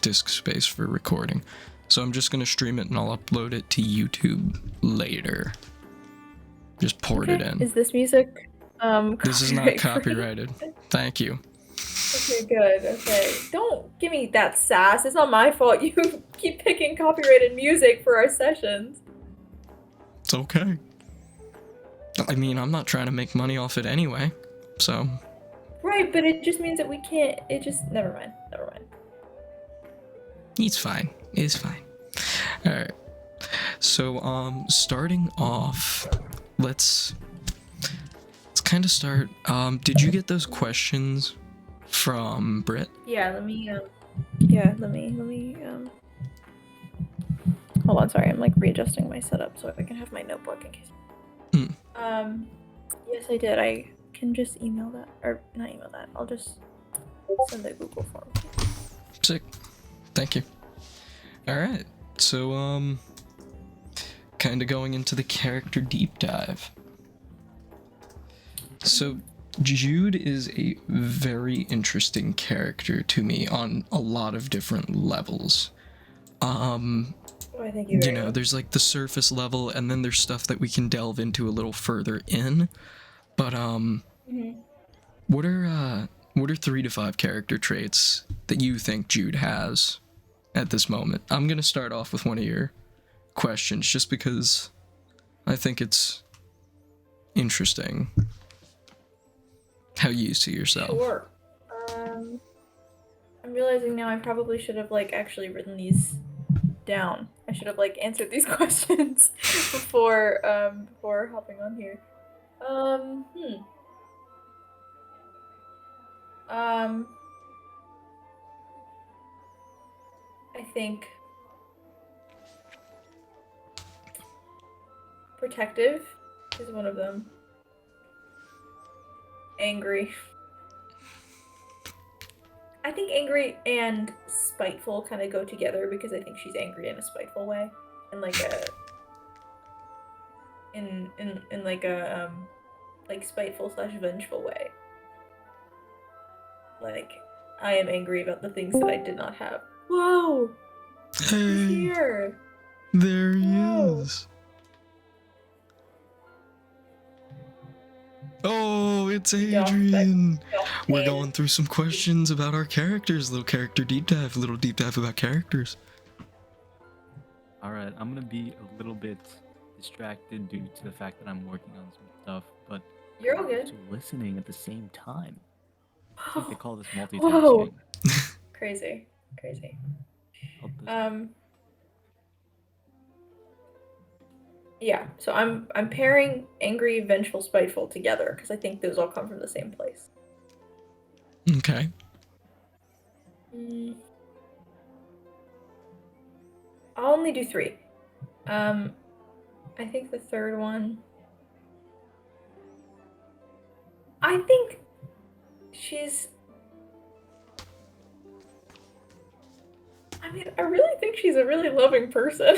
disk space for recording. So I'm just gonna stream it and I'll upload it to YouTube later. Just port it in. Is this music This is not copyright-free? copyrighted. Thank you. Okay, good. Okay. Don't give me that sass. It's not my fault you keep picking copyrighted music for our sessions. It's okay. I mean, I'm not trying to make money off it anyway, so. Right, but it just means that we can't. It just. Never mind. Never mind. It's fine. It's fine. Alright. So, starting off, let's kind of start. Did you get those questions from Britt? Yeah, let me, hold on, sorry, I'm like readjusting my setup so I can have my notebook in case. Yes, I did. I can just email that, or not email that. I'll just send a Google form. Sick. Thank you. Alright, so, kind of going into the character deep dive. So, Jude is a very interesting character to me on a lot of different levels. I think you know, there's like the surface level, and then there's stuff that we can delve into a little further in. But what are 3 to 5 character traits that you think Jude has at this moment? I'm gonna start off with one of your questions, just because I think it's interesting how you see yourself. Sure. I'm realizing now I probably should have like actually written these down. I should have like answered these questions before hopping on here. I think protective is one of them. Angry. I think angry and spiteful kind of go together because I think she's angry in a spiteful way, in like a like spiteful / vengeful way. Like, I am angry about the things that I did not have. Whoa! Hey, he's here. There he is. Oh, it's Adrian. We're going through some questions about our characters. Little deep dive about characters. Alright, I'm gonna be a little bit distracted due to the fact that I'm working on some stuff, but you're all good. Also listening at the same time. I think they call this multitasking. Whoa. Crazy. Yeah, so I'm pairing angry, vengeful, spiteful together because I think those all come from the same place. Okay. I'll only do 3. I think the third one. I think she's. I mean, I really think she's a really loving person.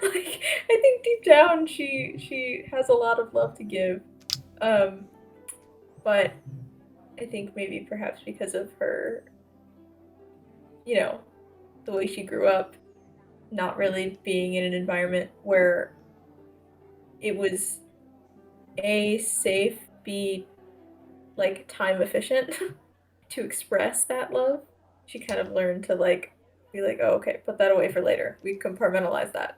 Like, I think deep down she has a lot of love to give. But I think maybe perhaps because of her, the way she grew up, not really being in an environment where it was A, safe, B, like time efficient to express that love. She kind of learned to like be like, oh, okay, put that away for later. We compartmentalize that.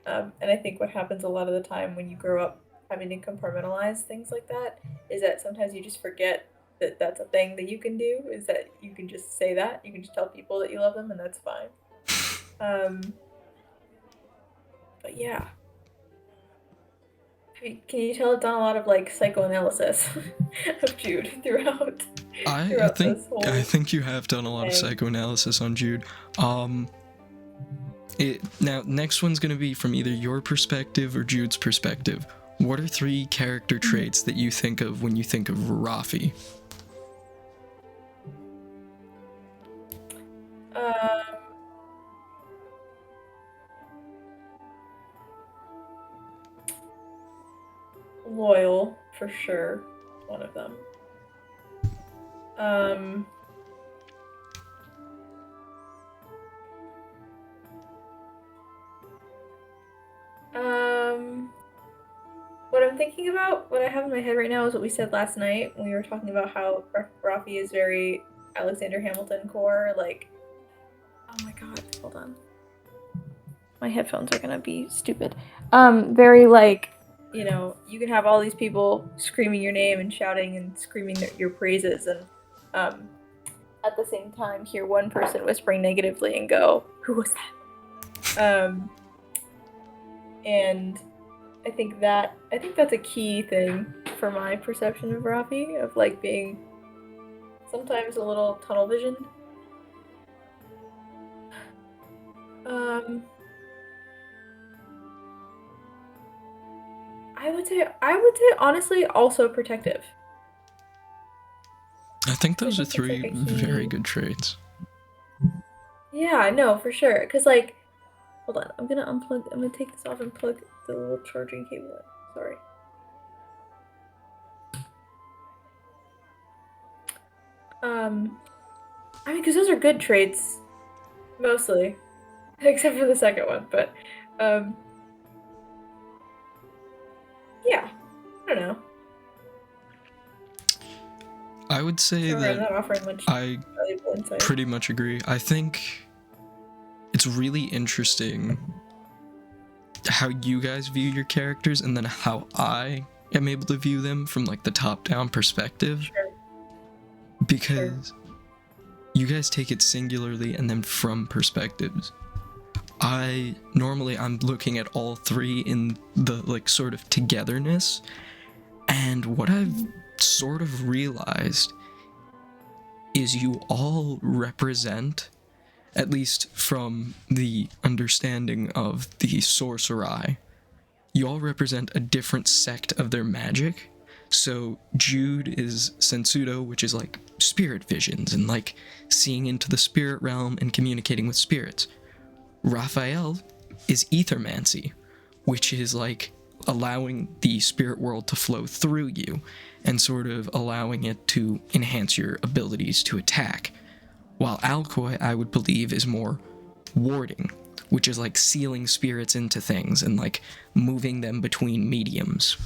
And I think what happens a lot of the time when you grow up having to compartmentalize things like that is that sometimes you just forget that that's a thing that you can do, is that you can just say that. You can just tell people that you love them and that's fine. But yeah. Can you tell I've done a lot of like psychoanalysis of Jude throughout? I think you have done a lot of psychoanalysis on Jude. Now next one's gonna be from either your perspective or Jude's perspective. What are 3 character traits that you think of when you think of Rafi? Loyal, for sure. One of them. I'm thinking about, what I have in my head right now is what we said last night when we were talking about how Rafi is very Alexander Hamilton core. Like, oh my god, hold on. My headphones are gonna be stupid. Very like, you know, you can have all these people screaming your name and shouting and screaming your praises, and at the same time hear one person whispering negatively and go, "Who was that?" And I think that's a key thing for my perception of Rafi, of like being sometimes a little tunnel vision. I would say honestly also protective. I think those are think it's, like, three a very key- good traits. Yeah, no, for sure. Cause like, hold on, I'm gonna take this off and plug the little charging cable in. Sorry. I mean, because those are good traits, mostly, except for the second one. But, yeah, I don't know. I would say Sorry, I'm that not offering much I valuable insight. pretty much agree. I think it's really interesting how you guys view your characters and then how I am able to view them from like the top-down perspective. Sure. Because you guys take it singularly and then from perspectives. I'm looking at all three in the like sort of togetherness, and what I've sort of realized is you all represent, at least from the understanding of the sorcerai, you all represent a different sect of their magic. So Jude is Sensudo, which is like spirit visions and like seeing into the spirit realm and communicating with spirits. Raphael is ethermancy, which is like allowing the spirit world to flow through you and sort of allowing it to enhance your abilities to attack. While Alcoy, I would believe, is more warding, which is like sealing spirits into things and like moving them between mediums,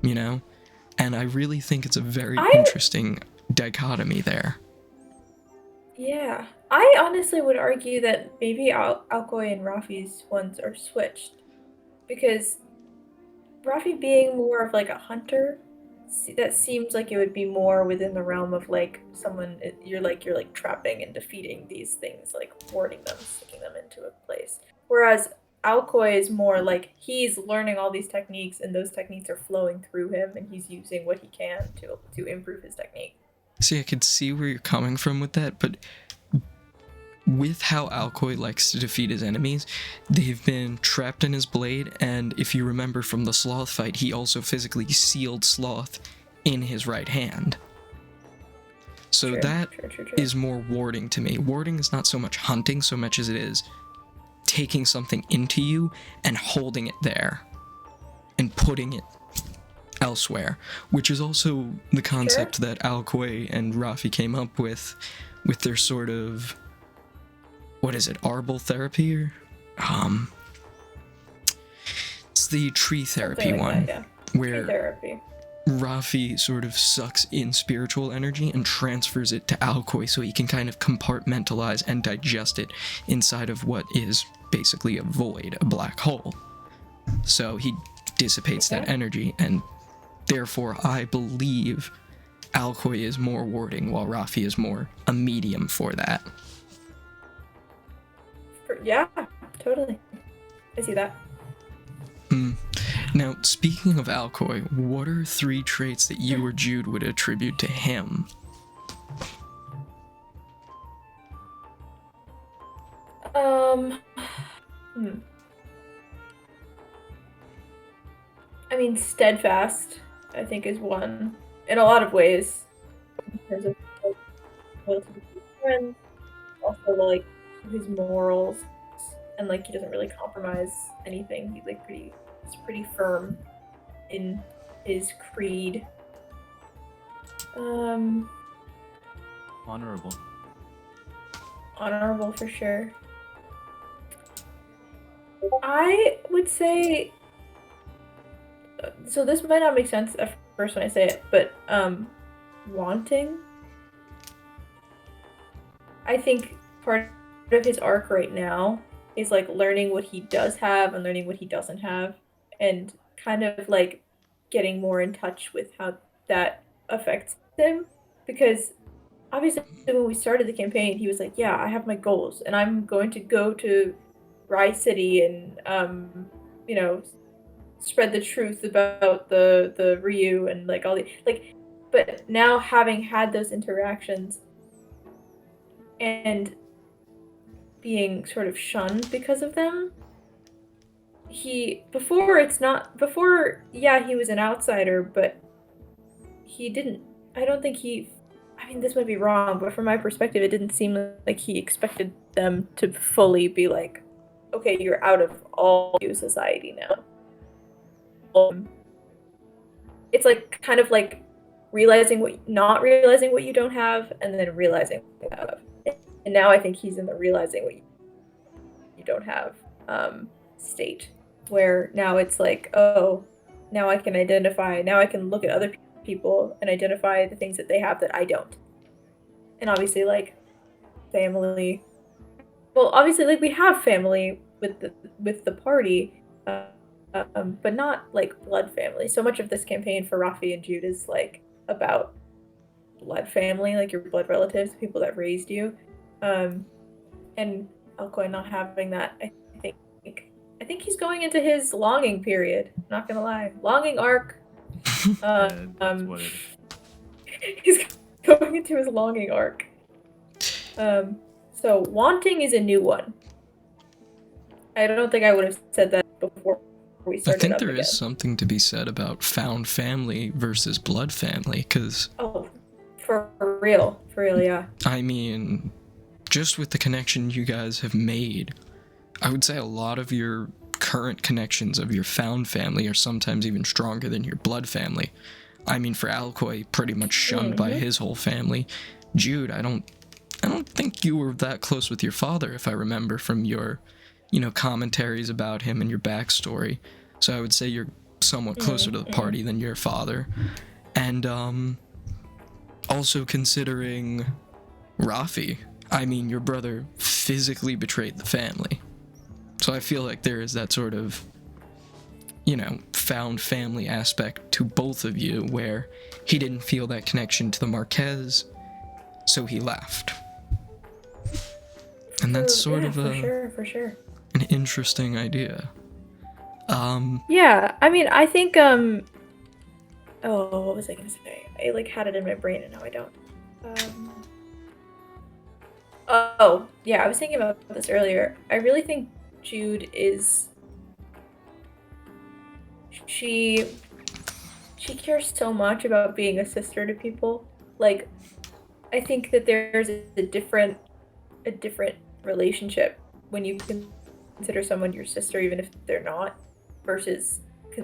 you know? And I really think it's a very interesting dichotomy there. Yeah. I honestly would argue that maybe Alcoy and Rafi's ones are switched. Because Rafi being more of like a hunter, that seems like it would be more within the realm of like someone you're like trapping and defeating these things, like warding them, sticking them into a place. Whereas Alcoy is more like he's learning all these techniques and those techniques are flowing through him and he's using what he can to improve his technique. See, I could see where you're coming from with that, but with how Alcoy likes to defeat his enemies, they've been trapped in his blade, and if you remember from the Sloth fight, he also physically sealed Sloth in his right hand. So that is more warding to me. Warding is not so much hunting so much as it is taking something into you and holding it there and putting it elsewhere, which is also the concept that Alcoy and Rafi came up with their sort of, what is it, arbal therapy? Or it's the tree therapy like one, that, where tree therapy. Rafi sort of sucks in spiritual energy and transfers it to Alcoy so he can kind of compartmentalize and digest it inside of what is basically a void, a black hole. So he dissipates that energy, and therefore I believe Alcoy is more warding while Rafi is more a medium for that. Yeah, totally. I see that. Now, speaking of Alcoy, what are 3 traits that you or Jude would attribute to him? I mean, steadfast, I think, is one in a lot of ways. In terms of like, loyalty to his friends, also like his morals, and like he doesn't really compromise anything. He's like pretty firm in his creed. Honorable For sure. I would say so this might not make sense at first when I say it, but wanting, I think part of his arc right now is like learning what he does have and learning what he doesn't have, and kind of like getting more in touch with how that affects him. Because obviously, when we started the campaign, he was like, "Yeah, I have my goals, and I'm going to go to Rye City and you know, spread the truth about the Ryu and like all the like." But now, having had those interactions and being sort of shunned because of them, yeah, he was an outsider, but he didn't. I don't think he. I mean, this might be wrong, but from my perspective, it didn't seem like he expected them to fully be like, okay, you're out of all society now. It's like kind of like not realizing what you don't have, and then realizing what you have. And now I think he's in the realizing what you don't have state, where now it's like, oh, now I can look at other people and identify the things that they have that I don't. And obviously, like, family. Well, obviously, like, we have family with the party, but not like blood family. So much of this campaign for Rafi and Jude is like about blood family, like your blood relatives, people that raised you, and Alcoy not having that. I think he's going into his longing period. Not gonna lie, longing arc. That's what it is. He's going into his longing arc. So wanting is a new one. I don't think I would have said that before we started. I think there is something to be said about found family versus blood family, because for real, yeah. I mean, just with the connection you guys have made, I would say a lot of your current connections of your found family are sometimes even stronger than your blood family. I mean, for Alcoy, pretty much shunned by his whole family. Jude, I don't think you were that close with your father, if I remember from your, commentaries about him and your backstory. So I would say you're somewhat closer to the party than your father. And also considering Rafi, I mean, your brother physically betrayed the family. So I feel like there is that sort of, found family aspect to both of you, where he didn't feel that connection to the Marquez, so he left. And that's sort of for sure. An interesting idea. Yeah, I mean, I think oh, what was I gonna say? I like had it in my brain and now I don't. Oh, yeah, I was thinking about this earlier. I really think Jude is she cares so much about being a sister to people. Like, I think that there's a different relationship when you consider someone your sister, even if they're not, versus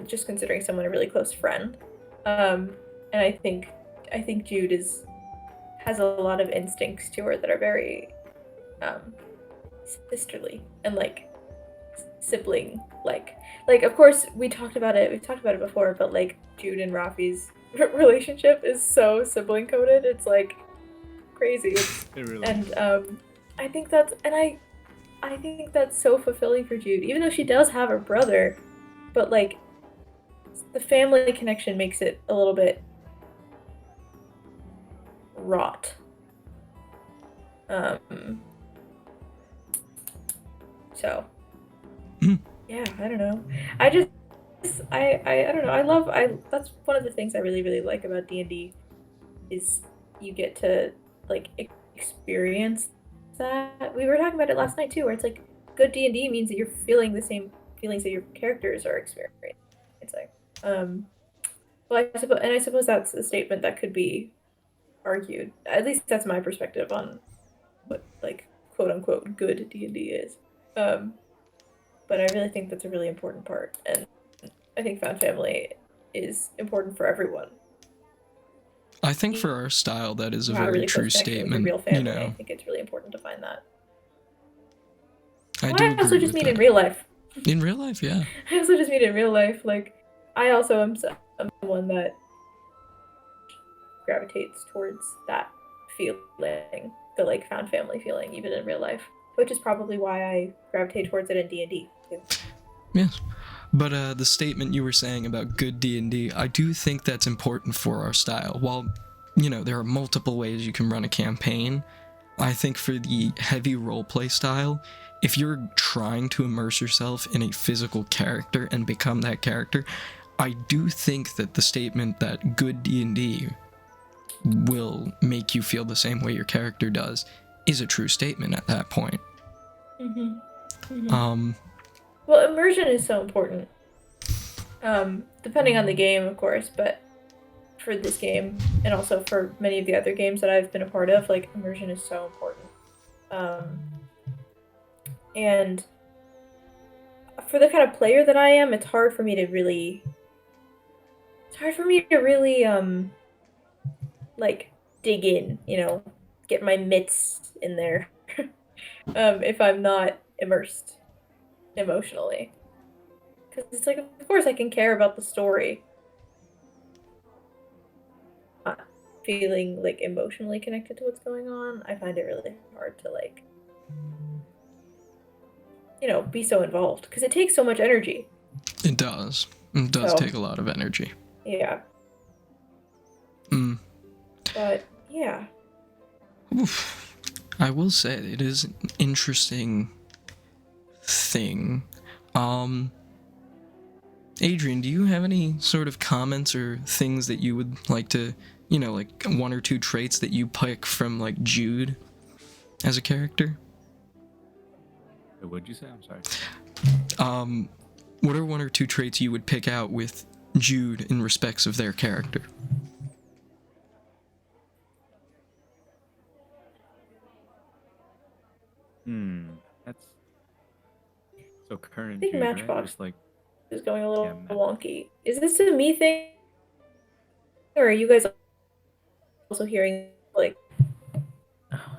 just considering someone a really close friend. And I think Jude has a lot of instincts to her that are very sisterly and like sibling like of course we've talked about it before, but like Jude and Rafi's relationship is so sibling coded, it's like crazy. It really and I think that's so fulfilling for Jude, even though she does have her brother, but like the family connection makes it a little bit wrought. So yeah, I don't know. I don't know. That's one of the things I really, really like about D&D is you get to like experience that. We were talking about it last night too, where it's like good D&D means that you're feeling the same feelings that your characters are experiencing. It's like, well, I suppose that's a statement that could be argued. At least that's my perspective on what like quote unquote good D&D is. But I really think that's a really important part, and I think found family is important for everyone. I think for our style, that is a very true statement. Real family, I think it's really important to find that. I do also just mean in real life. In real life, yeah. I also just mean in real life, like I also am someone that gravitates towards that feeling, the like found family feeling, even in real life, which is probably why I gravitate towards it in D&D too. Yes. But the statement you were saying about good D&D, I do think that's important for our style. While, there are multiple ways you can run a campaign, I think for the heavy roleplay style, if you're trying to immerse yourself in a physical character and become that character, I do think that the statement that good D&D will make you feel the same way your character does is a true statement at that point. Well, immersion is so important. Depending on the game, of course, but for this game and also for many of the other games that I've been a part of, like immersion is so important. And for the kind of player that I am, it's hard for me to really like dig in, get my mitts in there if I'm not immersed emotionally. Because it's like, of course I can care about the story, not feeling like emotionally connected to what's going on. I find it really hard to like, be so involved because it takes so much energy. It does. It does take a lot of energy. Yeah. But yeah. Oof. I will say it is an interesting thing. Adrian, do you have any sort of comments or things that you would like to, like one or two traits that you pick from like Jude as a character? What'd you say? I'm sorry. What are one or two traits you would pick out with Jude in respects of their character? That's so current. I think Jude, Matchbox right? Just like is going a little wonky. Is this a me thing, or are you guys also hearing like? Oh,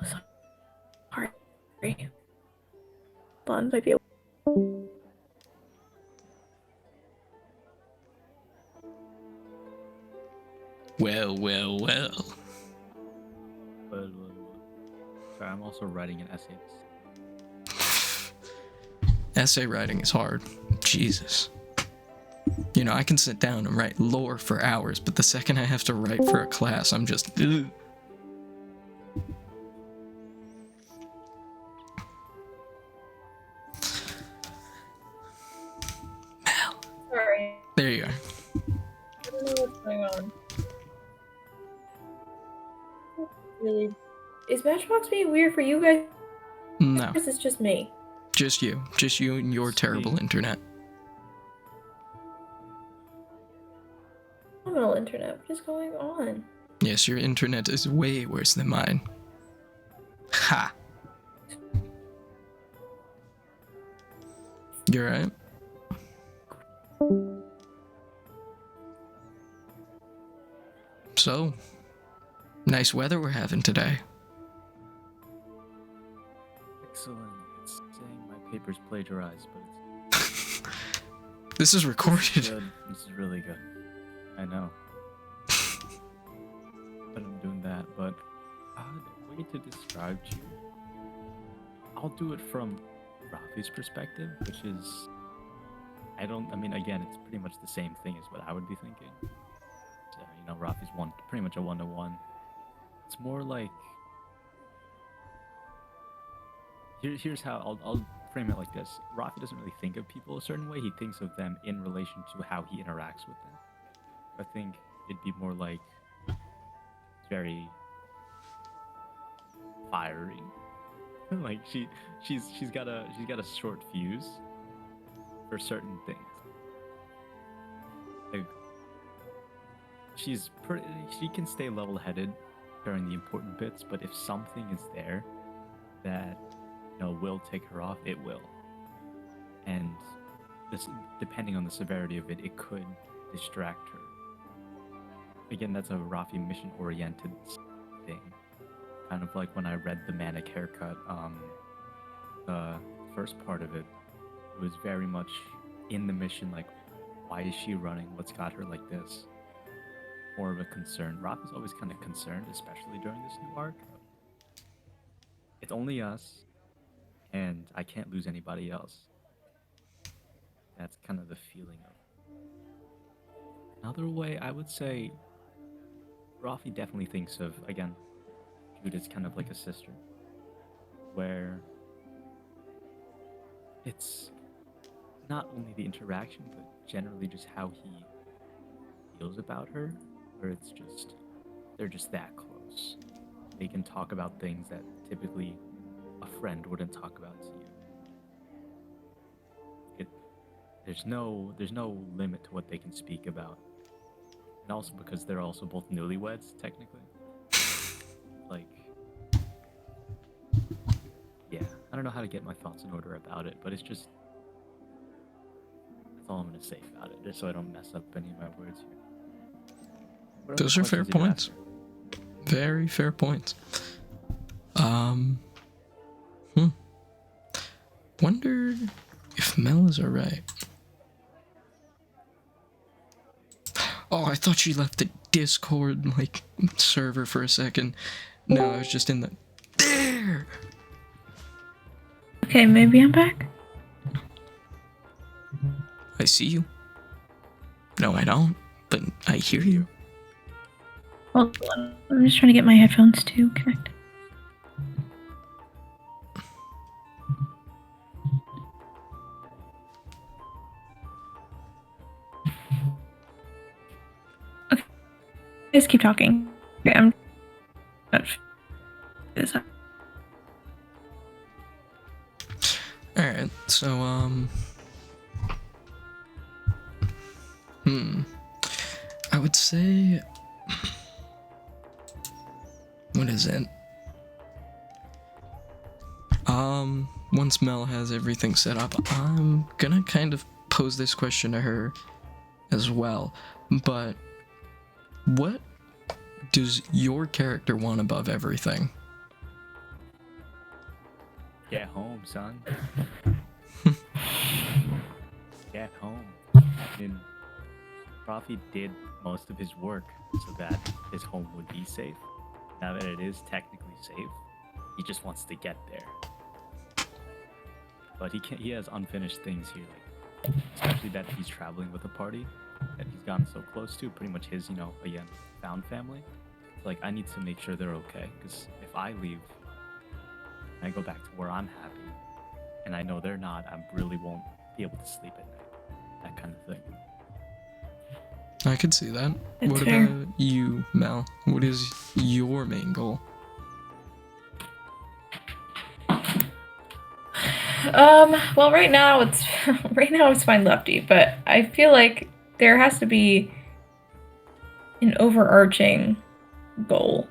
sorry. Bond might be. Well. Sorry, I'm also writing an essay. Essay writing is hard. Jesus. I can sit down and write lore for hours, but the second I have to write for a class, I'm just... Ugh. Mel. Sorry. There you are. I don't know what's going on. Really? Is Matchbox being weird for you guys? No. Or is this just me? Just you. Just you and your terrible internet. Phenomenal internet. What is going on? Yes, your internet is way worse than mine. Ha! You alright? So, nice weather we're having today. Excellent. It's saying my paper's plagiarized, but it's... This is recorded. This is really good. I know. But I'm doing that, but the way to describe you, I'll do it from Rafi's perspective, which is, again, it's pretty much the same thing as what I would be thinking. So, Rafi's pretty much a one-to-one. It's more like, here's how I'll frame it like this. Rafi doesn't really think of people a certain way. He thinks of them in relation to how he interacts with them. I think it'd be more like very fiery. Like she's got a short fuse for certain things. Like she can stay level-headed during the important bits, but if something is there that will take her off, it will. And this, depending on the severity of it, it could distract her. Again, that's a Rafi mission-oriented thing. Kind of like when I read the Manic Haircut, the first part of it, it was very much in the mission, like, why is she running? What's got her like this? More of a concern. Rafi's always kind of concerned, especially during this new arc. It's only us, and I can't lose anybody else. That's kind of the feeling of. Another way, I would say, Rafi definitely thinks of, again, Judith's kind of like a sister, where it's not only the interaction, but generally just how he feels about her, where it's just, they're just that close. They can talk about things that typically a friend wouldn't talk about to you. There's no limit to what they can speak about. And also because they're also both newlyweds, technically. Like, yeah, I don't know how to get my thoughts in order about it, but it's just, that's all I'm gonna say about it, just so I don't mess up any of my words here. What Those other are fair questions did you points. ask her? Very fair points. Wonder if Mel is alright. Oh, I thought she left the Discord, like, server for a second. No, I was just in the... There! Okay, maybe I'm back. I see you. No, I don't, but I hear you. Hold on. I'm just trying to get my headphones to connect. Okay, just keep talking. Okay, I'm. This. Alright, so, I would say... What is it? Once Mel has everything set up, I'm gonna kind of pose this question to her as well. But what does your character want above everything? Get home, son. Get home. I mean, Rafi did most of his work so that his home would be safe. Now that it is technically safe, he just wants to get there. But he has unfinished things here, like, especially that he's traveling with a party that he's gotten so close to, pretty much his, again, found family. Like, I need to make sure they're okay, because if I leave, and I go back to where I'm happy, and I know they're not, I really won't be able to sleep at night. That kind of thing. I could see that. That's what fair. about you, Mel? What is your main goal? Well, right now it's fine lefty, but I feel like there has to be an overarching goal.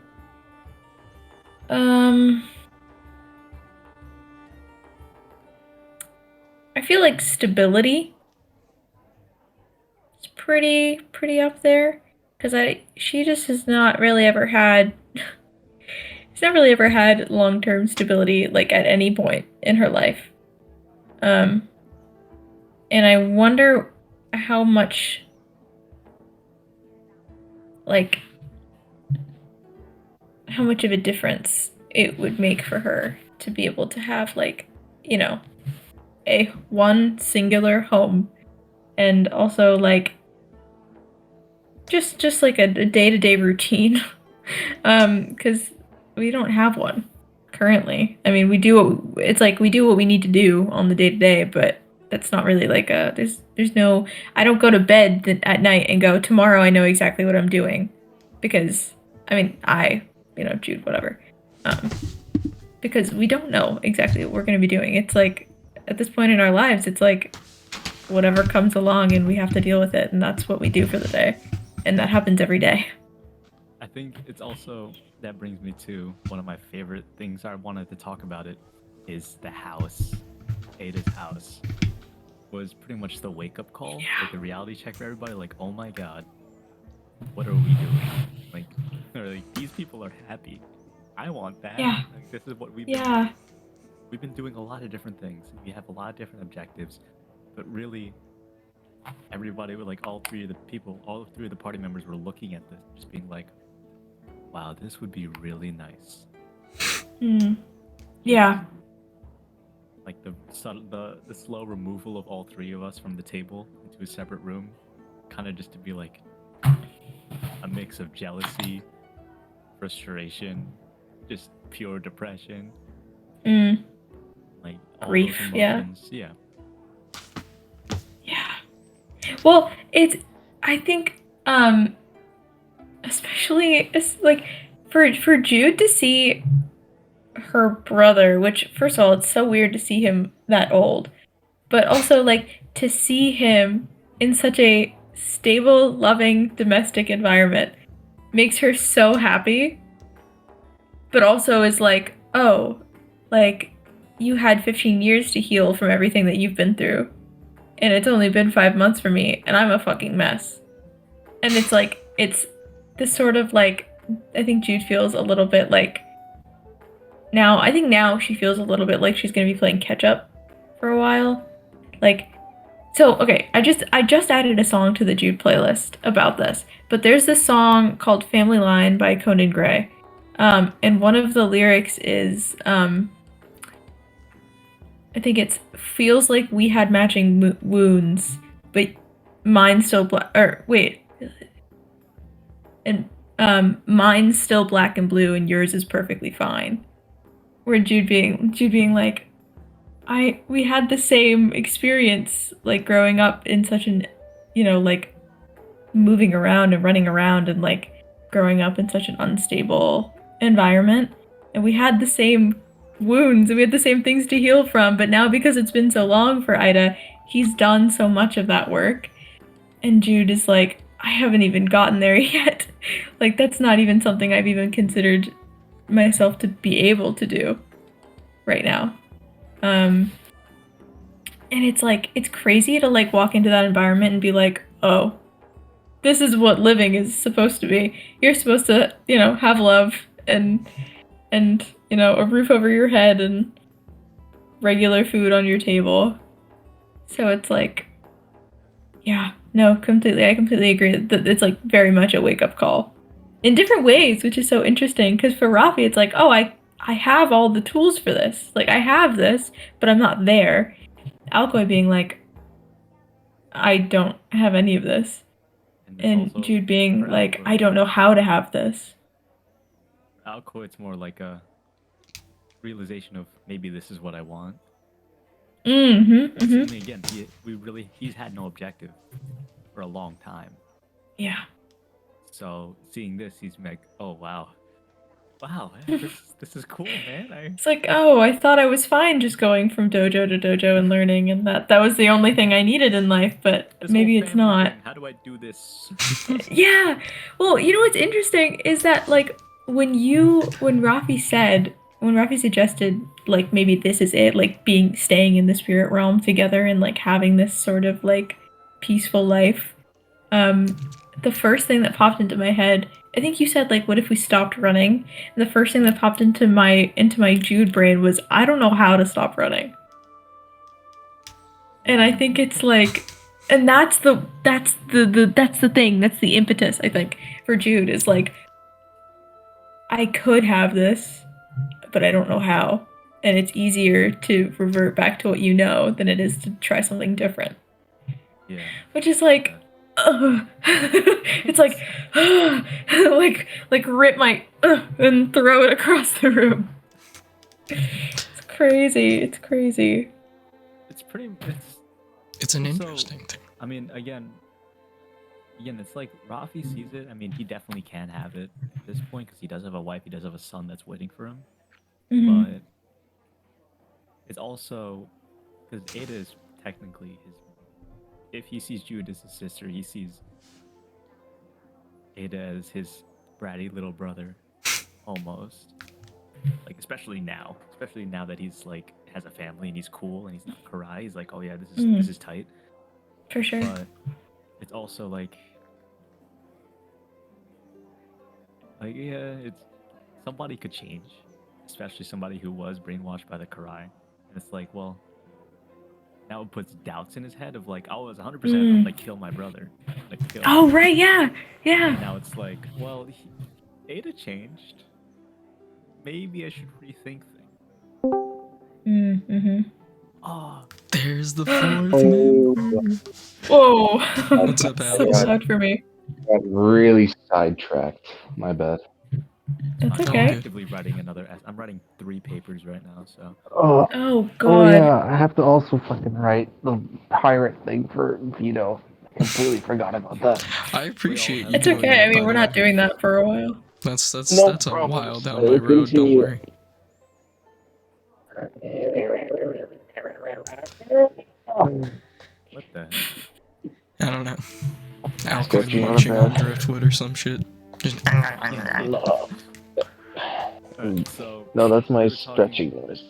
I feel like stability is pretty up there, because she just has not really ever had she's not really ever had long-term stability, like, at any point in her life. And I wonder how much, like, how much of a difference it would make for her to be able to have, like, a one singular home, and also, like, just like a day-to-day routine. Because we don't have one currently. I mean, we do what we need to do on the day-to-day, but that's not really like there's no, I don't go to bed at night and go, tomorrow I know exactly what I'm doing, because I mean, Jude, whatever, because we don't know exactly what we're going to be doing. It's like, at this point in our lives, it's like whatever comes along and we have to deal with it, and that's what we do for the day, and that happens every day. I think it's also, that brings me to one of my favorite things I wanted to talk about, it is the house. Ada's house was pretty much the wake-up call, like a reality check for everybody, like, oh my god, what are we doing? Like, these people are happy. I want that. Yeah. Like, this is what we've been doing a lot of different things. We have a lot of different objectives, but really, everybody were like, all three of the party members were looking at this, just being like, "Wow, this would be really nice." Yeah. Like the slow removal of all three of us from the table into a separate room, kind of just to be like a mix of jealousy, frustration, just pure depression, like all Grief, those yeah. emotions. Yeah. Yeah. Well, I think especially like for Jude to see her brother, which first of all, it's so weird to see him that old, but also like to see him in such a stable, loving domestic environment makes her so happy, but also is like, oh, like you had 15 years to heal from everything that you've been through, and it's only been 5 months for me, and I'm a fucking mess. And it's like, it's this sort of like, I think Jude feels a little bit like, I think now she feels a little bit like she's gonna be playing catch up for a while. Like, so okay, I just added a song to the Jude playlist about this, but there's this song called "Family Line" by Conan Gray, and one of the lyrics is, I think it's feels like we had matching wounds, but mine's still black. Or wait, and mine's still black and blue, and yours is perfectly fine. Where Jude being like, we had the same experience, like growing up in such an, like moving around and running around and like growing up in such an unstable environment, and we had the same wounds and we had the same things to heal from, but now because it's been so long for Ida, he's done so much of that work, and Jude is like, I haven't even gotten there yet. Like, that's not even something I've even considered myself to be able to do right now. And it's like, it's crazy to like walk into that environment and be like, oh, this is what living is supposed to be. You're supposed to, have love and a roof over your head and regular food on your table. So it's like, yeah, no, completely. I completely agree that it's like very much a wake up call in different ways, which is so interesting. Because for Rafi, it's like, oh, I have all the tools for this. Like, I have this, but I'm not there. Alcoy being like, I don't have any of this. And Jude being like, Alcoy, I don't know how to have this. Alcoy, it's more like a realization of maybe this is what I want. Again, he's had no objective for a long time. Yeah. So seeing this, he's like, oh wow, this is cool, man. It's like, oh, I thought I was fine just going from dojo to dojo and learning, and that was the only thing I needed in life, but this maybe it's not. Thing, how do I do this? Yeah. Well, what's interesting is that like when Rafi suggested like maybe this is it, like staying in the spirit realm together and like having this sort of like peaceful life, the first thing that popped into my head, I think you said like, what if we stopped running? And the first thing that popped into my Jude brain was, I don't know how to stop running. And I think it's like, and that's the thing, that's the impetus, I think, for Jude, is like, I could have this, but I don't know how. And it's easier to revert back to what you know than it is to try something different. Yeah. Which is like, it's like, like rip my and throw it across the room. It's crazy. It's crazy. It's an interesting thing. I mean, again, it's like Rafi sees it. I mean, he definitely can have it at this point because he does have a wife. He does have a son that's waiting for him. Mm-hmm. But it's also because Ada is technically his. If he sees Jude as his sister, he sees Ada as his bratty little brother, almost. Like especially now that he's like has a family and he's cool and he's not Karai. He's like, oh yeah, this is tight. For sure. But it's also like yeah, it's somebody could change, especially somebody who was brainwashed by the Karai. And it's like, well, now it puts doubts in his head of like, oh, I was 100% I'm gonna kill my brother. Like, kill Oh, him. right, yeah. And now it's like, well, Ada changed. Maybe I should rethink things. Mm-hmm. Oh, There's the fourth member. Whoa. What's up, So Alex? sad for me. Got really sidetracked. My bad. That's I'm okay. actively writing I'm writing 3 papers right now, so. Oh, Oh, God. oh yeah, I have to also fucking write the pirate thing for Vito. Completely forgot about that. I appreciate you It's doing okay. that, I mean, by we're the not way. doing that for a while. That's No a problems. while down I my will road. Don't continue. worry. What the heck? I don't know. Alcoy Stretching on a munching on bed. driftwood or some shit. Just Alright, so No, that's my we were stretching noise.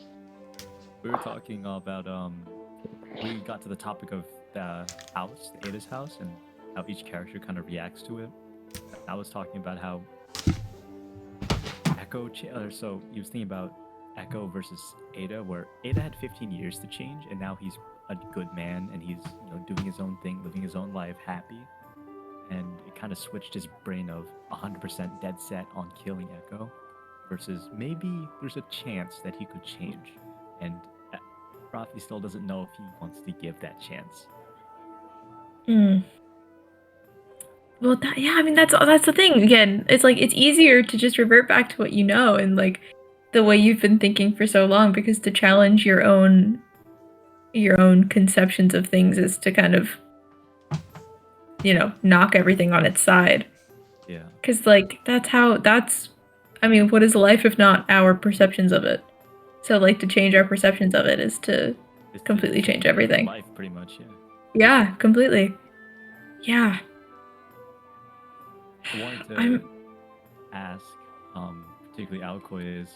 We were talking about we got to the topic of the house, the Ada's house, and how each character kind of reacts to it. I was talking about how so he was thinking about Echo versus Ada, where Ada had 15 years to change, and now he's a good man, and he's doing his own thing, living his own life, happy. And it kind of switched his brain of 100% dead set on killing Echo, versus maybe there's a chance that he could change, and Rafi still doesn't know if he wants to give that chance. Well, I mean, that's the thing. Again, it's like it's easier to just revert back to what you know and like the way you've been thinking for so long, because to challenge your own conceptions of things is to kind of knock everything on its side. Yeah. Because like I mean, what is life if not our perceptions of it? So like to change our perceptions of it is to completely change everything. Life, pretty much, yeah. Yeah, completely. Yeah. I wanted to ask, particularly Alcoy,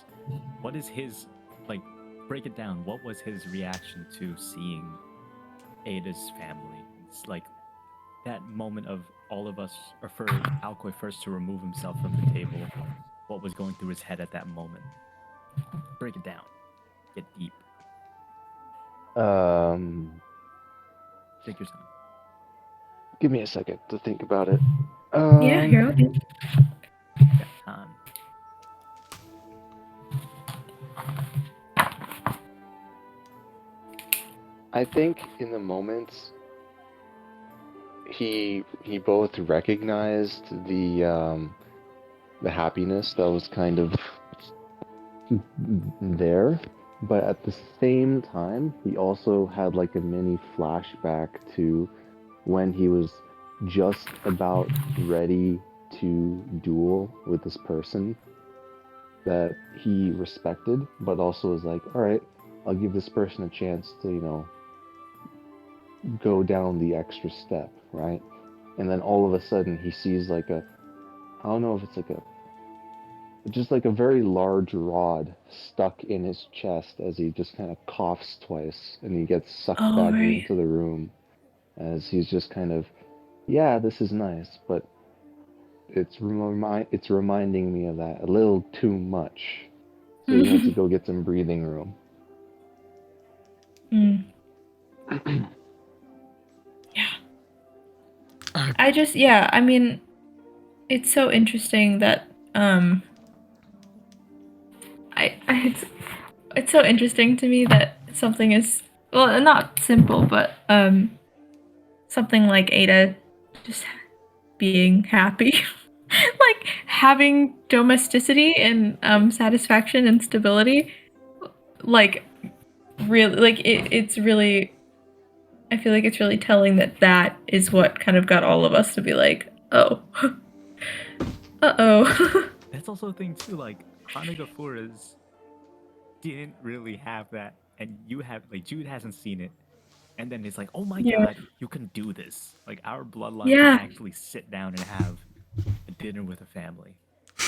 what is his, like, break it down. What was his reaction to seeing Ada's family? It's like that moment of all of us, or for Alcoy first to remove himself from the table. What was going through his head at that moment? Break it down. Get deep. Take your time. Give me a second to think about it. Yeah, here, okay. Got time. I think in the moments he both recognized the happiness that was kind of there, but at the same time he also had like a mini flashback to when he was just about ready to duel with this person that he respected, but also was like, all right, I'll give this person a chance to go down the extra step, right? And then all of a sudden he sees like I don't know if it's like just like a very large rod stuck in his chest as he just kind of coughs twice, and he gets sucked back into the room as he's just kind of, yeah, this is nice, but it's reminding me of that a little too much. So he needs to go get some breathing room. Yeah. I mean, it's so interesting that it's so interesting to me that something is, well, not simple, but something like Ada just being happy, like having domesticity and satisfaction and stability, like really, like it's really, I feel like it's really telling that is what kind of got all of us to be like, oh, uh-oh. That's also a thing too, like Hanagafura's didn't really have that, and you have, like, Jude hasn't seen it, and then it's like, oh my god, you can do this. Like, our bloodline can actually sit down and have a dinner with a family.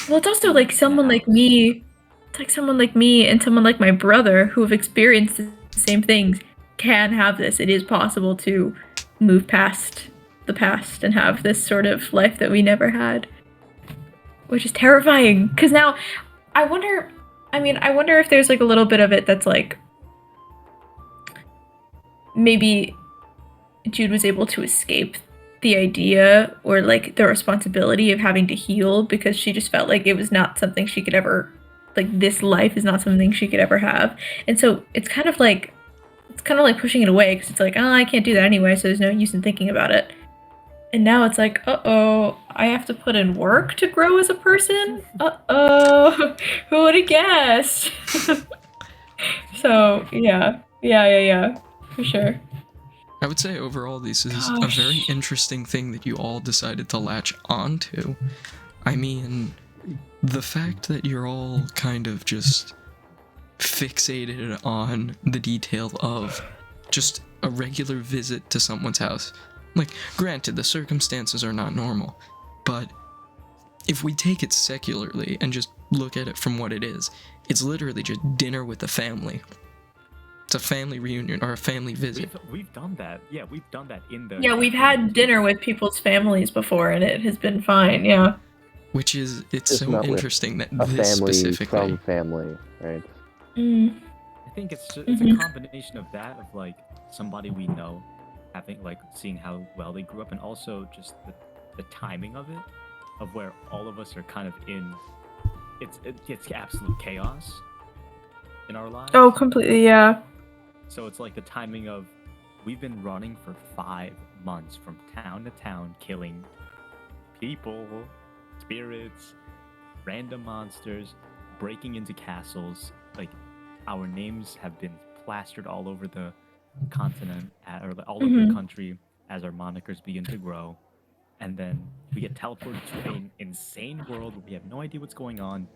Well, it's also like someone like me. It's like someone like me and someone like my brother who have experienced the same things can have this. It is possible to move past the past and have this sort of life that we never had, which is terrifying. Because now, I wonder if there's like a little bit of it that's like, maybe Jude was able to escape the idea or like the responsibility of having to heal because she just felt like it was not something she could ever, like this life is not something she could ever have. And so it's kind of like pushing it away because it's like, oh, I can't do that anyway, so there's no use in thinking about it. And now it's like, uh-oh, I have to put in work to grow as a person? Uh-oh, who would have guessed? So, yeah, for sure. I would say overall this is a very interesting thing that you all decided to latch onto. I mean, the fact that you're all kind of just fixated on the detail of just a regular visit to someone's house. Like, granted, the circumstances are not normal, but if we take it secularly and just look at it from what it is, it's literally just dinner with the family. It's a family reunion or a family visit. We've done that. Yeah, we've done that in the. Yeah, we've had dinner with people's families before, and it has been fine. Yeah. Which is, it's Just so not with interesting that A this family specifically. from family, right? Mm. I think it's a combination of that, of like somebody we know, having like seeing how well they grew up, and also just the timing of it, of where all of us are kind of in. It's absolute chaos in our lives. Oh, completely. Yeah. So it's like the timing of, we've been running for 5 months from town to town, killing people, spirits, random monsters, breaking into castles. Like, our names have been plastered all over the continent, or all over the country, as our monikers begin to grow. And then we get teleported to an insane world where we have no idea what's going on.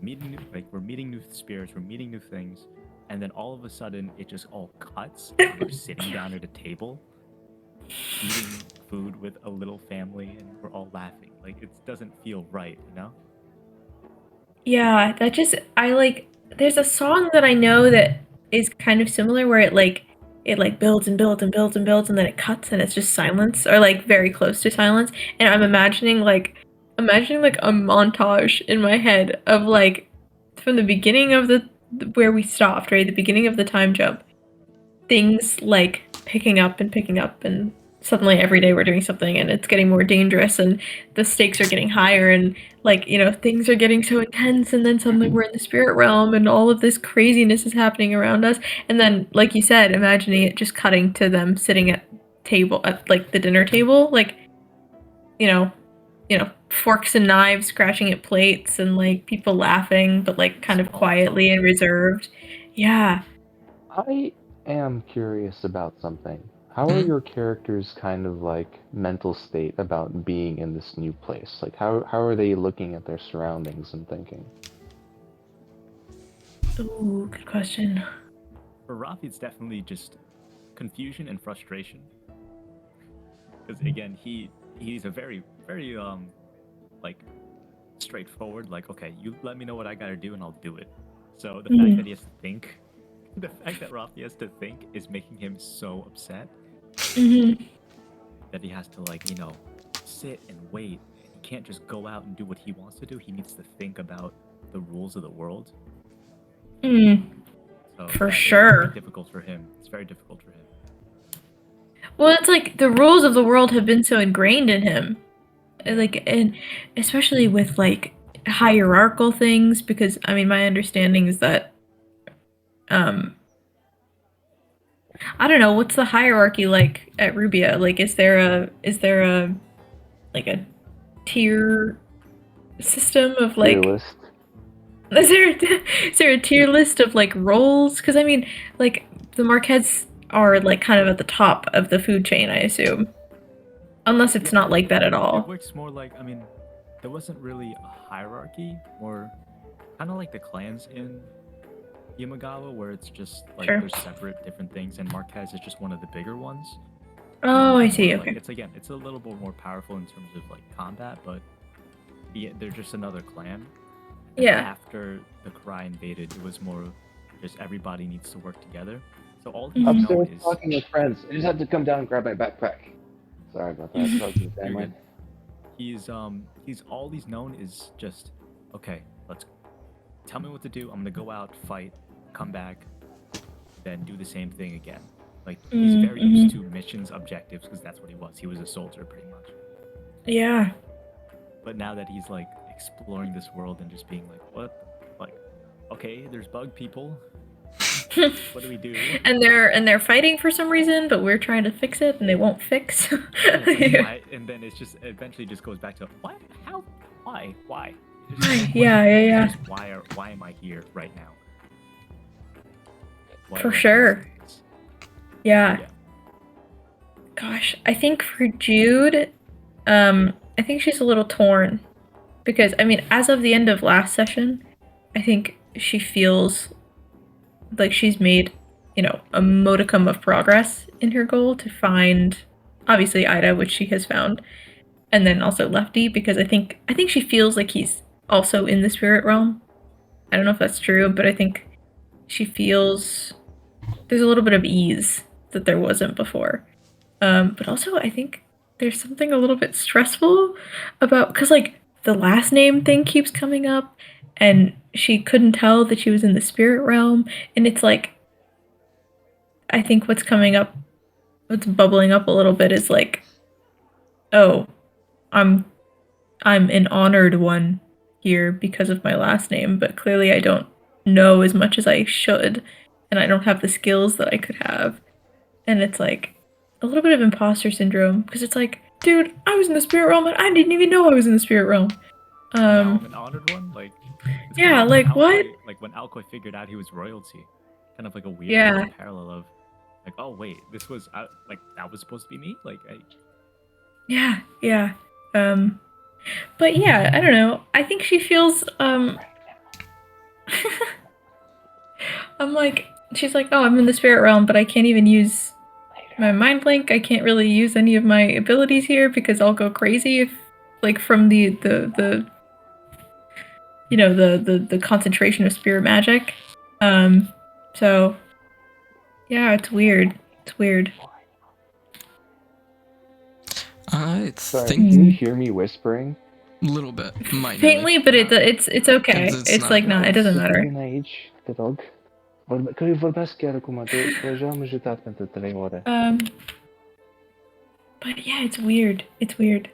We're meeting new spirits, we're meeting new things, and then all of a sudden it just all cuts. And we're sitting down at a table, eating food with a little family, and we're all laughing. Like, it doesn't feel right, you know? Yeah, that just there's a song that I know that is kind of similar where it builds and builds and builds and builds and then it cuts and it's just silence or like very close to silence. And I'm imagining a montage in my head of like from the beginning of the where we stopped, right? The beginning of the time jump. Things like picking up and suddenly every day we're doing something and it's getting more dangerous and the stakes are getting higher and things are getting so intense and then suddenly we're in the spirit realm and all of this craziness is happening around us and then like you said, imagining it just cutting to them sitting at like the dinner table, like you know forks and knives scratching at plates and like people laughing but like kind of quietly and reserved. Yeah. I am curious about something. How are your characters kind of like mental state about being in this new place? Like how are they looking at their surroundings and thinking? Ooh, good question. For Rafi, it's definitely just confusion and frustration. Because again, he's a very, very like straightforward, like, okay, you let me know what I gotta do and I'll do it. So the fact that he has to think, the fact that Rafi has to think is making him so upset. That he has to sit and wait. He can't just go out and do what he wants to do. He needs to think about the rules of the world. So for sure. It's difficult for him. It's very difficult for him. Well, it's like the rules of the world have been so ingrained in him. Like, and especially with like hierarchical things, because I mean, my understanding is that I don't know, what's the hierarchy like at Rubia? Like, is there a like a tier system of like Tier list. is there a tier list of like roles? Because I mean, like the Marquettes are like kind of at the top of the food chain, I assume, unless it's not like that at all. It works more like, I mean, there wasn't really a hierarchy, more kind of like the clans in Yamagawa, where it's just like there's separate different things, and Marquez is just one of the bigger ones. Oh, I see. Like, Okay. It's a little bit more powerful in terms of like combat, but yeah, they're just another clan. And Yeah. After the Karai invaded, it was more just everybody needs to work together. So all he's known Upstairs is talking with friends. I just had to come down and grab my backpack. Sorry about that. Talking to family. he's all he's known is just, okay, let's tell me what to do. I'm gonna go out, fight, come back, then do the same thing again. Like he's very Mm-hmm. used to missions, objectives, because that's what he was. He was a soldier, pretty much. Yeah. But now that he's like exploring this world and just being like, what? Like, okay, there's bug people. What do we do? And they're fighting for some reason, but we're trying to fix it, and they won't fix. And, it's like, why? And then it's just eventually just goes back to why? How? Why? It's just like, Yeah. Just why am I here right now? What For are my sure. destinies? Yeah. Yeah. Gosh, I think for Jude, I think she's a little torn because I mean, as of the end of last session, I think she feels like she's made, a modicum of progress in her goal to find, obviously Ida, which she has found, and then also Lefty because I think she feels like he's also in the spirit realm. I don't know if that's true, but I think she feels there's a little bit of ease that there wasn't before. But also, I think there's something a little bit stressful about because like the last name thing keeps coming up, and she couldn't tell that she was in the spirit realm, and it's like I think what's bubbling up a little bit is like, oh, I'm an honored one here because of my last name, but clearly I don't know as much as I should, and I don't have the skills that I could have, and it's like a little bit of imposter syndrome because it's like, dude, I was in the spirit realm and I didn't even know I was in the spirit realm. Now I'm an honored one. Like, it's Yeah, kind of like, when what? Alcoy, like when Alcoy figured out he was royalty, kind of like a weird Yeah. little parallel of, like, oh wait, this was like that was supposed to be me. Like, Yeah. But yeah, I don't know. I think she feels I'm like, she's like, oh, I'm in the spirit realm, but I can't even use my mind blank. I can't really use any of my abilities here because I'll go crazy if, like, from the concentration of spirit magic. So yeah, it's weird. It's weird. I Sorry, think can you hear me whispering? a little bit, minorly. Faintly, but it's okay. It's It's not like not. It doesn't matter. Te rog. Că vorbesc chiar acum, deja am ajutat pentru 3 ore. But yeah, it's weird. It's weird.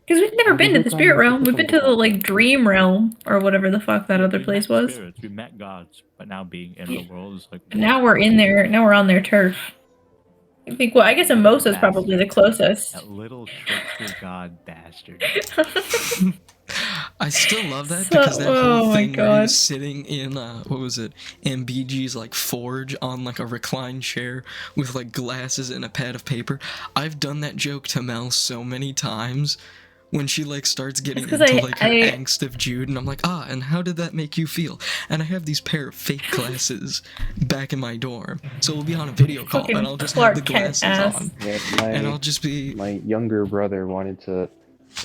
Because we've never been to the spirit realm. We've been to the like dream realm or whatever the fuck that other we place met was. spirits, we met gods, but now being in the world is like. Now we're in there. Now we're on their turf. I think. Well, I guess Amosa's probably the closest. That little trickster god bastard. I still love that So- because that oh whole my thing where he God. was sitting in what was it, MBG's like forge on like a reclined chair with like glasses and a pad of paper. I've done that joke to Mel so many times when she like starts getting It's 'cause into I- like her I- angst of Jude, and I'm like, and how did that make you feel? And I have these pair of fake glasses back in my dorm, so we'll be on a video call Fucking and I'll just Clark have the Kent glasses ass. on, Yeah, and I'll just be my younger brother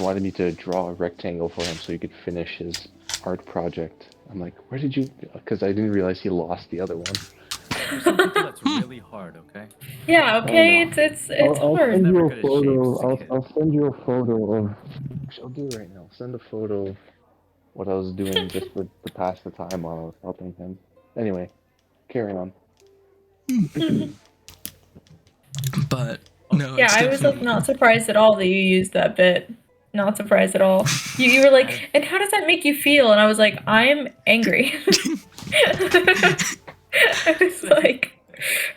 wanted me to draw a rectangle for him so he could finish his art project. I'm like, where did you? Because I didn't realize he lost the other one. For some people, that's really hard. Okay. Yeah. Okay. Oh, no. It's I'll hard. send you Never a good at shapes photo. as a kid. I'll send you a photo of. Actually, I'll do it right now. I'll send a photo of what I was doing just to pass the time while I was helping him. Anyway, carry on. but no, Yeah, it's I was like definitely- not surprised at all that you used that bit. Not surprised at all. You were like, and how does that make you feel? And I was like, I'm angry. I was like,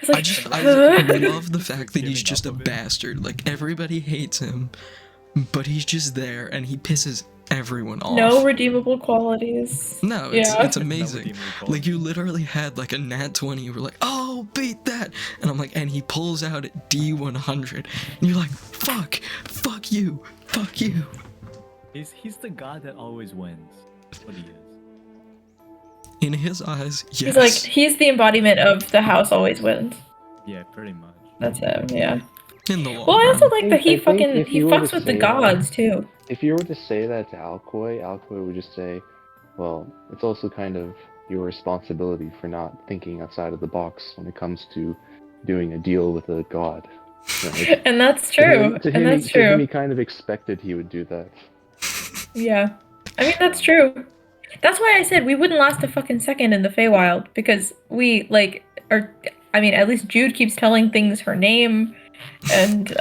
I love the fact that he's just a bastard. Like everybody hates him, but he's just there and he pisses everyone off. no redeemable qualities. No, Yeah. it's amazing. redeemable Like qualities. you literally had like a nat 20. You were like, oh, beat that, and I'm like, and he pulls out at D100, and you're like, fuck you. He's the god that always wins. That's what he is. In his eyes, yes. He's like, he's the embodiment of the house always wins. Yeah, pretty much. That's him, yeah. in the long Well, I also run. like that he I think if he you were fucks to with the say that- gods too. If you were to say that to Alcoy would just say, well, it's also kind of your responsibility for not thinking outside of the box when it comes to doing a deal with a god. Right? And that's true. To him, And that's to him, true. he kind of expected he would do that. Yeah. I mean, that's true. That's why I said we wouldn't last a fucking second in the Feywild because we, like, are. I mean, at least Jude keeps telling things her name, and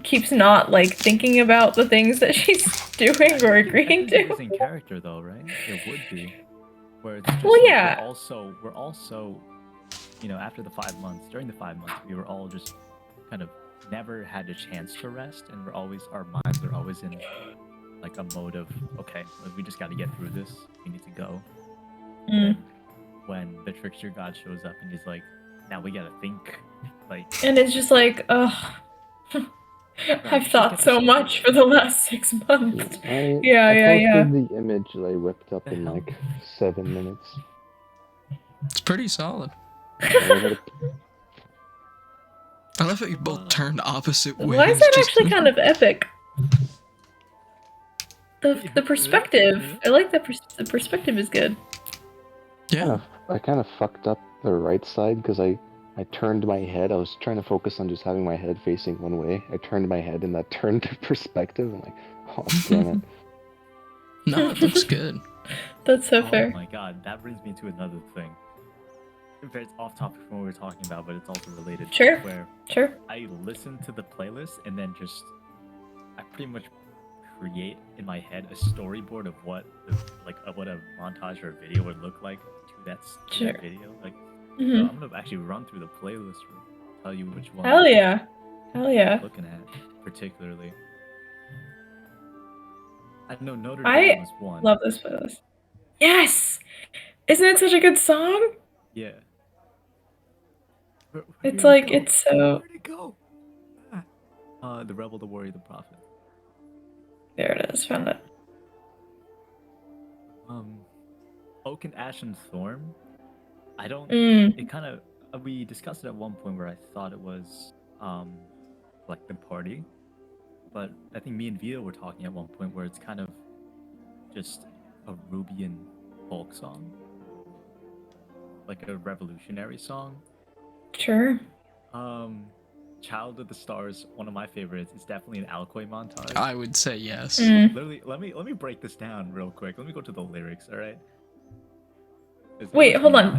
keeps not like thinking about the things that she's doing or agreeing Technically to. in character though, right? It would be. Where it's just Well, like, yeah. we're also, you know, after the 5 months, during the 5 months, we were all just kind of never had a chance to rest, and our minds are always in like a mode of, okay, like, we just got to get through this. We need to go. Mm. And when the trickster god shows up and he's like, now we gotta think, like, And it's just like, ugh. I've just thought get so this over much with. for the last 6 months. I Yeah. posted the image that I whipped up The in hell? like 7 minutes. It's pretty solid. I I love how you both turned opposite ways. Why is that just- actually kind of epic? The perspective. I like that the perspective is good. Yeah. I kind of fucked up the right side because I turned my head. I was trying to focus on just having my head facing one way. I turned my head and that turned the perspective. I'm like, oh damn it. No, it looks good. That's so Oh fair. my god, that brings me to another thing. It's off topic from what we were talking about, but it's also related. Sure. Where Sure. I listen to the playlist and then I pretty much create in my head a storyboard of what what a montage or a video would look like to that Sure. video. Like, Mhm. so I'm gonna actually run through the playlist and tell you which one Hell yeah. Hell yeah. I'm looking at particularly. I know Notre I Dame was one. Love this playlist. Yes! Isn't it such a good song? Yeah. It's like, it's so... Where'd it go? The Rebel, the Warrior, the Prophet. There it is, found it. Oak and Ash and Thorn. I don't. Mm. It kind of. We discussed it at one point where I thought it was, like the party, but I think me and Vito were talking at one point where it's kind of just a Rubian folk song, like a revolutionary song. Sure. Child of the Stars, one of my favorites. It's definitely an Alcoy montage. I would say yes. Mm. Literally, let me break this down real quick. Let me go to the lyrics, all right? Wait, hold on.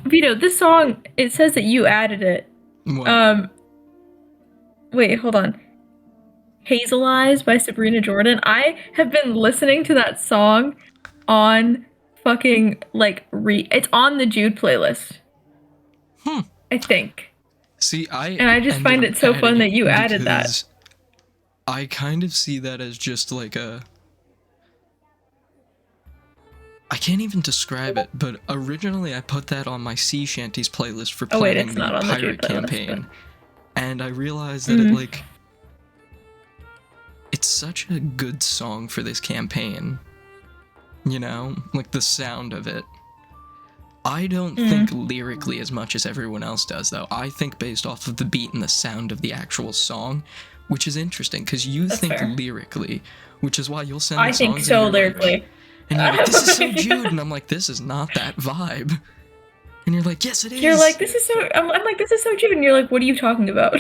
Vito, this song, it says that you added it. What? Wait, hold on. Hazel Eyes by Sabrina Jordan. I have been listening to that song on fucking, like, it's on the Jude playlist. I think. See, I just find it so fun that you added that. because I kind of see that as just like a... I can't even describe it, but originally I put that on my sea shanties playlist for Oh, wait, planning it's the not on the pirate Jude playlist, campaign. but- And I realized that it, like... It's such a good song for this campaign. You know? Like, the sound of it. I don't think lyrically as much as everyone else does, though. I think based off of the beat and the sound of the actual song, which is interesting, because you That's think fair. lyrically, which is why you'll send me I think songs so and you're like- lyrically. and you're like, this is so Jude, and I'm like, this is not that vibe. And you're like, yes, it is. You're like, this is so... I'm like, this is so Jude. And you're like, what are you talking about?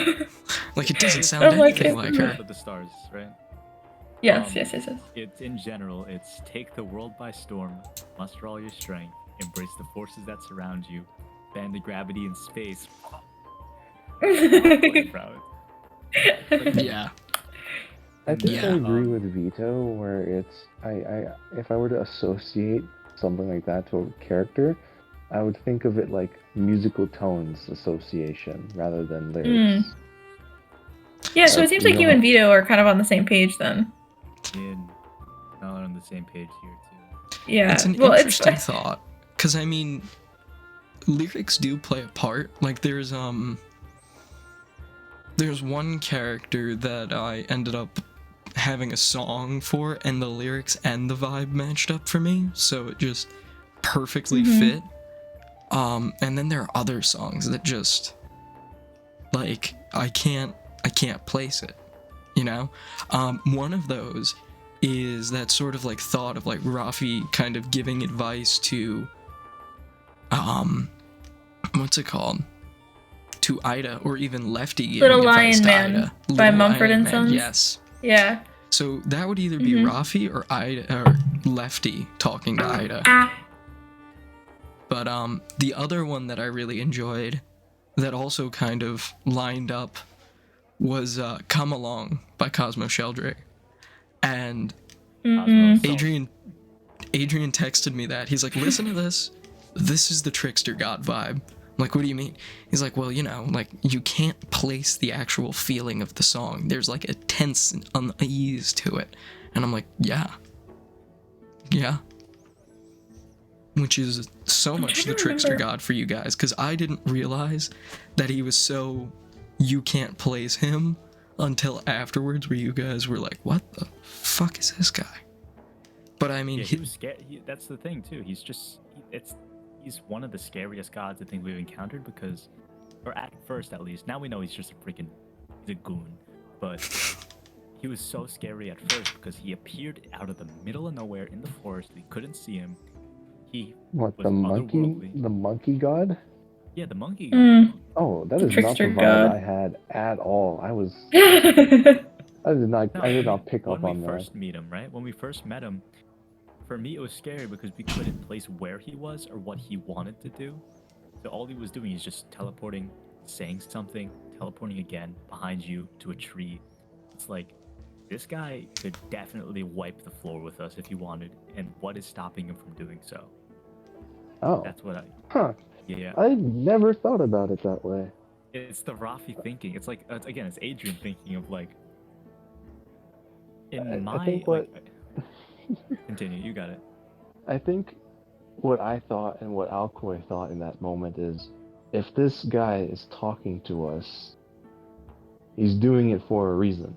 Like, it doesn't sound I'm like, anything like her. Child of the Stars, right? yes. It's in general, it's take the world by storm, muster all your strength, embrace the forces that surround you, bend the gravity in space. Really proud. Yeah. I think Yeah. I agree with Vito, where it's if I were to associate something like that to a character, I would think of it like musical tones association rather than lyrics. Yeah, so it seems like you and Vito are kind of on the same page then. And now we're on the same page here too. Yeah. It's an well, interesting thought. Because, I mean, lyrics do play a part. Like, there's one character that I ended up having a song for, and the lyrics and the vibe matched up for me, so it just perfectly fit. And then there are other songs that just, like, I can't place it, you know? One of those is that sort of, like, thought of, like, Rafi kind of giving advice to, what's it called? To Ida, or even Lefty giving Little advice Lion to Man Ida. by Little Mumford Lion and Man, Sons? yes. Yeah. So that would either be Rafi or Ida, or Lefty talking to Ida. But the other one that I really enjoyed that also kind of lined up was Come Along by Cosmo Sheldrake. And Mm-hmm. Adrian texted me that. He's like, listen to this. This is the Trickster God vibe. I'm like, what do you mean? He's like, well, you know, like, you can't place the actual feeling of the song. There's like a tense unease to it. And I'm like, yeah. Which is so much the Trickster God for you guys, because I didn't realize that he was so you can't place him until afterwards, where you guys were like, what the fuck is this guy? But I mean, Yeah, he was scared. That's the thing too. He's just he's one of the scariest gods I think we've encountered, because, or at first at least. Now we know he's just he's a goon, but he was so scary at first because he appeared out of the middle of nowhere in the forest. We couldn't see him. He What, was the monkey? otherworldly. The monkey god? Yeah, the monkey god. Mm. Oh, that The is not the trickster vibe god. I had at all. I did not pick up When on we that. first meet him, right? When we first met him, for me it was scary because we couldn't place where he was or what he wanted to do. So all he was doing is just teleporting, saying something, teleporting again behind you to a tree. It's like, this guy could definitely wipe the floor with us if he wanted, and what is stopping him from doing so? Oh, That's what huh. yeah. I never thought about it that way. It's the Rafi thinking. It's like, again, it's Adrian thinking of like, I think what continue, you got it. I think what I thought and what Alcoy thought in that moment is, if this guy is talking to us, he's doing it for a reason.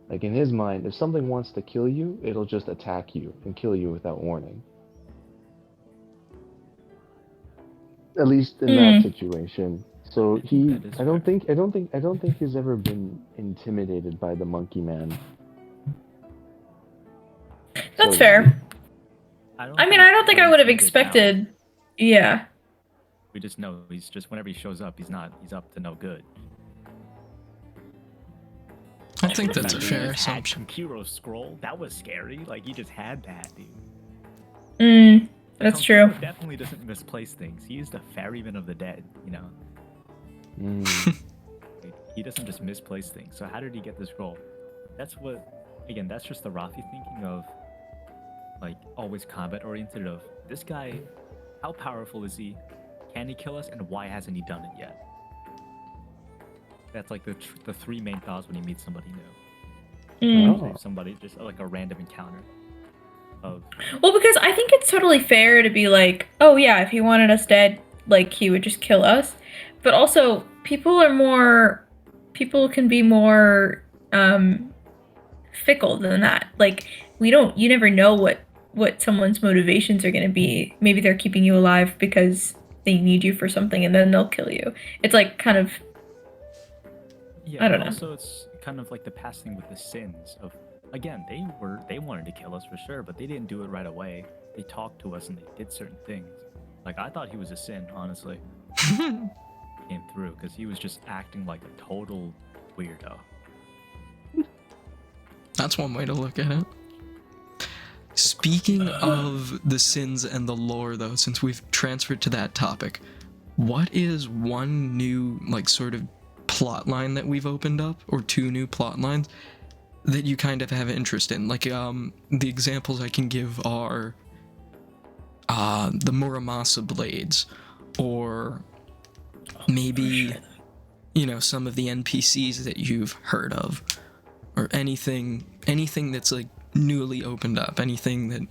Like, in his mind, if something wants to kill you, it'll just attack you and kill you without warning. At least in that situation. So I don't think he's ever been intimidated by the monkey man. That's fair. I don't think I would have he's expected. Yeah. We just know he's just, whenever he shows up, he's up to no good. I think that's a He fair just had assumption. Hero scroll. That was scary. Like, he just had that, dude. That's true. Definitely doesn't misplace things. He's the ferryman of the dead, you know. Like, he doesn't just misplace things. So how did he get this scroll? That's just the Rafi thinking of, like, always combat oriented. Of this guy, how powerful is he? Can he kill us? And why hasn't he done it yet? That's like the three main thoughts when you meet somebody new. Somebody, just like a random encounter. Well, because I think it's totally fair to be like, oh yeah, if he wanted us dead, like, he would just kill us. But also, people can be more fickle than that. Like, you never know what someone's motivations are going to be. Maybe they're keeping you alive because they need you for something, and then they'll kill you. It's like kind of, yeah, I don't know. Also, it's kind of like the passing with the sins of, again, they wanted to kill us for sure, but they didn't do it right away. They talked to us and they did certain things. Like, I thought he was a sin, honestly. Came through because he was just acting like a total weirdo. That's one way to look at it. Speaking of the sins and the lore, though, since we've transferred to that topic, what is one new, like, sort of plot line that we've opened up, or two new plot lines that you kind of have interest in? Like, the examples I can give are the Muramasa blades, or maybe, you know, some of the NPCs that you've heard of, or anything that's like newly opened up, anything that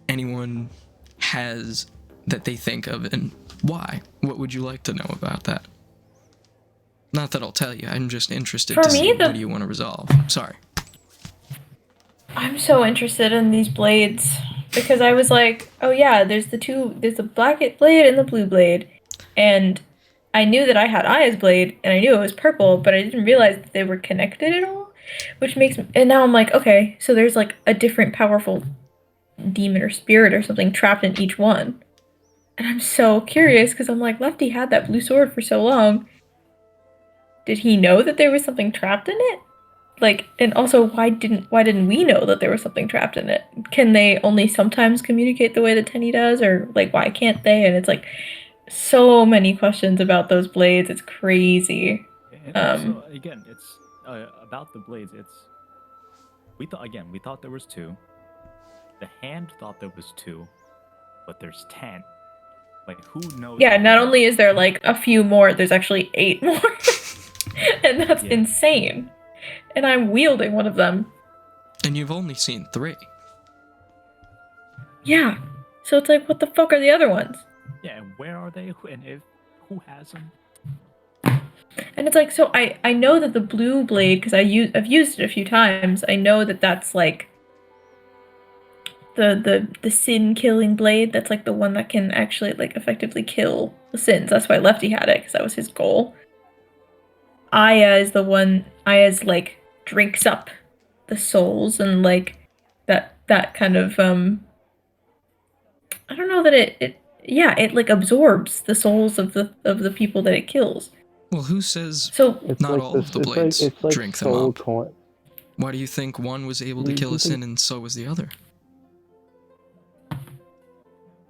anyone has that they think of, and why. What would you like to know about that? Not that I'll tell you, I'm just interested to see what do you want to resolve. Sorry. I'm so interested in these blades because I was like, oh yeah, there's the black blade and the blue blade, and I knew that I had Aya's blade and I knew it was purple, but I didn't realize that they were connected at all, which makes me, and now I'm like, okay, so there's like a different powerful demon or spirit or something trapped in each one, and I'm so curious because I'm like, Lefty had that blue sword for so long. Did he know that there was something trapped in it? Like, and also, why didn't we know that there was something trapped in it? Can they only sometimes communicate the way that Tenny does, or like why can't they? And it's like so many questions about those blades. It's crazy. And also, again, it's about the blades. We thought there was 2. The hand thought there was 2, but there's 10. Like, who knows? Yeah, not only is there like a few more, there's actually 8 more. And that's insane. And I'm wielding one of them. And you've only seen 3. Yeah. So it's like, what the fuck are the other ones? Yeah, and where are they? And who has them? And it's like, so I know that the blue blade, because I've used it a few times. I know that that's like the sin killing blade. That's like the one that can actually like effectively kill the sins. That's why Lefty had it, because that was his goal. Aya's like drinks up the souls, and like that kind of I don't know that it like absorbs the souls of the people that it kills. Well, who says So It's not like all this, of the it's blades like, it's like drink them soul up? coin. Why do you think one was able to kill a sin and so was the other?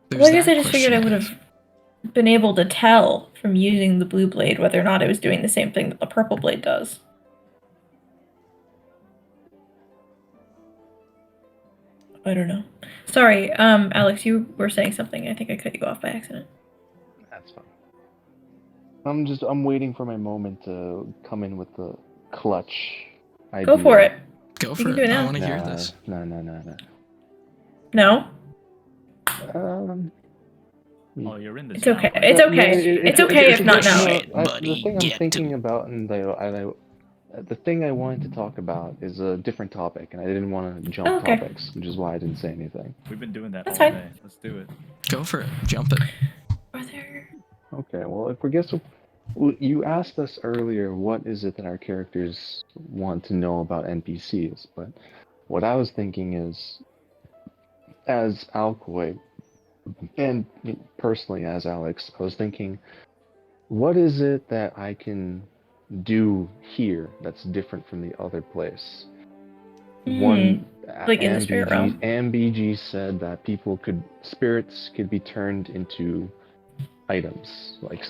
There's well, I guess that I just figured I question. would have been able to tell from using the blue blade whether or not it was doing the same thing that the purple blade does. I don't know. Sorry, Alex, you were saying something. I think I cut you off by accident. That's fine. I'm waiting for my moment to come in with the clutch idea. Go for it. Go You for can it. do it I now. want to hear this. No. No? Oh, you're in this. It's now, okay. right? It's okay. It's okay if not now. Shit, The buddy, thing I'm get thinking to. about, and the thing I wanted to talk about is a different topic, and I didn't want to jump Okay. topics, which is why I didn't say anything. We've been doing that That's all fine. day. Let's do it. Go for it. Jump it. Are there... Okay, well, you asked us earlier what is it that our characters want to know about NPCs, but what I was thinking is, as Alcoy, and personally as Alex, I was thinking, what is it that I can do here that's different from the other place? Like in the spirit realm. MBG said that spirits could be turned into items, like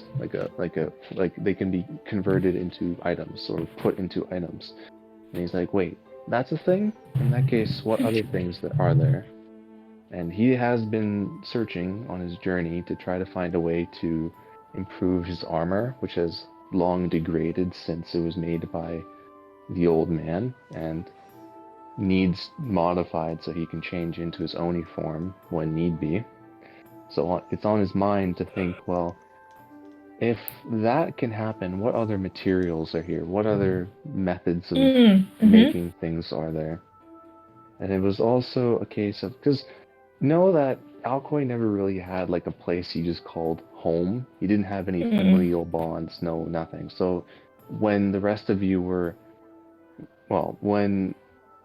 they can be converted into items or put into items. And he's like, wait, that's a thing? In that case, what other things are there? And he has been searching on his journey to try to find a way to improve his armor, which has long degraded since it was made by the old man, and needs modified so he can change into his Oni form when need be. So it's on his mind to think, well, if that can happen, what other materials are here? What other methods of making things are there? And it was also a case of, because know that Alcoy never really had like a place he just called home. He didn't have any familial bonds, nothing. So when the rest of you were, well, when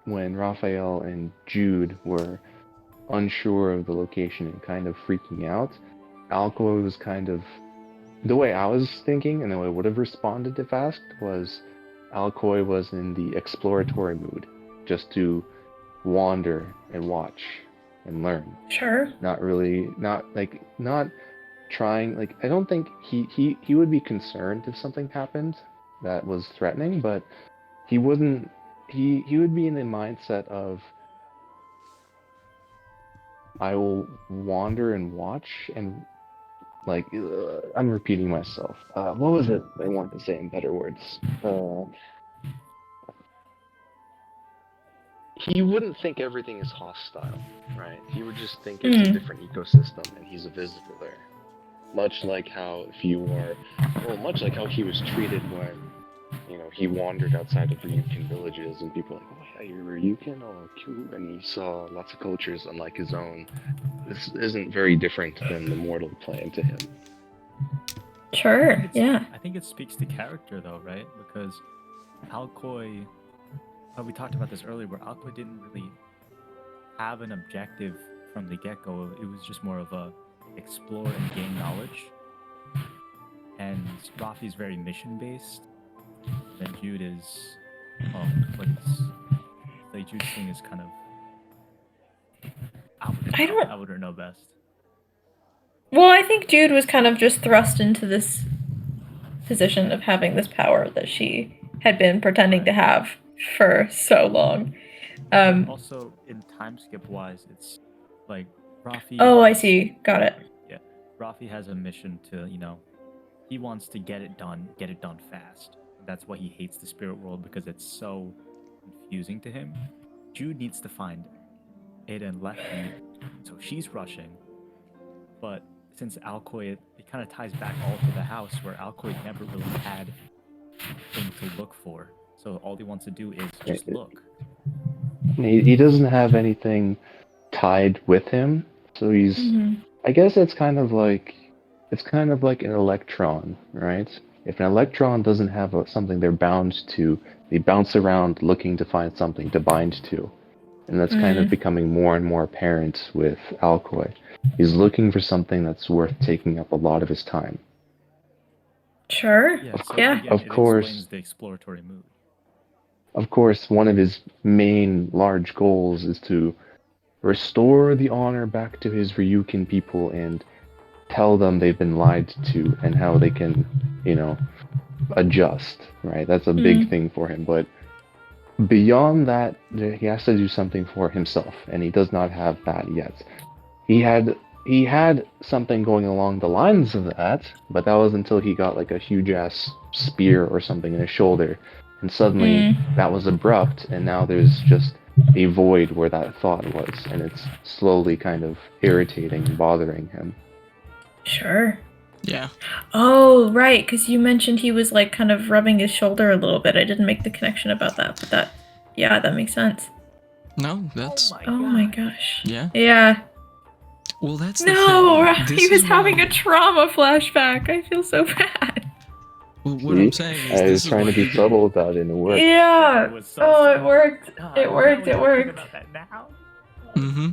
Raphael and Jude were unsure of the location and kind of freaking out, Alcoy was kind of, the way I was thinking and the way I would have responded if asked was, Alcoy was in the exploratory mood, just to wander and watch and learn. Sure. Not trying, like, I don't think he would be concerned if something happened that was threatening, but he wouldn't, he would be in the mindset of, I will wander and watch and, like, I'm repeating myself. What was it I wanted to say in better words? He wouldn't think everything is hostile, right? He would just think it's a different ecosystem and he's a visitor there. Much like how he was treated when, he wandered outside of Ryukin villages and people were like, oh yeah, you're Ryukin? Oh, cool. And he saw lots of cultures unlike his own. This isn't very different than the mortal plane to him. Sure, yeah. I think it speaks to character though, right? Because Alcoy, we talked about this earlier, where Alcoy didn't really have an objective from the get-go. It was just more of a explore and gain knowledge. And Rafi's very mission-based. And Jude is Please. Like Jude's thing is kind of. I don't- I wouldn't know best. Well, I think Jude was kind of just thrust into this position of having this power that she had been pretending to have for so long. Also, in time skip wise, it's like Rafi. Oh, I see. Got it. Yeah, Rafi has a mission to, he wants to get it done fast. That's why he hates the spirit world, because it's so confusing to him. Jude needs to find Ada and Lefty, so she's rushing. But since Alcoy, it kind of ties back all to the house, where Alcoy never really had things to look for. So all he wants to do is just look. He doesn't have anything tied with him, so he's. Mhm. I guess it's kind of like an electron, right? If an electron doesn't have something they're bound to, they bounce around looking to find something to bind to. And that's kind of becoming more and more apparent with Alcoy. He's looking for something that's worth taking up a lot of his time. Sure. Yeah, so Yeah. again, Of it course. explains the exploratory mood. Of course, one of his main large goals is to restore the honor back to his Ryukin people and tell them they've been lied to and how they can, adjust, right? That's a big thing for him. But beyond that, he has to do something for himself, and he does not have that yet. He had something going along the lines of that, but that was until he got like a huge ass spear or something in his shoulder, and suddenly that was abrupt, and now there's just a void where that thought was, and it's slowly kind of irritating and bothering him. Sure. Yeah. Oh, right, because you mentioned he was like kind of rubbing his shoulder a little bit. I didn't make the connection about that, but that makes sense. No, that's Oh my gosh. yeah. Yeah. Well, that's the No, thing. he This was is having why- a trauma flashback. I feel so bad. Well, what I'm saying is I this was is trying why to be you subtle about it, and it worked. Yeah. It was so Oh, it subtle. worked. God, It now worked. we're It talking worked. about that now? Mm-hmm.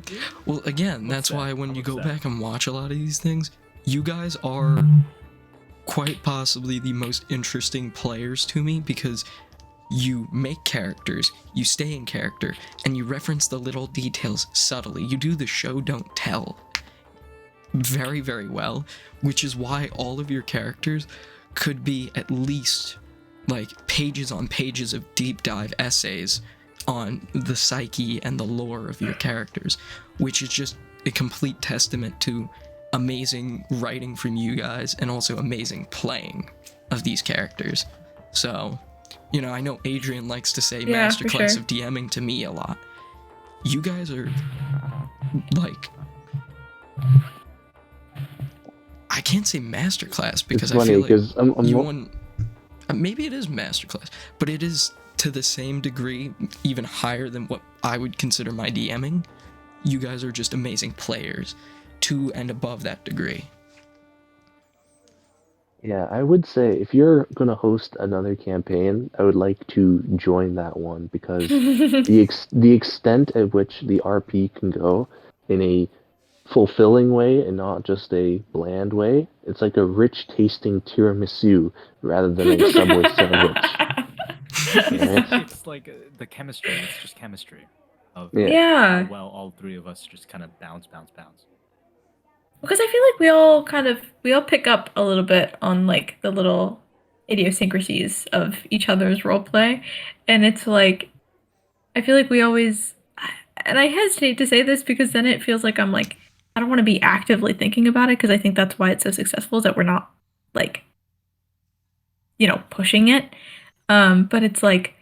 Well, again, What's that's that? why when you go What's that? back and watch a lot of these things, you guys are quite possibly the most interesting players to me, because you make characters, you stay in character, and you reference the little details subtly. You do the show don't tell very, very well, which is why all of your characters could be at least like pages on pages of deep dive essays on the psyche and the lore of your characters, which is just a complete testament to amazing writing from you guys and also amazing playing of these characters. So, I know Adrian likes to say Yeah, for masterclass sure. of DMing to me a lot. You guys are like, I can't say masterclass because It's I funny feel like because you won. Maybe it is masterclass, but it is to the same degree, even higher than what I would consider my DMing. You guys are just amazing players, to and above that degree. Yeah, I would say if you're gonna host another campaign, I would like to join that one because the extent at which the RP can go in a fulfilling way and not just a bland way, it's like a rich tasting tiramisu rather than a Subway sandwich. Right? It's like the chemistry. It's just chemistry of Yeah. Yeah. how well all three of us just kind of bounce. Because I feel like we all pick up a little bit on like the little idiosyncrasies of each other's roleplay, and it's like I feel like we always, and I hesitate to say this because then it feels like I'm like I don't want to be actively thinking about it because I think that's why it's so successful is that we're not like pushing it, but it's like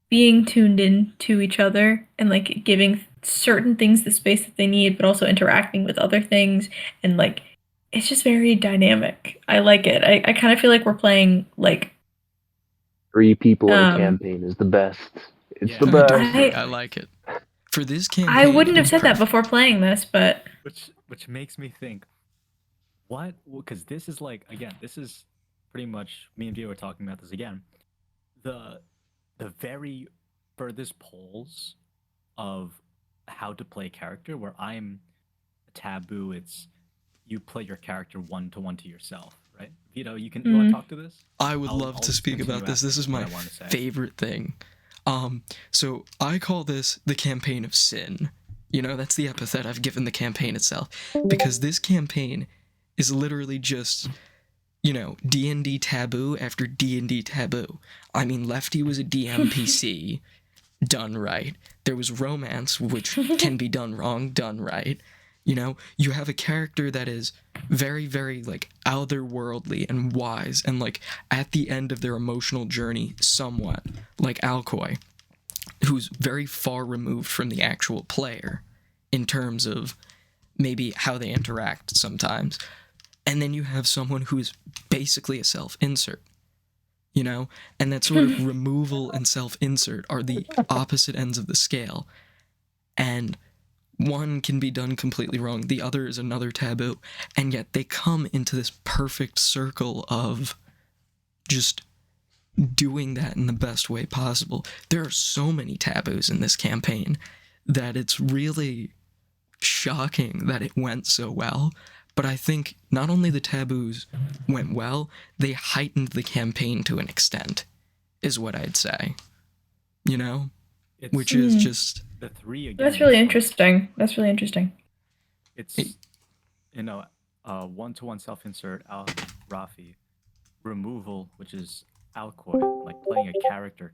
being tuned in to each other and like giving certain things the space that they need, but also interacting with other things. And like, it's just very dynamic. I like it. I kind of feel like we're playing like, 3 people in a campaign is the best. It's Yeah, the I best. do agree. I like it. For this campaign, I wouldn't have it's said that perfect. before playing this, but which makes me think, what? Because this is like, again, this is pretty much me and Gio were talking about this again. The very furthest poles of how to play a character, where I'm taboo. It's you play your character one to yourself. right? Vito, you want to talk to this? I would love to speak continue about this. after This is what my I wanna say. favorite thing. So I call this the campaign of sin. You know, that's the epithet I've given the campaign itself, because this campaign is literally just, you know, D&D taboo after D&D taboo. I mean, Lefty was a DMPC done right. There was romance, which can be done wrong, done right. You know, you have a character that is very, very, like, otherworldly and wise, and, like, at the end of their emotional journey, somewhat, like Alcoy, who's very far removed from the actual player in terms of maybe how they interact sometimes. And then you have someone who is basically a self-insert, you know? And that sort of removal and self-insert are the opposite ends of the scale. And one can be done completely wrong, the other is another taboo, and yet they come into this perfect circle of just doing that in the best way possible. There are so many taboos in this campaign that it's really shocking that it went so well. But I think not only the taboos went well, they heightened the campaign to an extent, is what I'd say. You know? Which is just... The 3 again. That's really interesting. That's really interesting. It's, you know, one-to-one self-insert, Rafi. Removal, which is Alcoy, like playing a character.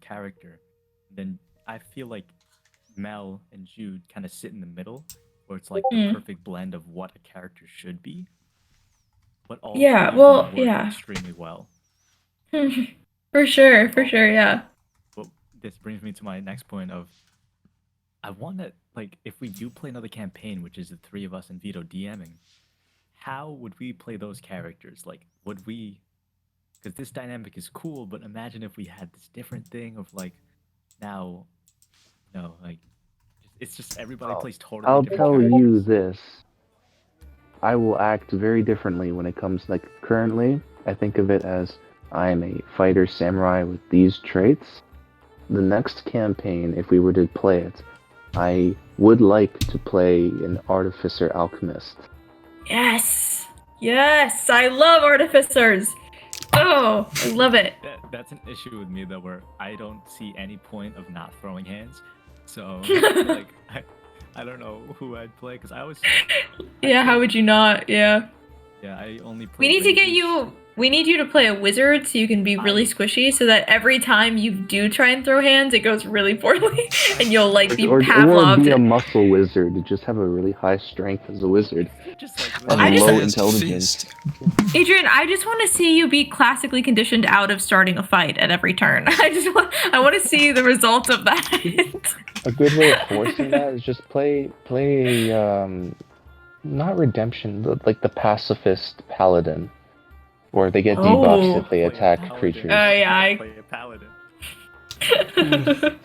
Then I feel like Mel and Jude kind of sit in the middle, where it's like the perfect blend of what a character should be. But all Yeah, three of well, them work yeah. extremely well. For sure, yeah. But this brings me to my next point of, I want to, like, if we do play another campaign, which is the 3 of us and Vito DMing, how would we play those characters? Like, would we, because this dynamic is cool, but imagine if we had this different thing of, like, now, no, like, it's just everybody plays totally I'll different tell characters. you this. I will act very differently when it comes, like, currently, I think of it as I am a fighter samurai with these traits. The next campaign, if we were to play it, I would like to play an artificer alchemist. Yes! Yes! I love artificers! Oh, I love it. That's an issue with me, though, where I don't see any point of not throwing hands. So, like, I don't know who I'd play, because I always... Yeah, how would you not? Yeah. Yeah, I only play... We need to get you... We need you to play a wizard so you can be really squishy, so that every time you do try and throw hands, it goes really poorly, and you'll, like, be Pavloved. Or be a muscle wizard, just have a really high strength as a wizard. Just like, And just- low fast intelligence. fist. Adrian, I just want to see you be classically conditioned out of starting a fight at every turn. I want to see the results of that. A good way of forcing that is just play not redemption, but like the pacifist paladin, where they get debuffs if they Play a attack paladin. creatures. Yeah, Play a paladin. Well,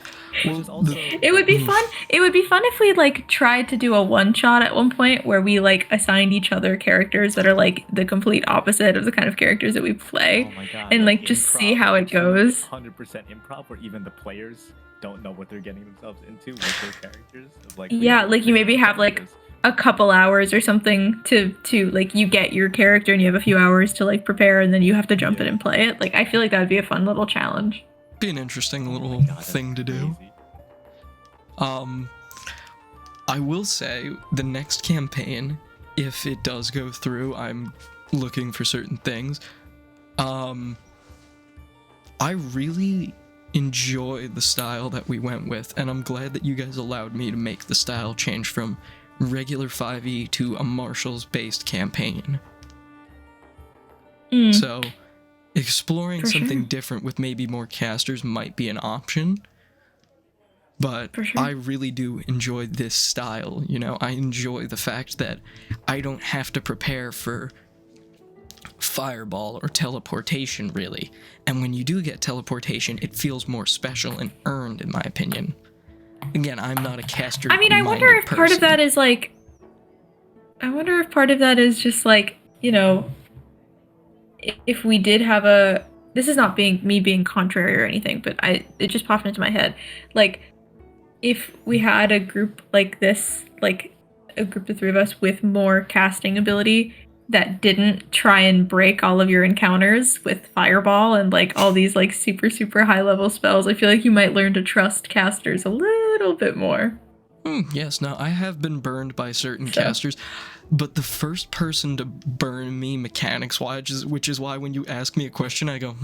Which is also... It would be fun. It would be fun if we, like, tried to do a one-shot at one point where we, like, assigned each other characters that are, like, the complete opposite of the kind of characters that we play. Oh my God, and, like, just see how it goes. 100% improv, where even the players don't know what they're getting themselves into with their characters. Like, Yeah, like, you maybe have, like, characters. a couple hours or something to like, you get your character and you have a few hours to, like, prepare, and then you have to jump in and play it. Like, I feel like that would be a fun little challenge. Be an interesting little Oh my God, that's thing to do. crazy. I will say the next campaign, if it does go through, I'm looking for certain things. I really enjoy the style that we went with, and I'm glad that you guys allowed me to make the style change from regular 5e to a Marshals based campaign. So exploring For something sure. different with maybe more casters might be an option. But For sure. I really do enjoy this style, you know? I enjoy the fact that I don't have to prepare for fireball or teleportation, really. And when you do get teleportation, it feels more special and earned, in my opinion. Again, I'm not a caster. I mean, I wonder if part of that is, like... I wonder if part of that is just, like, you know... If we did have a... This is not me being contrary or anything, but it just popped into my head. Like, if we had a group like this, like a group of 3 of us with more casting ability, that didn't try and break all of your encounters with fireball and like all these like super super high level spells, I feel like you might learn to trust casters a little bit more. Yes, now I have been burned by certain So. casters, but the first person to burn me mechanics wise, which is why when you ask me a question, I go,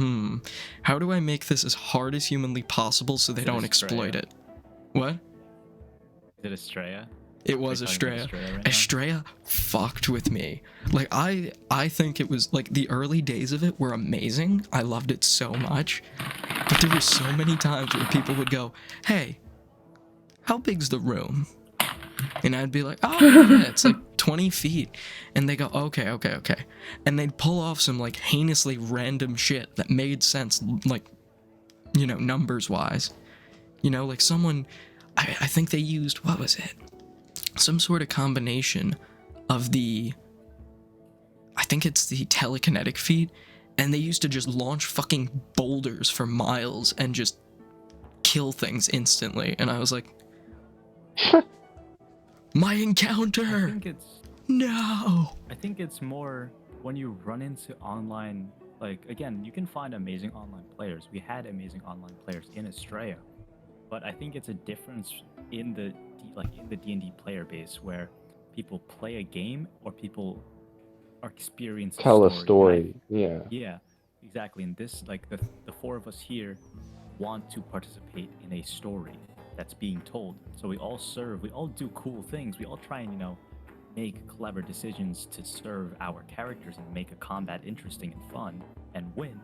how do I make this as hard as humanly possible so they don't exploit it? What? Is it Estrella? It was Are you talking about Estrella. Estrella right now? Estrella fucked with me. Like, I think it was, like, the early days of it were amazing. I loved it so much. But there were so many times where people would go, hey, how big's the room? And I'd be like, oh, yeah, it's like 20 feet. And they go, okay. And they'd pull off some, like, heinously random shit that made sense, like, you know, numbers-wise. You know, like someone, I think they used, what was it? Some sort of combination of the, I think it's the telekinetic feat, and they used to just launch fucking boulders for miles and just kill things instantly. And I was like, my encounter! No! I think it's more when you run into online, like, again, you can find amazing online players. We had amazing online players in Estrella, but I think it's a difference in the D&D player base where people play a game or people are experiencing Tell a story. Yeah. Yeah, exactly. And this, like, the four of us here want to participate in a story that's being told. So we all serve, we all do cool things. We all try and, you know, make clever decisions to serve our characters and make a combat interesting and fun and win.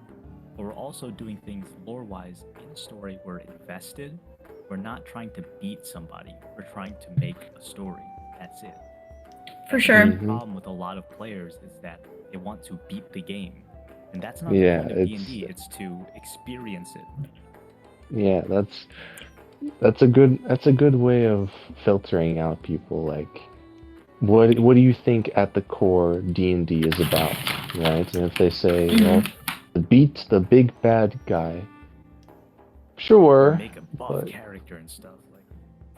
But we're also doing things lore-wise in a story. We're invested. We're not trying to beat somebody. We're trying to make a story. That's it. For sure. The problem with a lot of players is that they want to beat the game. And that's not Yeah, the point of D&D. It's to experience it. Yeah, that's a good way of filtering out people. Like, what do you think at the core D&D is about, right? And if they say, well, to beat the big bad guy, sure, Make a buff character and stuff.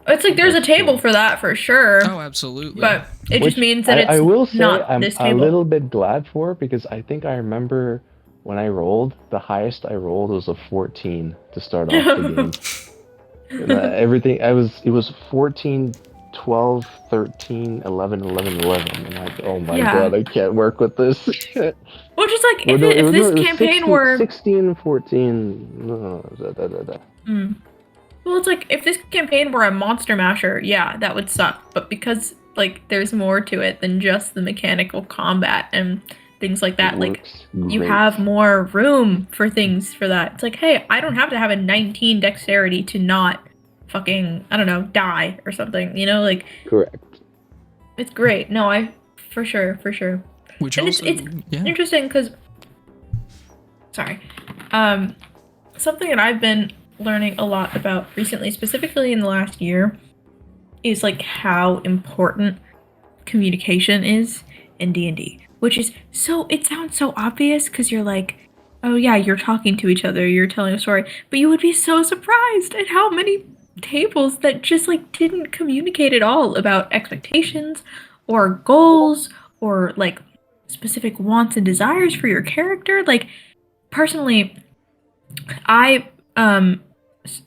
It's like there's a table for that for sure. Oh, absolutely. But it Which just means that it's I will say not I'm this a table. little bit glad for, because I think I remember when I rolled, the highest I rolled was a 14 to start off the game. And, it was 14, 12, 13, 11, 11, 11. I'm like, oh my god, I can't work with this. Well, just like if this campaign 16, were 16, 14. Well, it's like if this campaign were a monster masher, yeah, that would suck. But because like there's more to it than just the mechanical combat and things like that, like you have more room for things for that. It's like, hey, I don't have to have a 19 dexterity to not fucking, I don't know, die or something, you know, like correct. It's great. No, I for sure. Which and also, it's interesting because something that I've been learning a lot about recently, specifically in the last year, is like how important communication is in D&D, which is it sounds so obvious because you're like, oh yeah, you're talking to each other, you're telling a story, but you would be so surprised at how many tables that just like didn't communicate at all about expectations or goals or like specific wants and desires for your character. Like personally,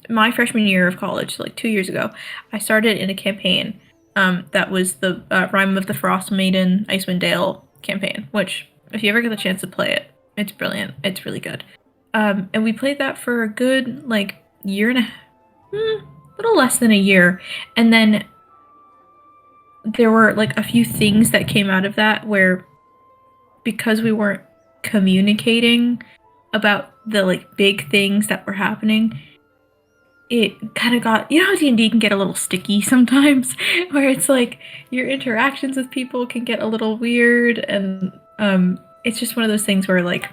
my freshman year of college, so like 2 years ago, I started in a campaign that was the Rime of the Frost Maiden Icewind Dale campaign, which if you ever get the chance to play it, it's brilliant. It's really good. And we played that for a good like year and a little less than a year. And then there were like a few things that came out of that where because we weren't communicating about the like big things that were happening, it kind of got, you know how D&D can get a little sticky sometimes, where it's like your interactions with people can get a little weird, and it's just one of those things where like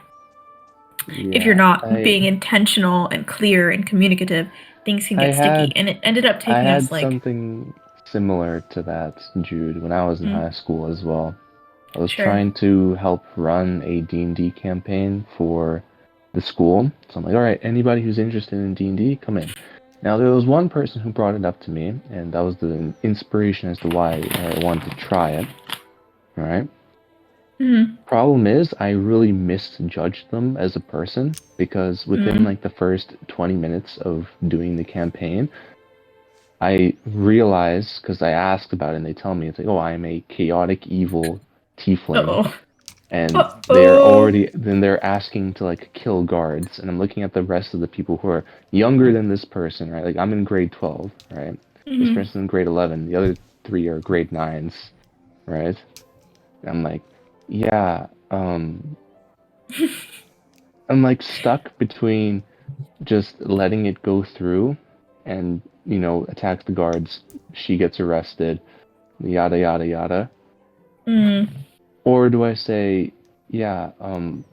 if you're not being intentional and clear and communicative, things can get sticky, and it ended up taking us like something similar to that, Jude, when I was in high school as well. I was Sure. trying to help run a D&D campaign for the school. So I'm like, all right, anybody who's interested in D&D, come in. Now, there was one person who brought it up to me, and that was the inspiration as to why I wanted to try it. All right? Mm-hmm. Problem is, I really misjudged them as a person because within like the first 20 minutes of doing the campaign, I realized because I asked about it and they tell me it's like, oh, I'm a chaotic evil tiefling, Uh-oh. and Uh-oh. they're asking to like kill guards, and I'm looking at the rest of the people who are younger than this person, right? Like I'm in grade 12, right? This Mm-hmm. person's in grade 11. The other three are grade 9s, right? I'm like, yeah, I'm like stuck between just letting it go through and, attack the guards, she gets arrested, yada yada yada. Mm. Or do I say, yeah,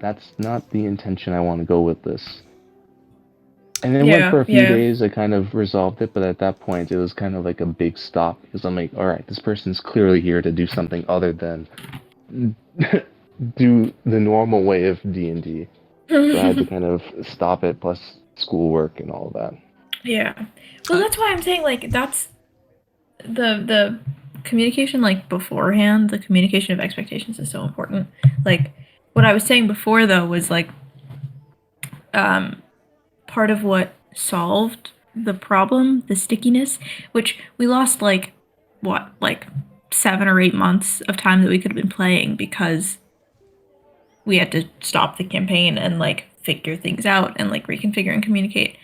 that's not the intention I want to go with this. And it went for Yeah, a few yeah. days, I kind of resolved it, but at that point it was kind of like a big stop because I'm like, alright, this person's clearly here to do something other than do the normal way of D&D. So I had to kind of stop it, plus schoolwork and all of that. Yeah. Well, that's why I'm saying, like, that's the communication, like, beforehand, the communication of expectations is so important. Like, what I was saying before, though, was, like, part of what solved the problem, the stickiness, which we lost, like, what, like, 7 or 8 months of time that we could have been playing because we had to stop the campaign and, like, figure things out and, like, reconfigure and communicate.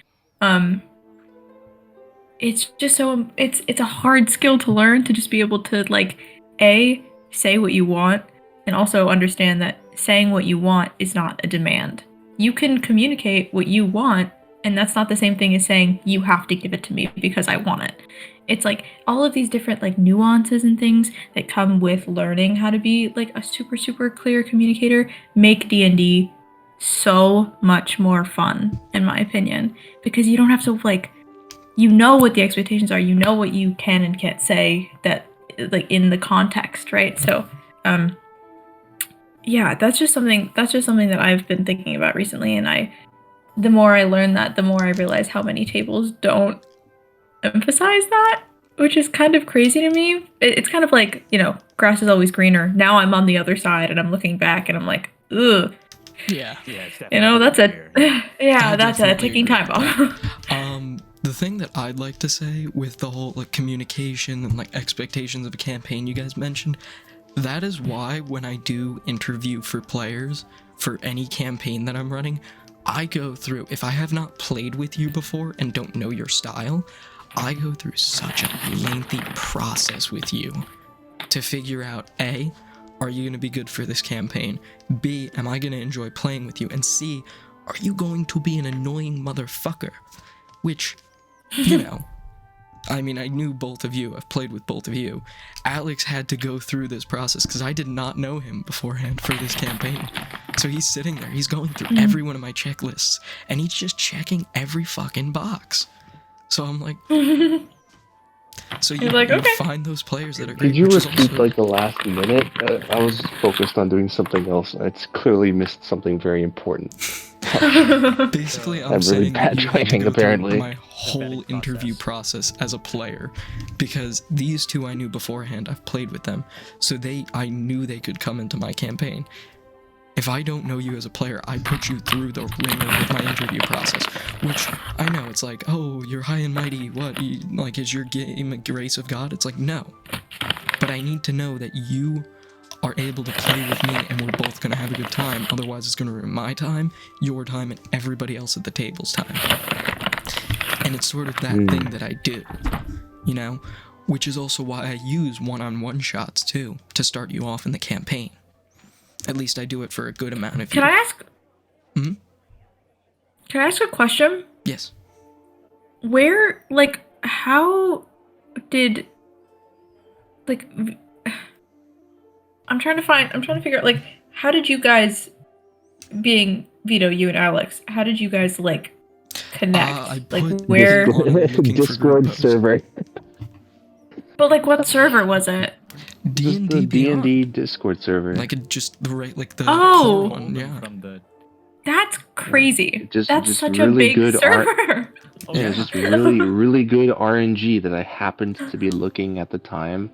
It's just so it's a hard skill to learn, to just be able to, like, say what you want, and also understand that saying what you want is not a demand. You can communicate what you want, and that's not the same thing as saying you have to give it to me because I want it. It's like all of these different, like, nuances and things that come with learning how to be, like, a super clear communicator make D&D so much more fun, in my opinion, because you don't have to, like, you know what the expectations are, you know what you can and can't say, that, like, in the context, right? So yeah, that's just something that I've been thinking about recently, and the more I learn that, the more I realize how many tables don't emphasize that, which is kind of crazy to me. It's kind of like, grass is always greener. Now I'm on the other side and I'm looking back and I'm like, ugh. Yeah. Yeah, it's definitely That's a I that's a definitely ticking agree time with bomb. The thing that I'd like to say with the whole, like, communication and, like, expectations of a campaign you guys mentioned, that is why when I do interview for players for any campaign that I'm running, I go through, if I have not played with you before and don't know your style, I go through such a lengthy process with you to figure out, A, are you going to be good for this campaign? B, am I going to enjoy playing with you? And C, are you going to be an annoying motherfucker? Which, I mean, I knew both of you. I've played with both of you. Alex had to go through this process because I did not know him beforehand for this campaign. So he's sitting there, he's going through every one of my checklists, and he's just checking every fucking box. So I'm like, so you, like, you okay. find those players that are great. Could you which is repeat also, like the last minute? I was focused on doing something else. It's clearly missed something very important. basically, I'm I'm really saying bad that you had to driving, go apparently. through my whole interview process as a player, because these two I knew beforehand. I've played with them, so I knew they could come into my campaign. If I don't know you as a player, I put you through the ringer with my interview process, which I know it's like, oh, you're high and mighty. What, like, is your game a grace of God? It's like, no, but I need to know that you are able to play with me and we're both going to have a good time. Otherwise, it's going to ruin my time, your time, and everybody else at the table's time. And it's sort of that thing that I do, which is also why I use one-on-one shots, too, to start you off in the campaign. At least I do it for a good amount of you. Can I ask? Hmm? Can I ask a question? Yes. Where, like, how did, like, I'm trying to figure out, like, how did you guys, being Vito, you and Alex, how did you guys, like, connect? I Like, put where? on looking for Discord group server. But, like, what server was it? Just the D&D Beyond. D&D Discord server. Like, just the right, like, the Oh. core one, yeah. From the That's crazy. Just such a really big good server. Yeah, it's just really, really good RNG that I happened to be looking at the time.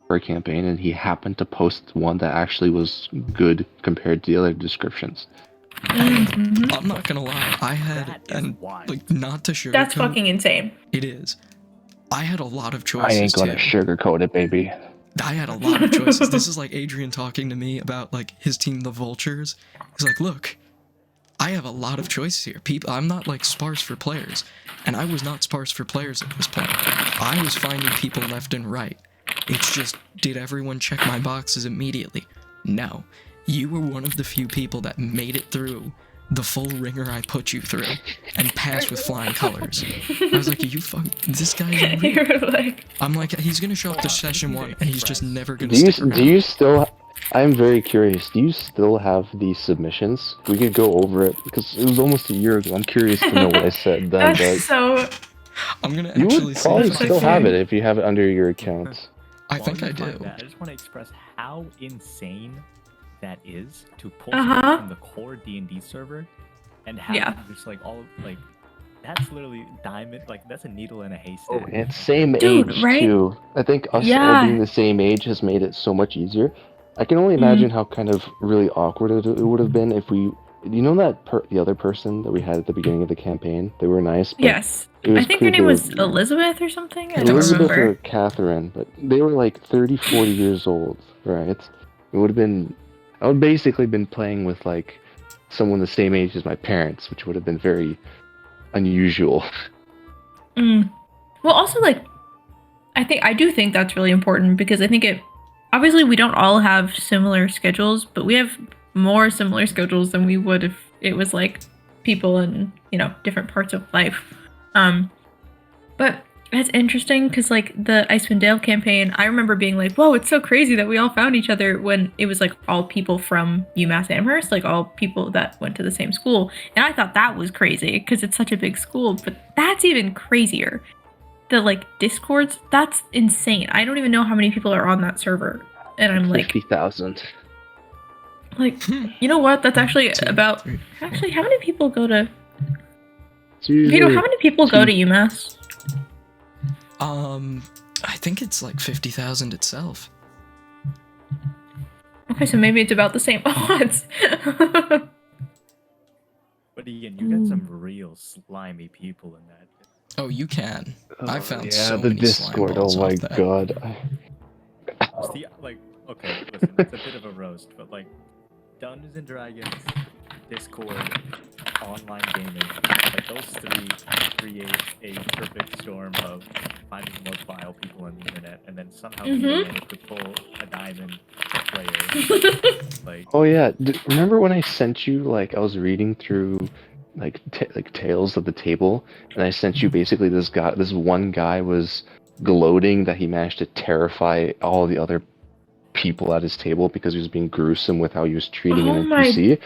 for a campaign, and he happened to post one that actually was good compared to the other descriptions. Mhm. I'm not gonna lie, I had, That is and wild. like, not to sugarcoat, That's fucking insane. it is. I had a lot of I choices ain't gonna too. sugarcoat it, baby. I had a lot of choices. This is like Adrian talking to me about like his team, the Vultures. He's like, look, I have a lot of choices here. People, I'm not like sparse for players, and I was not sparse for players at this point. I was finding people left and right. It's just, did everyone check my boxes immediately? No. You were one of the few people that made it through the full ringer I put you through and passed with flying colors. I was like, you fuck, this guy's unreal. You're like, I'm like, he's gonna show up to session 1 and he's just never gonna Do stick around. you still? I'm very curious. Do you still have these submissions? We could go over it because it was almost a year ago. I'm curious to know what I said then. that's so. I'm gonna You actually would see probably if I still can. have it if you have it under your accounts. I While think you I find do. that, I just want to express how insane that is to pull Uh-huh. someone from the core D&D server and have Yeah. them just like all like that's literally diamond, like that's a needle in a haystack. Oh, and it's same Dude, age right? too. I think us all Yeah. being the same age has made it so much easier. I can only imagine how kind of really awkward it would have been if we, you know, the other person that we had at the beginning of the campaign. They were nice, but Yes. it was I think clear her name they was were- Elizabeth or something. I don't Elizabeth remember. or Catherine, but they were like 30, 40 years old, right? It would have been, I would basically been playing with like someone the same age as my parents, which would have been very unusual. Well, also like, I do think that's really important because I think it. Obviously, we don't all have similar schedules, but we have more similar schedules than we would if it was like people in different parts of life. But it's interesting because like the Icewind Dale campaign, I remember being like, "Whoa, it's so crazy that we all found each other," when it was like all people from UMass Amherst, like all people that went to the same school, and I thought that was crazy because it's such a big school. But that's even crazier. The like Discords, that's insane. I don't even know how many people are on that server, and I'm like, 50,000. you know what? That's actually Two, about. three. Actually, how many people go to? It's usually Peter, how many people go to UMass? I think it's like 50,000 itself. Okay, so maybe it's about the same odds. But again, you got some real slimy people in that. Oh, you can. I found yeah, so the many Discord. slime Oh balls my off that. god. Just the like, okay, listen, it's a bit of a roast, but like Dungeons and Dragons, Discord, online gaming, like those three create a perfect storm of finding the most vile people on the internet, and then somehow you manage to pull a diamond player. Like, Oh yeah, remember when I sent you, like, I was reading through like Tales of the Table, and I sent you basically this one guy was gloating that he managed to terrify all the other people at his table because he was being gruesome with how he was treating Oh an my- NPC.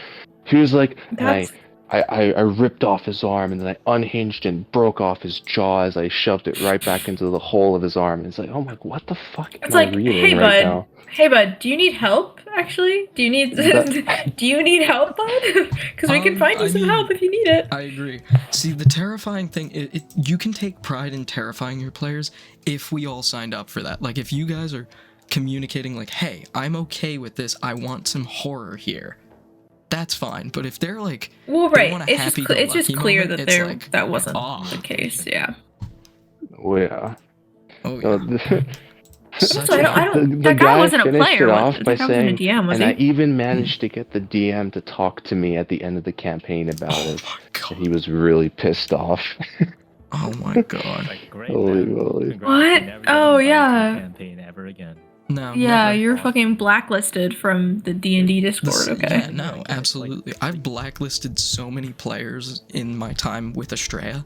He was like, and That's I ripped off his arm, and then I unhinged and broke off his jaw as I shoved it right back into the hole of his arm. And it's like, oh my, what the fuck it's am I like, reading hey right bud, now? hey bud, do you need help? Actually, do you need do you need help, bud? Because we can find you I some mean, help if you need it. I agree. See, the terrifying thing, you can take pride in terrifying your players if we all signed up for that. Like, if you guys are communicating like, hey, I'm okay with this, I want some horror here, that's fine. But if they're like, Well, they right, want a it's just happy-go-lucky clear moment, that it's there like, that wasn't ah. the case. Yeah. Oh yeah. oh No, yeah. Such So I a- don't. the That guy guy wasn't a finished player. it off That by guy wasn't a saying, DM, was and I he? even managed to get the DM to talk to me at the end of the campaign about Oh it. my And he god. was really pissed off. Oh my god. like great, Holy man. moly. Congrats, What? you're never getting Oh, invited to a yeah. campaign ever again. No. Yeah, never. you're fucking blacklisted from the D&D Discord. Okay. Yeah, no, absolutely. I've blacklisted so many players in my time with Estrella.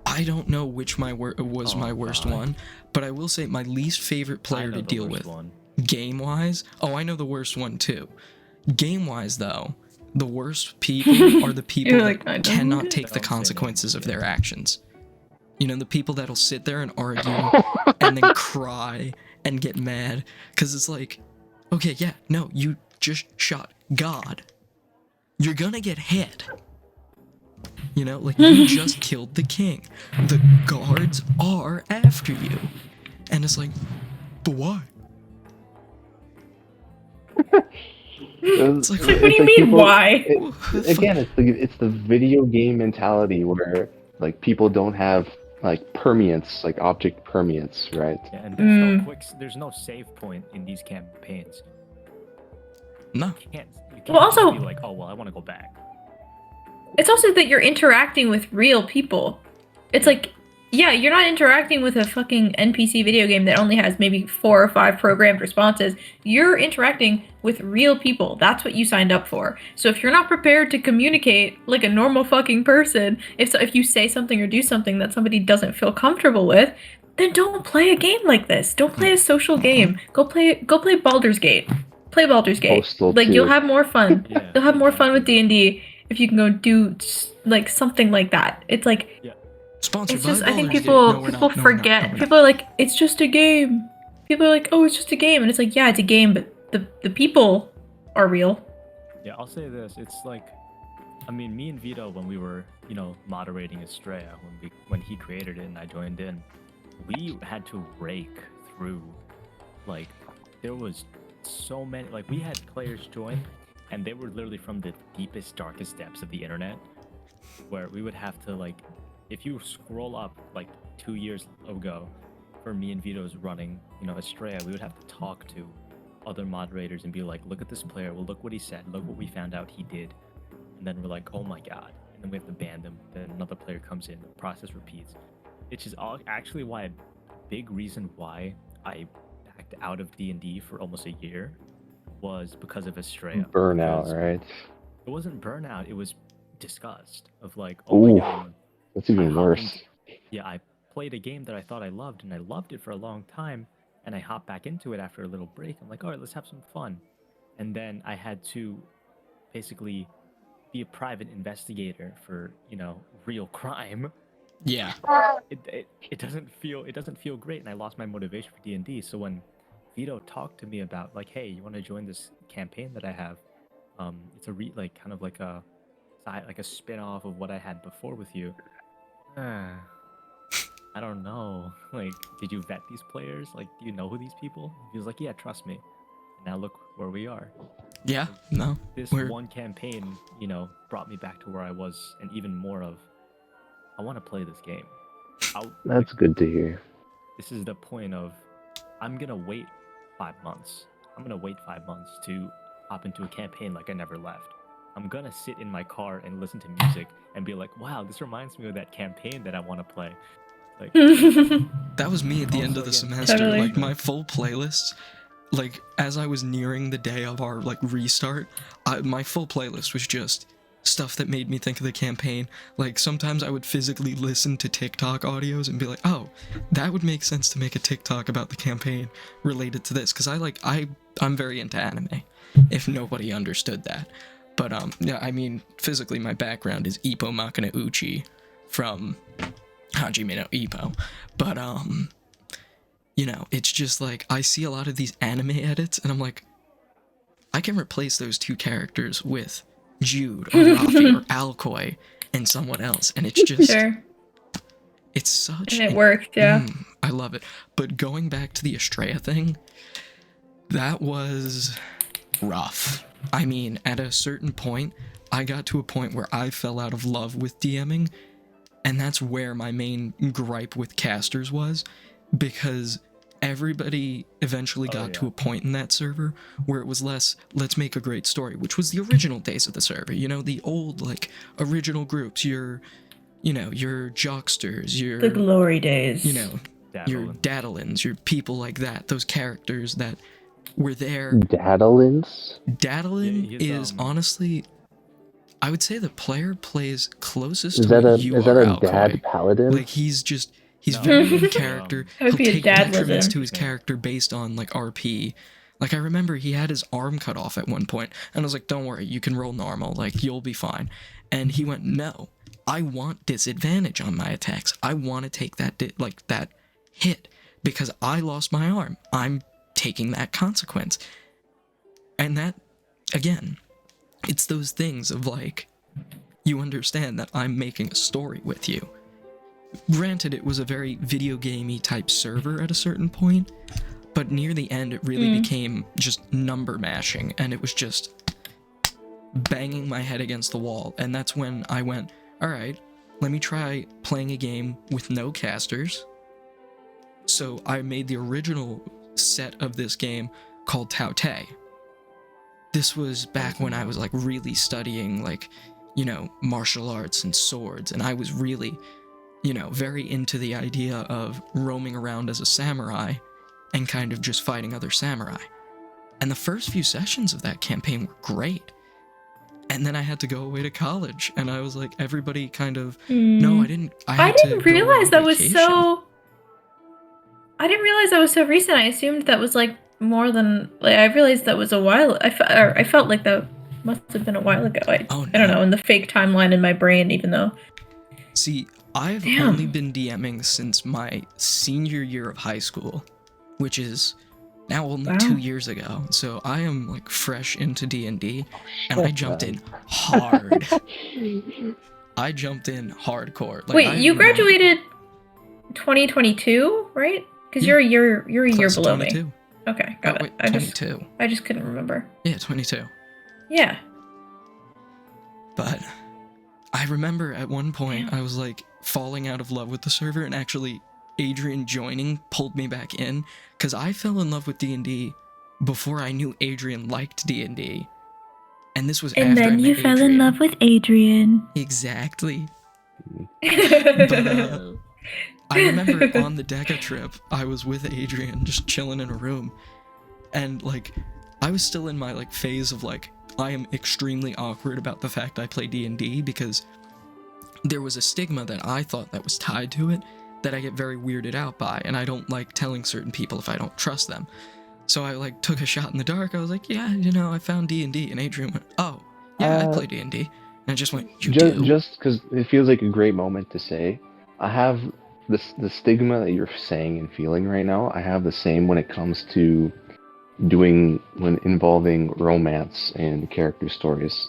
I don't know which was my worst God. one, but I will say my least favorite I player know to the deal worst with, one. game-wise. Oh, I know the worst one too. Game-wise, though, the worst people are the people You're like, I that know. cannot take the Don't say consequences names, of yeah. their actions. You know, the people that'll sit there and argue and then cry and get mad because it's like, okay, yeah, no, you just shot God. You're gonna get hit. You know, like, you just killed the king. The guards are after you. And it's like, but why? It's like, What do you mean, people, why? again, it's the video game mentality where like people don't have like permanence, like object permanence, right? Yeah, and there's no save point in these campaigns. No. You can't Well, just also- be like, oh well, I want to go back. It's also that you're interacting with real people. It's like, yeah, you're not interacting with a fucking NPC video game that only has maybe 4 or 5 programmed responses. You're interacting with real people. That's what you signed up for. So if you're not prepared to communicate like a normal fucking person, if you say something or do something that somebody doesn't feel comfortable with, then don't play a game like this. Don't play a social game. Go play Baldur's Gate. Play Baldur's Gate. Postal Like, you'll 2. have more fun. Yeah, You'll have more fun with exactly. D&D if you can go do like something like that. It's like, Sponsored it's by just, I think Baldur's Gate. people No, we're not. people No, we're not. forget. No, we're not. People are like, it's just a game. People are like, oh, it's just a game, and it's like, yeah, it's a game, but the people are real. Yeah, I'll say this. It's like, I mean, me and Vito, when we were, moderating Estrella, when he created it and I joined in, we had to rake through, like, there was so many, like, we had players join, and they were literally from the deepest, darkest depths of the internet, where we would have to, like, if you scroll up, like, 2 years ago, for me and Vito's running, Estrella, we would have to talk to other moderators and be like, look at this player, well, look what he said, look what we found out he did. And then we're like, oh my god. And then we have to ban them. Then another player comes in, the process repeats. It's just actually why a big reason why I backed out of D&D for almost a year was because of Estrella. Burnout, Because right? It wasn't burnout, it was disgust of like, oh Ooh, my god. that's even I hopped worse. Yeah, I played a game that I thought I loved, and I loved it for a long time, and I hopped back into it after a little break. I'm like, all right, let's have some fun. And then I had to basically be a private investigator for, real crime. Yeah. It doesn't feel great, and I lost my motivation for D&D. So when Vito talked to me about like, hey, you want to join this campaign that I have? It's kind of like a spin-off of what I had before with you. I don't know. Like, did you vet these players? Like, do you know who these people? He was like, yeah, trust me. And now look where we are. Yeah. No. This one campaign, brought me back to where I was, and even more of, I want to play this game. That's good to hear. This is the point of, I'm gonna wait 5 months. I'm gonna wait 5 months to hop into a campaign like I never left. I'm gonna sit in my car and listen to music and be like, wow, this reminds me of that campaign that I want to play. Like, that was me at the end of the semester. Totally. Like, my full playlist, like, as I was nearing the day of our, like, restart, my full playlist was just stuff that made me think of the campaign. Like, sometimes I would physically listen to TikTok audios and be like, oh, that would make sense to make a TikTok about the campaign related to this, because I'm very into anime, if nobody understood that. But, yeah, I mean, physically, my background is Ippo Makina Uchi from Hajime no Ippo. But, it's just like, I see a lot of these anime edits, and I'm like, I can replace those 2 characters with Jude, or Rafi, or Alcoy, and someone else, and it's just... Sure. It's such... And it worked, yeah. I love it. But going back to the Estrella thing, that was rough. I mean, at a certain point, I got to a point where I fell out of love with DMing, and that's where my main gripe with casters was, because everybody eventually got to a point in that server where it was less, let's make a great story, which was the original days of the server, the old, like, original groups, your jocksters, The glory days. your Daddlins, your people like that, those characters that were there. Daddlins? Daddlin is honestly, I would say the player plays closest Is to that what a you is are, that a Alcoy. dad paladin? Like, he's No. very in character. That would He'll be a take Daddlism. detriments to his character based on, like, RP. Like, I remember he had his arm cut off at one point, and I was like, don't worry, you can roll normal, like, you'll be fine. And he went, no, I want disadvantage on my attacks. I want to take that hit, because I lost my arm. I'm taking that consequence. And that, again, it's those things of, like, you understand that I'm making a story with you. Granted, it was a very video gamey type server at a certain point, But near the end, it really became just number mashing, and it was just banging my head against the wall. And that's when I went, all right, let me try playing a game with no casters. So I made the original set of this game called Tao Te. This was back when I was like really studying like, you know, martial arts and swords, and I was really, you know, very into the idea of roaming around as a samurai and kind of just fighting other samurai. And the first few sessions of that campaign were great. And then I had to go away to college, and I was like, everybody kind of, no, I didn't. I didn't realize that was so. I didn't realize that was so recent. I assumed that was like more than. Like I realized that was a while. I felt like that must have been a while ago. I don't know, in the fake timeline in my brain, even though. See, I've only been DMing since my senior year of high school, which is now only 2 years ago. So I am like fresh into D&D, and I jumped in hard. I jumped in hardcore. Like, wait, you graduated 2022, right? Because you're a year below 22. Me. Okay, got it. Wait, 22. I just couldn't remember. Yeah, 22. Yeah. But I remember at one point I was like falling out of love with the server, and actually Adrian joining pulled me back in, because I fell in love with D&D before I knew Adrian liked D&D. And this was after I met Adrian. And then you fell in love with Adrian. Exactly. But, I remember on the Deca trip, I was with Adrian just chilling in a room, and like I was still in my like phase of like I am extremely awkward about the fact I play D&D, because there was a stigma that I thought that was tied to it that I get very weirded out by, and I don't like telling certain people if I don't trust them. So I like took a shot in the dark. I was like, yeah, you know, I found D&D, and Adrian went, oh, yeah, I play D&D. And I just went, you do? Just because it feels like a great moment to say, I have the stigma that you're saying and feeling right now, I have the same when it comes to when involving romance and character stories.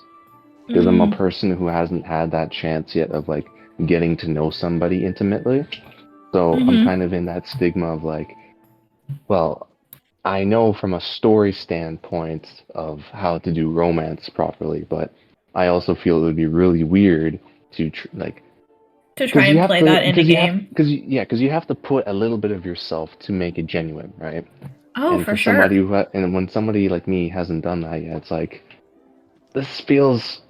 Because I'm a person who hasn't had that chance yet of like getting to know somebody intimately. So I'm kind of in that stigma of like, well, I know from a story standpoint of how to do romance properly, but I also feel it would be really weird to try and play that in a game. Because you have to put a little bit of yourself to make it genuine, right? Oh, and for sure. And when somebody like me hasn't done that yet, it's like, this feels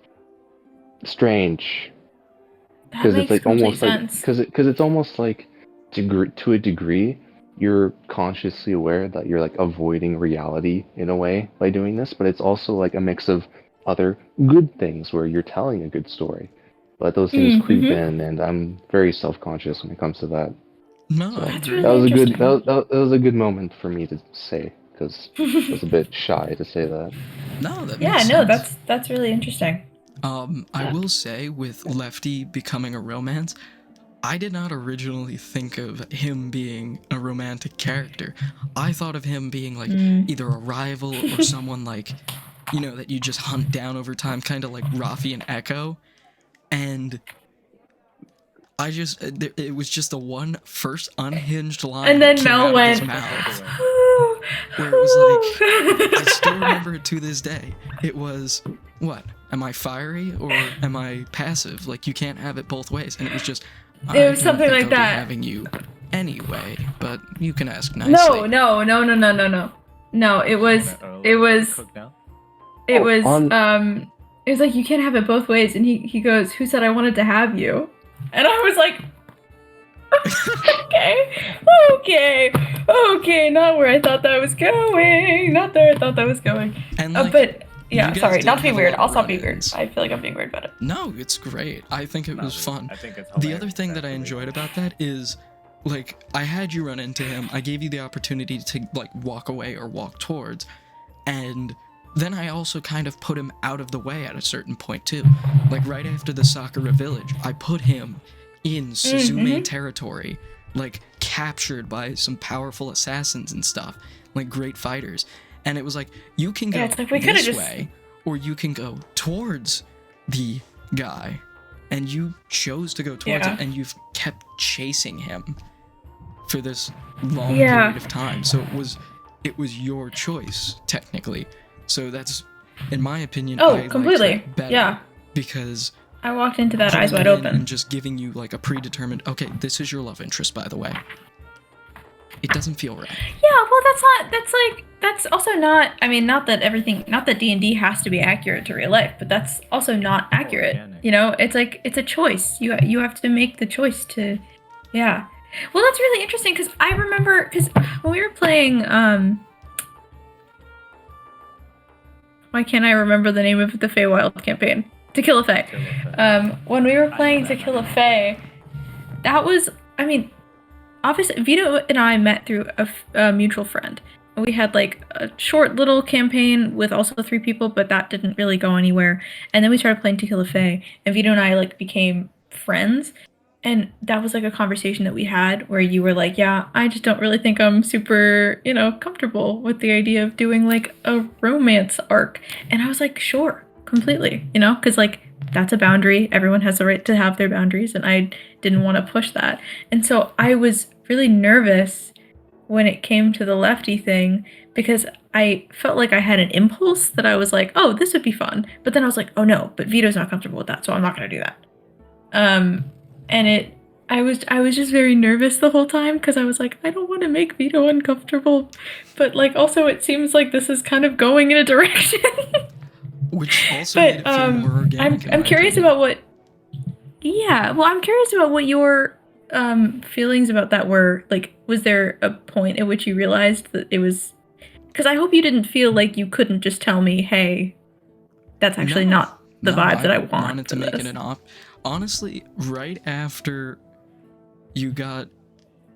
strange. Because it's like almost sense. Like because it's almost like to a degree you're consciously aware that you're like avoiding reality in a way by doing this, but it's also like a mix of other good things where you're telling a good story, but those things creep in, and I'm very self-conscious when it comes to that. No, so that's really that was a good moment for me to say, because I was a bit shy to say that. No, that makes sense. That's really interesting. I will say, with Lefty becoming a romance, I did not originally think of him being a romantic character. I thought of him being like either a rival or someone like, you know, that you just hunt down over time, kind of like Rafi and Echo. And I just, it was just the one first unhinged line, and then that came Mel out went, of his mouth, where it was like, I still remember it to this day. It was, what? Am I fiery or am I passive? Like, you can't have it both ways. And it was just, it was something like that. Having you anyway, but you can ask nicely. No. It was like, you can't have it both ways. And he goes, who said I wanted to have you? And I was like, okay, not where I thought that was going. Not there I thought that was going. And like, but yeah, sorry, not to be weird. I'll stop being weird. I feel like I'm being weird about it. No, it's great. I think it was fun. I think it's the other thing that I enjoyed about that is, like, I had you run into him. I gave you the opportunity to, like, walk away or walk towards. And then I also kind of put him out of the way at a certain point, too. Like, right after the Sakura village, I put him in Suzume territory, like, captured by some powerful assassins and stuff, like, great fighters. And it was like, you can go this way, or you can go towards the guy. And you chose to go towards him, and you've kept chasing him for this long period of time. So it was it was your choice technically. So that's, in my opinion, Oh, I liked completely. that better, Yeah. because I walked into that eyes putting wide it in open. and just giving you like a predetermined, okay, this is your love interest, by the way. It doesn't feel right. Yeah, well, that's also not, I mean, not that D&D has to be accurate to real life, but that's also not accurate. organic. You know, it's like, it's a choice. You have to make the choice to, yeah. Well, that's really interesting, because I remember, because when we were playing, why can't I remember the name of the Feywild campaign? To Kill a Fey. When we were playing To Kill a Fey, that was, I mean, obviously, Vito and I met through a mutual friend. We had like a short little campaign with also 3 people, but that didn't really go anywhere. And then we started playing To Kill a Fey, and Vito and I like became friends. And that was like a conversation that we had where you were like, yeah, I just don't really think I'm super, comfortable with the idea of doing like a romance arc. And I was like, sure, completely, because like that's a boundary. Everyone has the right to have their boundaries, and I didn't want to push that. And so I was really nervous when it came to the lefty thing, because I felt like I had an impulse that I was like, oh, this would be fun. But then I was like, oh no, but Vito's not comfortable with that, so I'm not going to do that. And I was just very nervous the whole time, because I was like, I don't want to make Vito uncomfortable, but like also it seems like this is kind of going in a direction. Which also made it feel more organic. I'm curious about what. Yeah, well, I'm curious about what your feelings about that were. Like, was there a point at which you realized that it was? Because I hope you didn't feel like you couldn't just tell me, hey, that's actually not the vibe that I wanted to make this. it an op. Honestly, right after you got,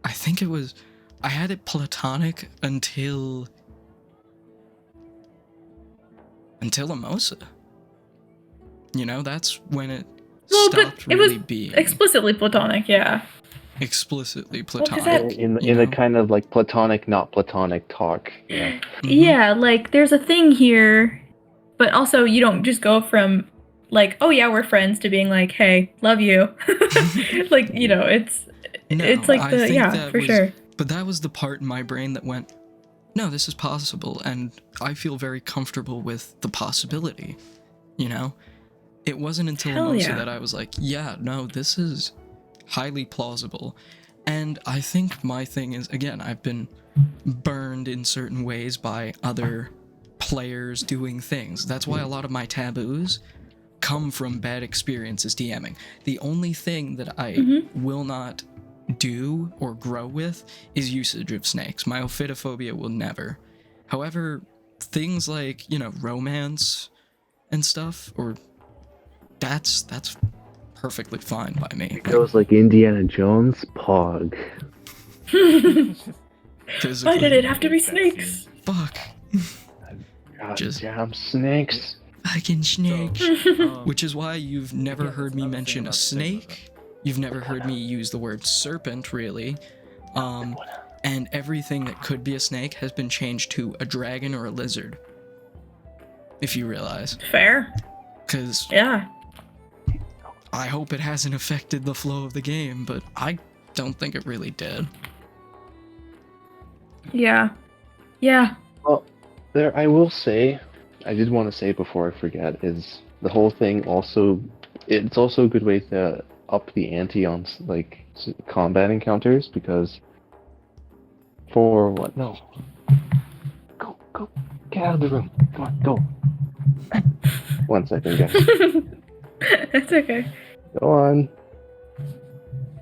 I think it was, I had it platonic until Emosa. That's when it stopped really being explicitly platonic, yeah. Explicitly platonic. In a kind of like platonic, not platonic talk. Yeah. Mm-hmm. Yeah, like there's a thing here, but also you don't just go from like, oh yeah, we're friends, to being like, hey, love you. Like, it's like for sure. But that was the part in my brain that went, no, this is possible, and I feel very comfortable with the possibility. It wasn't until Emosa that I was like, yeah, no, this is highly plausible. And I think my thing is, again, I've been burned in certain ways by other players doing things. That's why a lot of my taboos come from bad experiences DMing. The only thing that I will not do or grow with is usage of snakes. My ophidiophobia will never. However, things like, romance and stuff, or that's perfectly fine by me. It goes like Indiana Jones, Pog. Why did it have to be snakes? Fuck. Goddamn snakes. Fucking snakes. Which is why you've never heard me mention a snake. You've never heard me use the word serpent, really. And everything that could be a snake has been changed to a dragon or a lizard. If you realize. Fair. Because yeah, I hope it hasn't affected the flow of the game, but I don't think it really did. Yeah. Yeah. Well, I will say, I did want to say before I forget, is the whole thing also, it's also a good way to up the ante on like combat encounters, because for what? No. Go. Get out of the room. Come on, go. 1 second, guys. It's okay. Go on.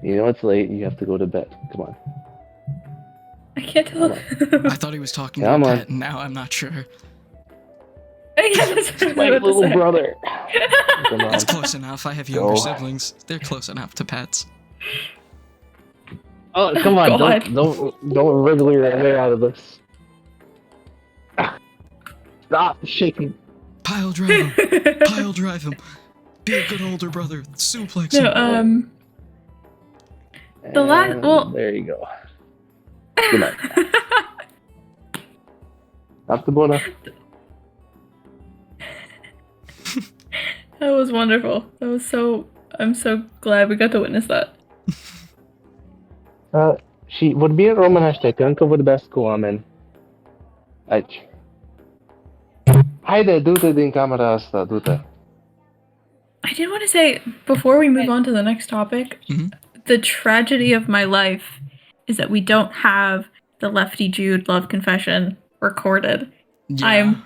You know it's late. You have to go to bed. Come on. I can't tell. I thought he was talking to a pet, and now I'm not sure. Yeah, that's what My little brother. Come on. That's close enough. I have younger siblings. They're close enough to pets. Oh, come on! God. Don't wriggle your way out of this. Stop shaking. Pile drive him. Pile drive him. Be a good older brother. Suplex him. The last. Well. There you go. Good night. After Bona. That was wonderful. That was so. I'm so glad we got to witness that. She would be a Roman hashtag. Uncle would best go on. Aici. Haide, du-te din camera asta, du-te. I did want to say, before we move on to the next topic, the tragedy of my life is that we don't have the Lefty Jude love confession recorded. Yeah. I'm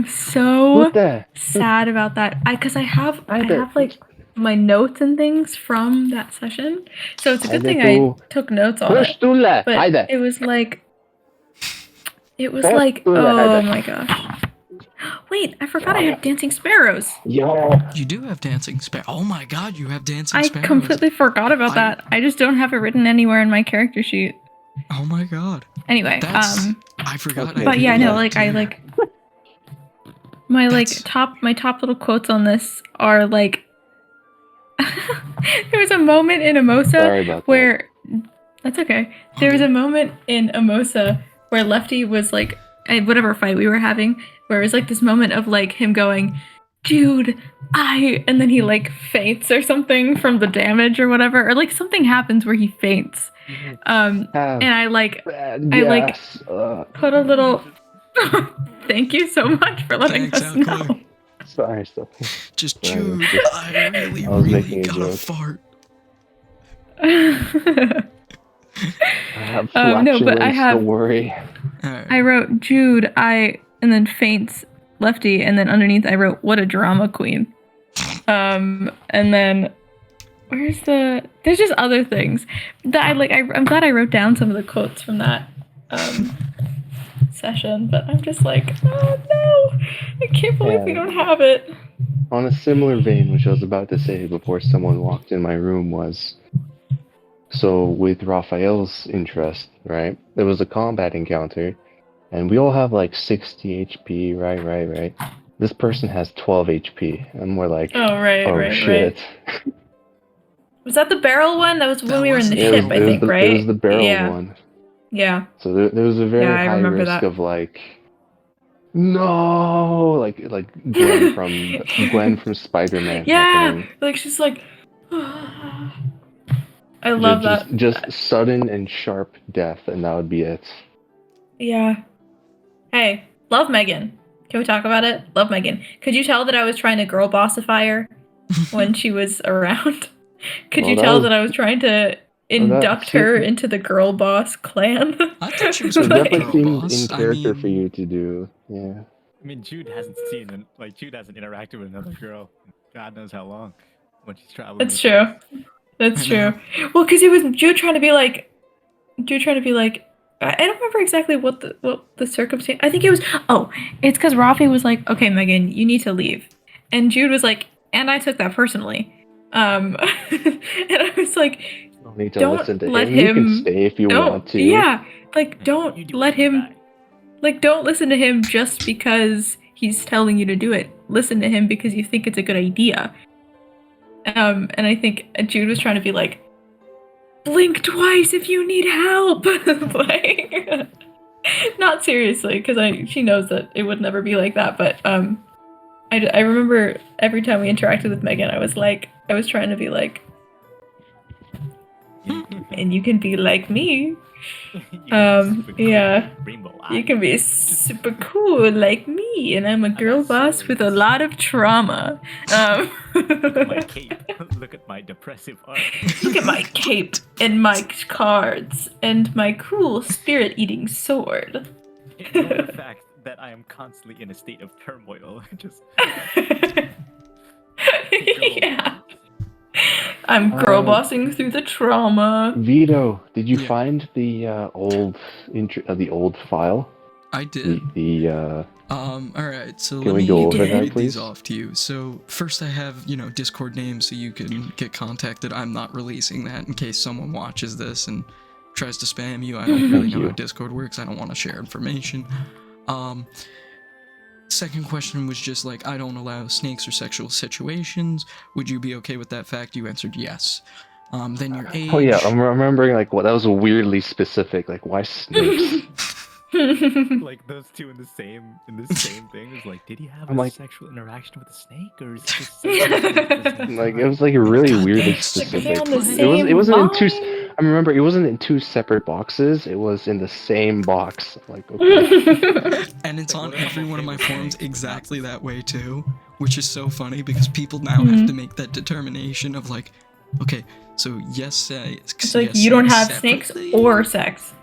so Du-te. sad about that. Because I have like my notes and things from that session, so it's a good thing I took notes on it. Hörstule, But haide. it was like, Hörstule, oh haide. my gosh. Wait, I forgot I have dancing sparrows. Ja. You do have dancing sparrows. Oh my god, you have dancing I sparrows. completely forgot about that. I just don't have it written anywhere in my character sheet. Oh my god. Anyway, I forgot. Okay. I but did yeah, no, that like too. I like my That's- top little quotes on this are like there was a moment in Amosa Sorry about that. where that's okay. There was a moment in Amosa where Lefty was like whatever fight we were having, where it was like this moment of like him going, dude, and then he like faints or something from the damage or whatever, or like something happens where he faints. And I like Yes. put a little thank you so much for letting Thanks, us know. Alclay. Sorry, Sophie. Just Sorry, Jude, just- I really, I was really making a gotta joke. fart. I have No, but I flatulence, have- don't worry. Alright. I wrote Jude, and then faints Lefty, and then underneath I wrote what a drama queen. And then there's just other things that I'm glad I wrote down some of the quotes from that session, but I'm just like, oh no, I can't believe we Yeah. don't have it. On a similar vein, which I was about to say before someone walked in my room was, so with Raphael's interest, right, there was a combat encounter, and we all have like 60 HP, right? This person has 12 HP, and we're like, Right. shit. Was that the barrel one? That was when we were in the It was- ship, I think, right? It was the barrel yeah. one. Yeah. So there was a very Yeah, I high remember risk that. of like, no, like Gwen from Spider-Man. Yeah, happening. like she's like, I love that. Just sudden and sharp death, and that would be it. Yeah. Hey, love Megan. Can we talk about it? Love Megan. Could you tell that I was trying to girl bossify her when she was around? Could Well, you that tell was- that I was trying to induct her into the girl boss clan? I thought she was It gonna definitely girl seemed boss. in character I mean, for you to do. Yeah. I mean, Jude hasn't Jude hasn't interacted with another girl in God knows how long when she's traveling. That's with true. her. That's I true. know. Well, because it was Jude trying to be like, I don't remember exactly what the circumstance. I think it was. Oh, it's because Rafi was like, "Okay, Megan, you need to leave," and Jude was like, "And I took that personally." And I was like, You don't need to Don't listen to let him. You can him- stay if you "Don't, want to. yeah, like You don't do let what you him, got. like don't listen to him just because he's telling you to do it. Listen to him because you think it's a good idea." And I think Jude was trying to be like, blink twice if you need help. Like, not seriously, because she knows that it would never be like that. But I remember every time we interacted with Megan, I was trying to be like, and you can be like me. You can be super cool Yeah. with rainbow You eyes. can be super cool like me, and I'm a girl got boss with a swords. lot of trauma. Look at my cape. Look at my depressive art. Look at my cape and my cards and my cool spirit-eating sword. Ignore the fact that I am constantly in a state of turmoil. Just Yeah. I'm girl bossing through the trauma. Vito, did you Yeah. find the old file? I did. Alright, so Can let we me go over that, read these please? off to you. So first I have, Discord names so you can get contacted. I'm not releasing that in case someone watches this and tries to spam you. I don't really Thank know how you. Discord works. I don't want to share information. Second question was just like, I don't allow snakes or sexual situations. Would you be okay with that fact? You answered yes. Then your age. Oh yeah, I'm remembering like what that was weirdly specific. Like why snakes? like those two in the same thing. It's like, did he have I'm a like- sexual interaction with a snake, or is it just sexual interaction with a snake? Like it was like really God, weirdly that's Like, are they specific. on the It same It wasn't in two. line? I remember it wasn't in 2 separate boxes. It was in the same box. Like, okay. And it's Like, on what if I'm every one of okay my with forums snakes, but not exactly the that way too, which is so funny because people now have to make that determination of like, okay, so yes, say It's like you don't have snakes separately, or sex.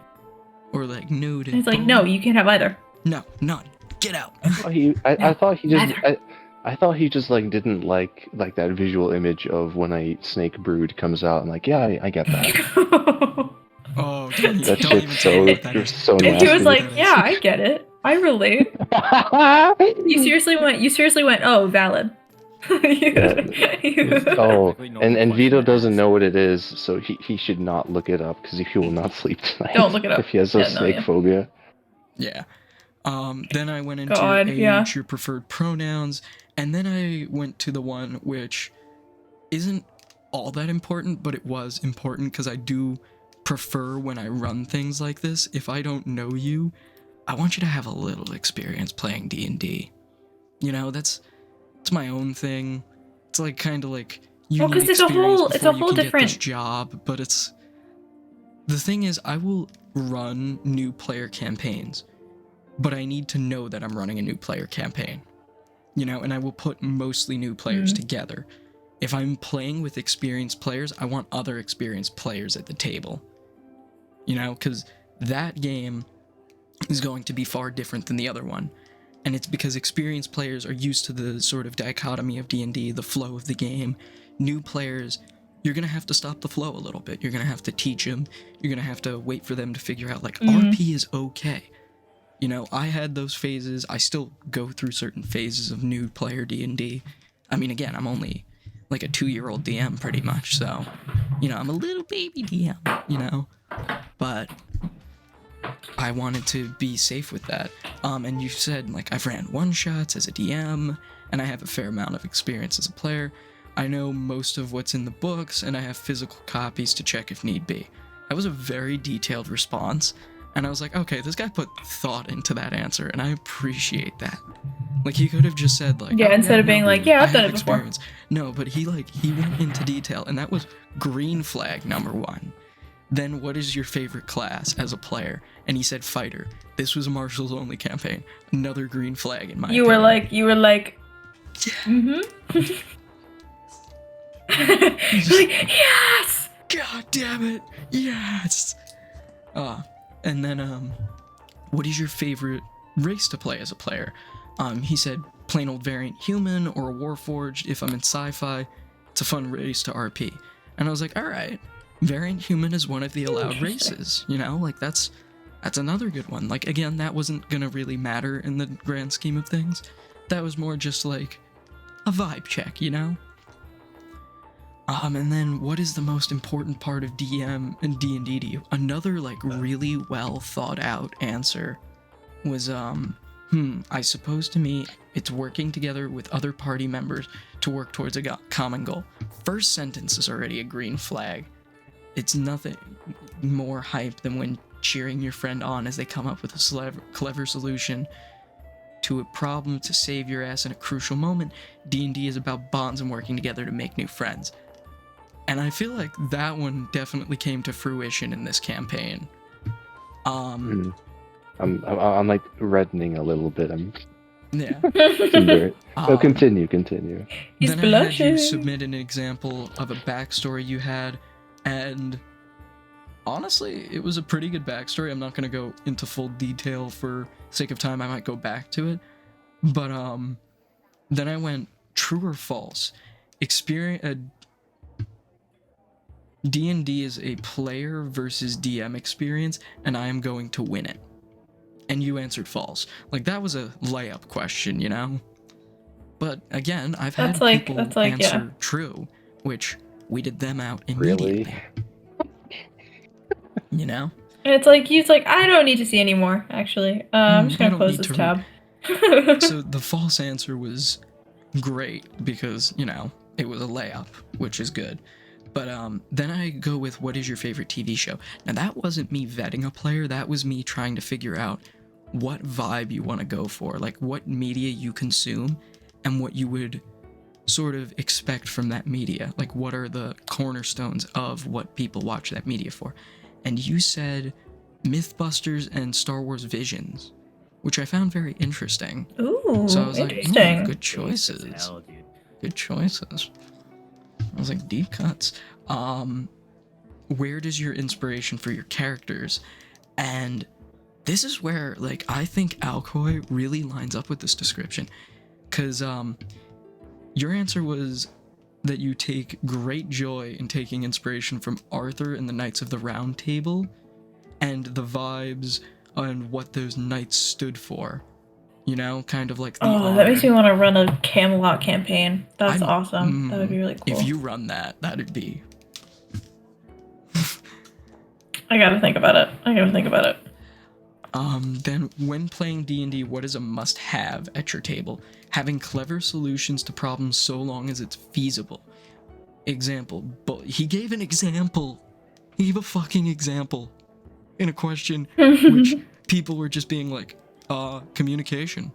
or like no to And it's like, no, both. you can't have either. No, none. Get out. I thought he just neither. I thought he just like didn't like that visual image of when a snake brood comes out. I'm like, yeah, I get that. Oh, don't, That don't even shit's tell me so what that is. so Don't And he tell was me nasty. what like, that yeah, is. I get it. I relate. You seriously went, oh, valid. Oh, Technically, no one and questioned Vito the doesn't know answer. what it is, so he should not look it up because he will not sleep tonight. Don't look it up. if he has a Yeah, no, snake yeah. phobia. Yeah. Then I went into God, age, yeah. your preferred pronouns, and then I went to the one which isn't all that important, but it was important because I do prefer when I run things like this. If I don't know you, I want you to have a little experience playing D&D. You know, that's my own thing. It's like kind of like you Well, need 'cause it's a experience whole- before it's a you whole can get this different- job, but it's the thing is I will run new player campaigns, but I need to know that I'm running a new player campaign. You know, and I will put mostly new players together. If I'm playing with experienced players, I want other experienced players at the table. You know, because that game is going to be far different than the other one. And it's because experienced players are used to the sort of dichotomy of D&D, the flow of the game. New players, you're going to have to stop the flow a little bit. You're going to have to teach them. You're going to have to wait for them to figure out, like, RP is okay. You know, I had those phases. I still go through certain phases of new player D&D. I mean, again, I'm only like a 2-year-old DM pretty much, so, you know, I'm a little baby DM, you know? But I wanted to be safe with that. And you said, like, I've ran one-shots as a DM, and I have a fair amount of experience as a player. I know most of what's in the books, and I have physical copies to check if need be. That was a very detailed response, and I was like, okay, this guy put thought into that answer, and I appreciate that. Like, he could have just said, like, Yeah, oh, instead of being no, like, yeah, I've I done have it before. experience. No, but he went into detail, and that was green flag number 1. Then what is your favorite class as a player? And he said fighter. This was a martials only campaign. Another green flag in my You opinion. were like, mm-hmm. You're like, yes! God damn it! Yes! And then, what is your favorite race to play as a player? He said plain old variant human or a warforged. If I'm in sci-fi, it's a fun race to RP. And I was like, alright, variant human is one of the allowed races, you know? Like, that's another good one. Like, again, that wasn't gonna really matter in the grand scheme of things. That was more just like a vibe check, you know? And then what is the most important part of DM and D&D to you? Another, like, really well thought out answer was, I suppose to me, it's working together with other party members to work towards a common goal. First sentence is already a green flag. It's nothing more hype than when cheering your friend on as they come up with a clever solution to a problem to save your ass in a crucial moment. D&D is about bonds and working together to make new friends. And I feel like that one definitely came to fruition in this campaign. I'm like reddening a little bit. Yeah. Continue. He's Then I had you blushing. submit an example of a backstory you had, and honestly, it was a pretty good backstory. I'm not going to go into full detail for sake of time. I might go back to it. But then I went true or false. D&D is a player versus DM experience, and I am going to win it. And you answered false. Like, that was a layup question, you know? But again, I've had people answer true, which weeded them out immediately. Really? You know? And it's like, he's like, I don't need to see anymore, actually. I'm just gonna close this tab. So the false answer was great because, you know, it was a layup, which is good. But then I go with what is your favorite TV show? Now that wasn't me vetting a player, that was me trying to figure out what vibe you want to go for, like what media you consume and what you would sort of expect from that media? Like, what are the cornerstones of what people watch that media for? And you said Mythbusters and Star Wars Visions, which I found very interesting. Ooh, So I was like, interesting. good Deep as choices. hell, dude. Good choices. I was like, deep cuts. Where does your inspiration for your characters? And this is where, like, I think Alcoy really lines up with this description. Because, your answer was that you take great joy in taking inspiration from Arthur and the Knights of the Round Table and the vibes and what those knights stood for. You know, kind of like the honor. That makes me want to run a Camelot campaign. That's I'm- awesome. That would be really cool. If you run that, that'd be. I gotta think about it. Then when playing D&D, what is a must-have at your table? Having clever solutions to problems so long as it's feasible. Example, but he gave an example. He gave a fucking example in a question which people were just being like, communication.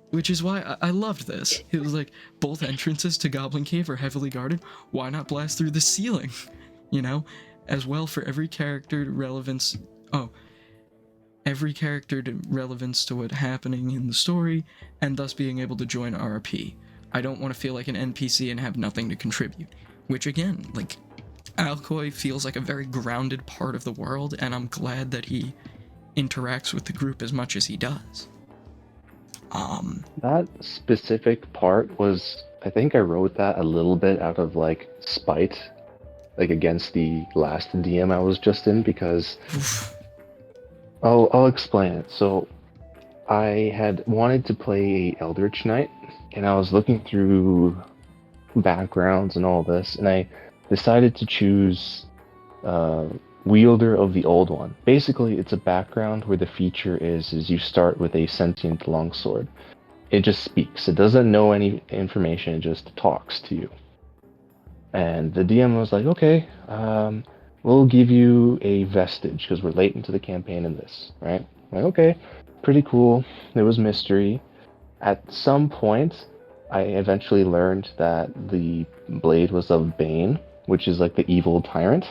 Which is why I loved this. It was like, both entrances to Goblin Cave are heavily guarded. Why not blast through the ceiling? You know? As well, for every character relevance... every character to relevance to what's happening in the story, and thus being able to join RP. I don't want to feel like an NPC and have nothing to contribute. Which again, like, Alcoy feels like a very grounded part of the world, and I'm glad that he interacts with the group as much as he does. That specific part was, I think I wrote that a little bit out of like spite, like against the last DM I was just in, because I'll explain it. So I had wanted to play a Eldritch Knight, and I was looking through backgrounds and all this, and I decided to choose Wielder of the Old One. Basically, it's a background where the feature is you start with a sentient longsword. It just speaks. It doesn't know any information. It just talks to you. And the DM was like, okay, we'll give you a vestige because we're late into the campaign in this, right? I'm like, okay, pretty cool. There was mystery. At some point, I eventually learned that the blade was of Bane, which is like the evil tyrant.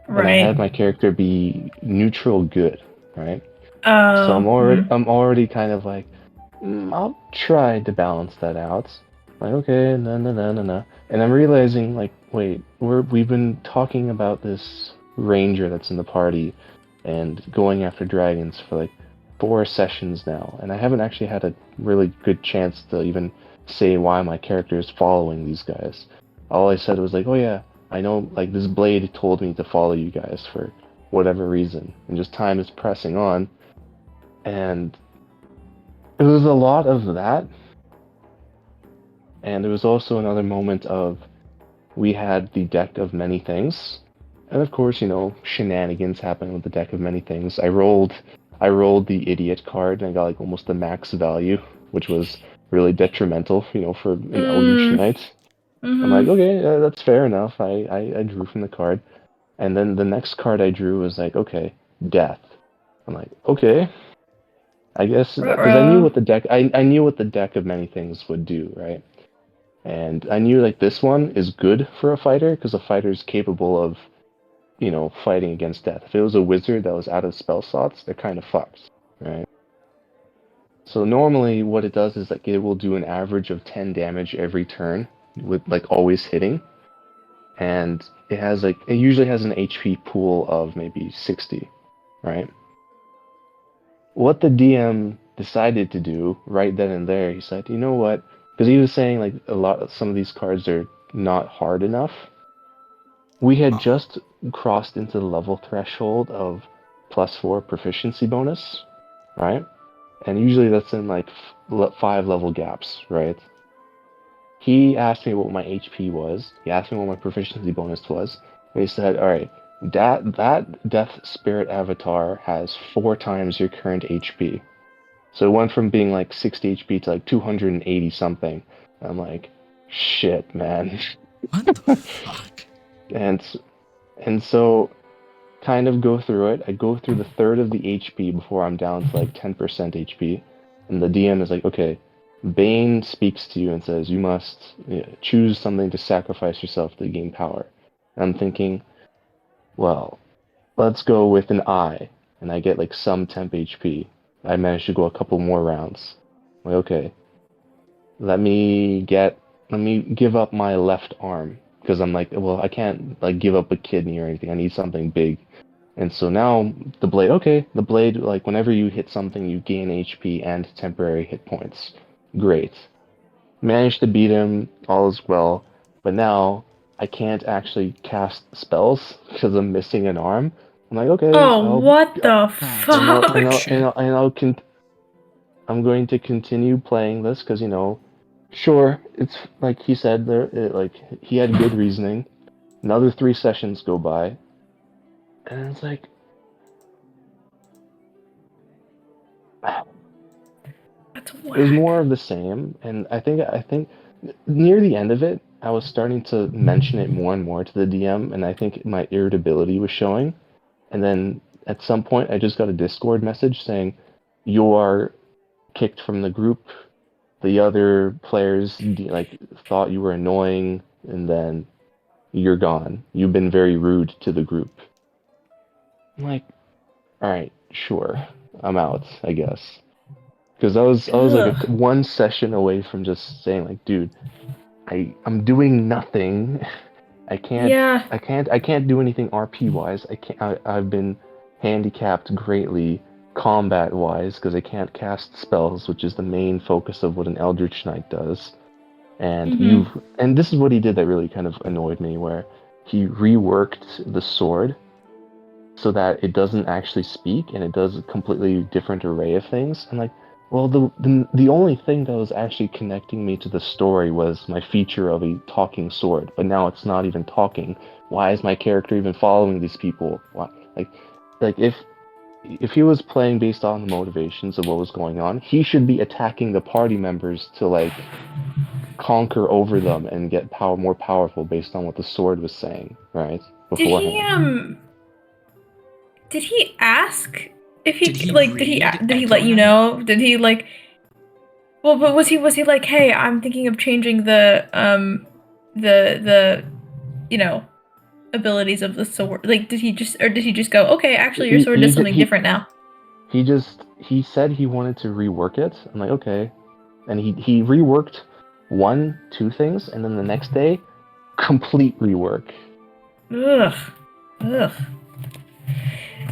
Right. And I had my character be neutral good, right? Oh. So I'm already kind of like, I'll try to balance that out. Like, okay, no. And I'm realizing, like, wait, we've been talking about this ranger that's in the party and going after dragons for like 4 sessions now, and I haven't actually had a really good chance to even say why my character is following these guys. All I said was like, oh yeah, I know, like, this blade told me to follow you guys for whatever reason, and just time is pressing on, and it was a lot of that. And there was also another moment of, we had the deck of many things, and of course, you know, shenanigans happen with the deck of many things. I rolled the idiot card, and I got like almost the max value, which was really detrimental, you know, for an Eldritch Knight. I'm like, okay, that's fair enough. I drew from the card, and then the next card I drew was like, okay, death. I'm like, okay, I guess, because I knew what the deck I knew what the deck of many things would do, right? And I knew like this one is good for a fighter because a fighter is capable of, you know, fighting against death. If it was a wizard that was out of spell slots, they're kind of fucked, right? So normally what it does is like it will do an average of 10 damage every turn with like always hitting. And it usually has an HP pool of maybe 60, right? What the DM decided to do right then and there, he said, you know what? Because he was saying like some of these cards are not hard enough. We had just crossed into the level threshold of +4 proficiency bonus, right? And usually that's in like 5 level gaps, right? He asked me what my HP was. He asked me what my proficiency bonus was. And he said, all right, that Death Spirit avatar has 4 times your current HP. So it went from being like 60 HP to like 280 something. I'm like, shit, man. What the fuck? And so kind of go through it. I go through the third of the HP before I'm down to like 10% HP. And the DM is like, okay, Bane speaks to you and says, you must choose something to sacrifice yourself to gain power. And I'm thinking, well, let's go with an eye. And I get like some temp HP. I managed to go a couple more rounds. Like, okay, let me give up my left arm. Because I'm like, well, I can't like give up a kidney or anything. I need something big. And so now the blade, like whenever you hit something, you gain HP and temporary hit points. Great. Managed to beat him, all is well. But now I can't actually cast spells because I'm missing an arm. I'm like, okay, Oh, what the That's fuck? bullshit. I'm going to continue playing this because sure, it's like he said there, like he had good reasoning. Another 3 sessions go by, and it's like, That's it was whack. more of the same. And I think near the end of it, I was starting to mention it more and more to the DM, and I think my irritability was showing. And then at some point, I just got a Discord message saying, "You are kicked from the group. The other players like thought you were annoying, and then you're gone. You've been very rude to the group." I'm like, all right, sure, I'm out, I guess. Because I was like Ugh. 1 session away from just saying like, dude, I'm doing nothing. I can't Yeah. I can't do anything RP wise. I've been handicapped greatly combat wise because I can't cast spells, which is the main focus of what an Eldritch Knight does. Mm-hmm. And this is what he did that really kind of annoyed me, where he reworked the sword so that it doesn't actually speak and it does a completely different array of things. And like, well, the only thing that was actually connecting me to the story was my feature of a talking sword, but now it's not even talking. Why is my character even following these people? Why, like if he was playing based on the motivations of what was going on, he should be attacking the party members to like conquer over them and get more powerful based on what the sword was saying, right? Did he Beforehand. did he ask if Did he he like read did he Echo let you Knight? know? Did he like well, but was he like, "Hey, I'm thinking of changing the you know, abilities of the sword." Like did he just go, "Okay, actually your He sword he does ju- something different now." he said he wanted to rework it. I'm like, okay. And he reworked 2 things, and then the next day, complete rework. Ugh. Ugh.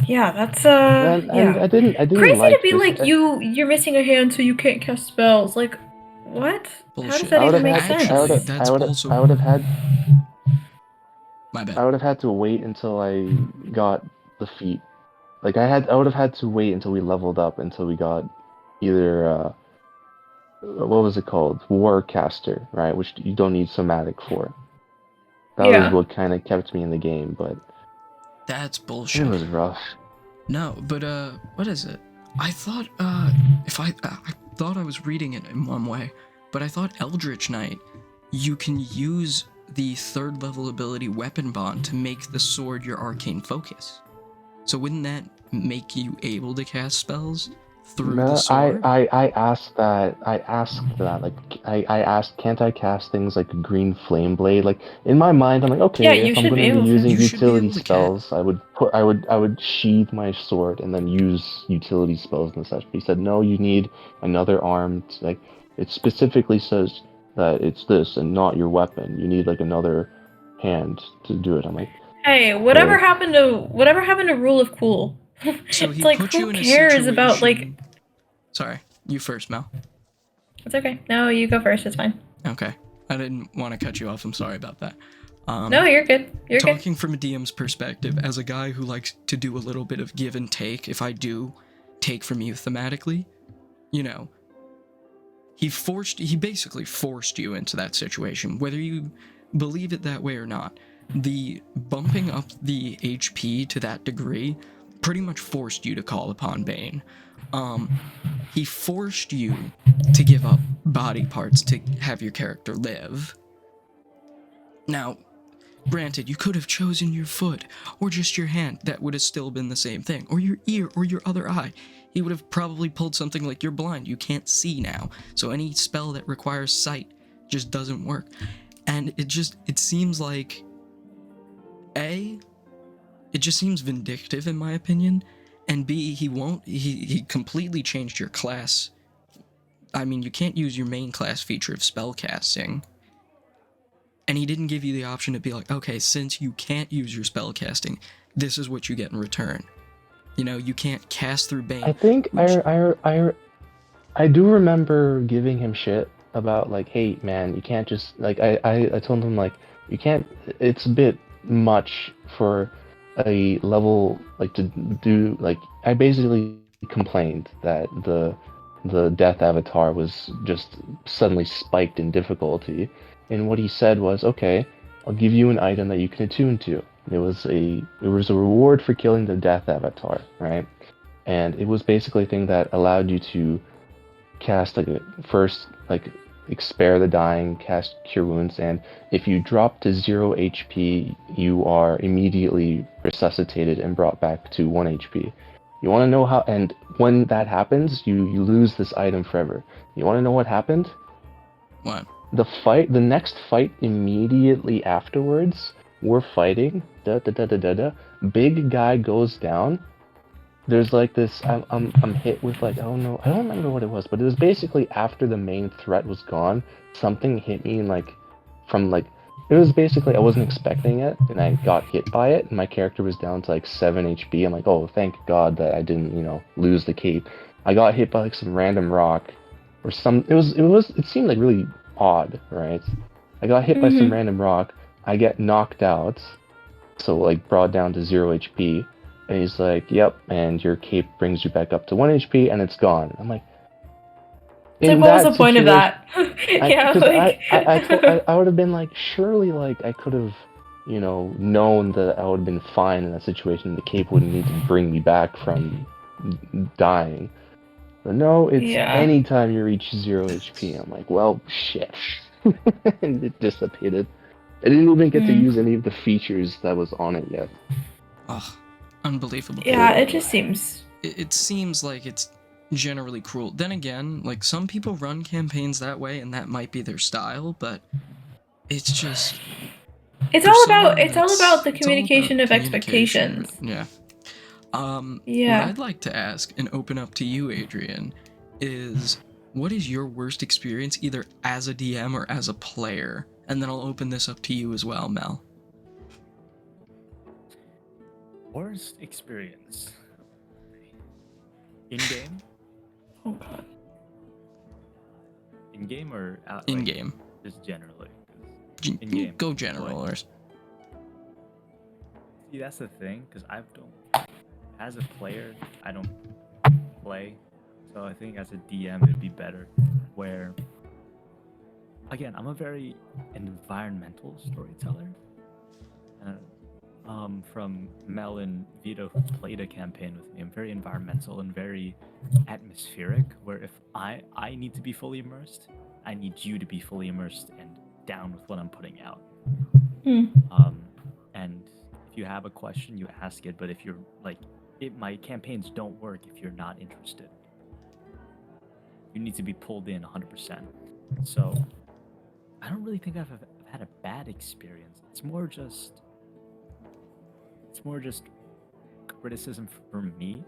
Yeah, that's And yeah. I didn't Crazy to like be this. like you're missing a hand so you can't cast spells. Like what? How does Bullshit. that I would even have make had I would Actually, sense? have that's I would also I would have had my bad. I would have had to wait until I got the feat. Like I would have had to wait until we leveled up until we got either what was it called? Warcaster, right? Which you don't need somatic for. That was Yeah. what kind of kept me in the game, but That's it bullshit. was rough. No, but what is it? I thought if I thought I was reading it in one way, but I thought Eldritch Knight, you can use the 3rd level ability Weapon Bond to make the sword your arcane focus. So wouldn't that make you able to cast spells through the No, I, sword? I, I asked that. Like, I asked, can't I cast things like a green flame blade? Like, in my mind, I'm like, Yeah, okay, you if I'm should going be to be able to. using You should be utility able to cast. spells, I would sheathe my sword and then use utility spells and such. But he said, no, you need another arm. Like, it specifically says that it's this and not your weapon. You need like another hand to do it. I'm like, Hey, okay. whatever happened to rule of cool? So It's he like put you who in a cares about like situation. Sorry, you first, Mel. it's okay. No, you go first, it's fine. Okay, I didn't want to cut you off. I'm sorry about that. No, you're good. You're good. Talking from a DM's perspective, as a guy who likes to do a little bit of give and take, if I do take from you thematically, you know, he basically forced you into that situation, whether you believe it that way or not. The bumping up the HP to that degree pretty much forced you to call upon Bane. He forced you to give up body parts to have your character live. Now, granted, you could have chosen your foot, or just your hand, that would have still been the same thing, or your ear, or your other eye. he would have probably pulled something like you're blind, you can't see now. So any spell that requires sight just doesn't work. And it seems like it just seems vindictive in my opinion, and B, he completely changed your class. I mean, you can't use your main class feature of spellcasting. And he didn't give you the option to be like, okay, since you can't use your spellcasting, this is what you get in return. You know, you can't cast through Bane. I think which, I do remember giving him shit about like, hey man, you can't just like I told him like you can't. It's a bit much for a level like to do like. I basically complained that the death avatar was just suddenly spiked in difficulty, and what he said was, okay, I'll give you an item that you can attune to. It was a reward for killing the death avatar, right? And it was basically a thing that allowed you to cast like a first like spare the dying, cast cure wounds, and if you drop to 0 HP, you are immediately resuscitated and brought back to 1 HP. You want to know how? And when that happens, you lose this item forever. You want to know what happened? what? The next fight immediately afterwards, we're fighting. Da da da da da da. Big guy goes down. There's like this. I'm hit with like, I don't know. I don't remember what it was, but it was basically after the main threat was gone. Something hit me and like from like it was basically I wasn't expecting it, and I got hit by it, and my character was down to like 7 HP. I'm like, oh, thank God that I didn't, lose the cape. I got hit by like some random rock, or some. It seemed like really odd, right? I got hit by some random rock. I get knocked out, so like brought down to 0 HP. And he's like, yep, and your cape brings you back up to 1 HP, and it's gone. I'm like, It's like, what was the point of that? Yeah, like... I would have been like, surely, like, I could have, known that I would have been fine in that situation. The cape wouldn't need to bring me back from dying. But no, it's anytime you reach 0 HP. I'm like, well, shit. And it dissipated. I didn't even get to use any of the features that was on it yet. Ugh, unbelievable. Yeah, it just seems... It seems like it's generally cruel. Then again, like, some people run campaigns that way, and that might be their style, but it's just... It's all about the communication of expectations. Yeah. What I'd like to ask and open up to you, Adrian, is what is your worst experience either as a DM or as a player? And then I'll open this up to you as well, Mel. Worst experience? In-game? Oh god. In-game or out? In-game. Just generally. In-game. Go general. Or... See, that's the thing, because I don't... As a player, I don't play. So I think as a DM, it'd be better where... Again, I'm a very environmental storyteller. From Mel and Vito, who played a campaign with me, I'm very environmental and very atmospheric, where if I need to be fully immersed, I need you to be fully immersed and down with what I'm putting out. And if you have a question, you ask it, but if you're like, my campaigns don't work if you're not interested. You need to be pulled in 100%. So I don't really think I've had a bad experience. It's more just criticism for me,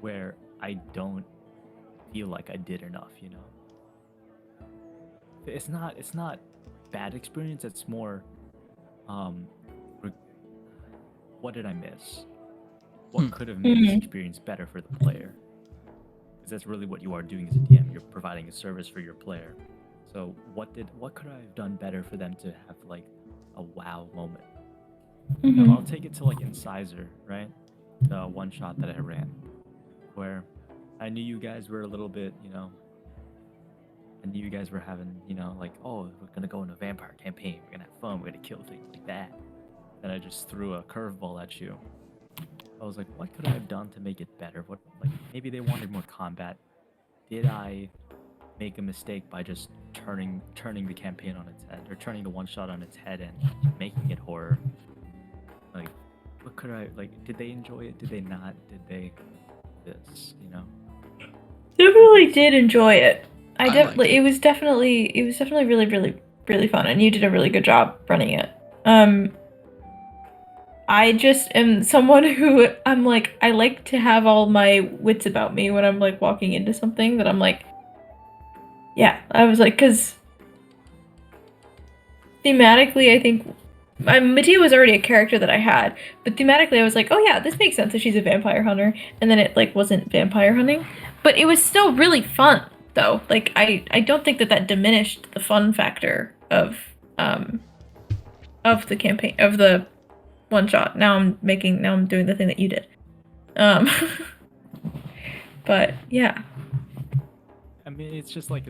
where I don't feel like I did enough. It's not bad experience. It's more, what did I miss? What could have made this experience better for the player? Because that's really what you are doing as a DM. You're providing a service for your player. So what could I have done better for them to have like a wow moment? I'll take it to like Incisor, right? The one shot that I ran, where I knew you guys were a little bit, I knew you guys were having, like, oh, we're gonna go in a vampire campaign, we're gonna have fun, we're gonna kill things like that. Then I just threw a curveball at you. I was like, what could I have done to make it better? What, like, maybe they wanted more combat. Did I make a mistake by just turning the campaign on its head, or turning the one shot on its head and making it horror? Like, what could I, like, did they enjoy it? Did they not? Did they this, really did enjoy it. I liked Definitely it. it was definitely really, really, really fun, and you did a really good job running it. I just am someone who I'm like, I like to have all my wits about me when I'm like walking into something that I'm like, yeah, I was like, because thematically, I think Medea was already a character that I had, but thematically, I was like, oh yeah, this makes sense if she's a vampire hunter, and then it like wasn't vampire hunting, but it was still really fun though. Like I don't think that diminished the fun factor of the campaign of the one shot. Now I'm doing the thing that you did. But yeah. I mean, it's just like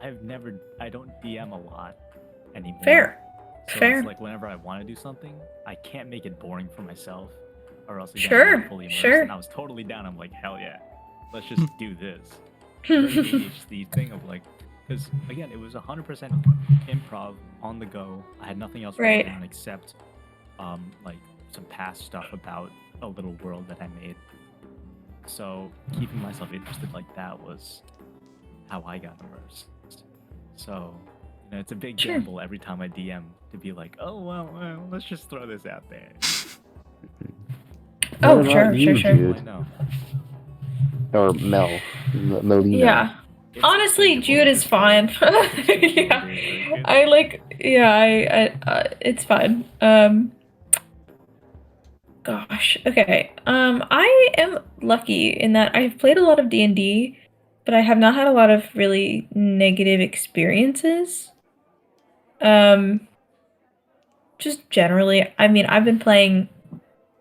I don't DM a lot anymore. Fair. So Fair. it's like whenever I want to do something, I can't make it boring for myself, or else again, Sure, I'm not fully immersed. sure. And I was totally down. I'm like, hell yeah, let's just do this. Very ADHD thing of like, because again, it was 100% improv on the go. I had nothing else Right. written down except like some past stuff about a little world that I made. So keeping myself interested like that was how I got immersed. So, you know, it's a big Sure. gamble every time I DM to be like, oh well, let's just throw this out there. Oh, What about sure, you, sure. Well, I Jude? know. Or Melina? Yeah. It's Honestly, interchangeable. Jude is fine. Yeah. I like, yeah, it's fine. Gosh, okay. I am lucky in that I've played a lot of D&D, but I have not had a lot of really negative experiences. Just generally, I mean, I've been playing,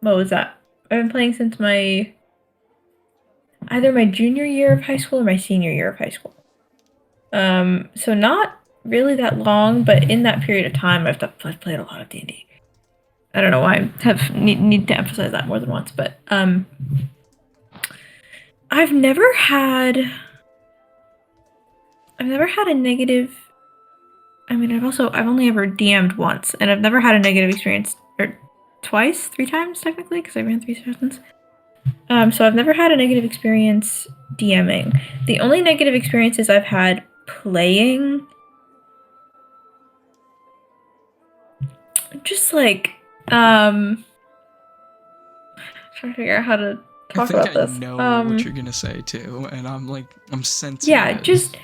what was that? I've been playing since either my junior year of high school or my senior year of high school. So not really that long, but in that period of time, I've played a lot of D&D. I don't know why I have need to emphasize that more than once, but I've never had a negative. I mean, I've only ever DM'd once, and I've never had a negative experience, or twice, 3 times technically, because I ran 3 sessions. So I've never had a negative experience DMing. The only negative experiences I've had playing, just like trying to figure out how to talk about this. I know what you're gonna say too, and I'm sensing. Yeah, this. just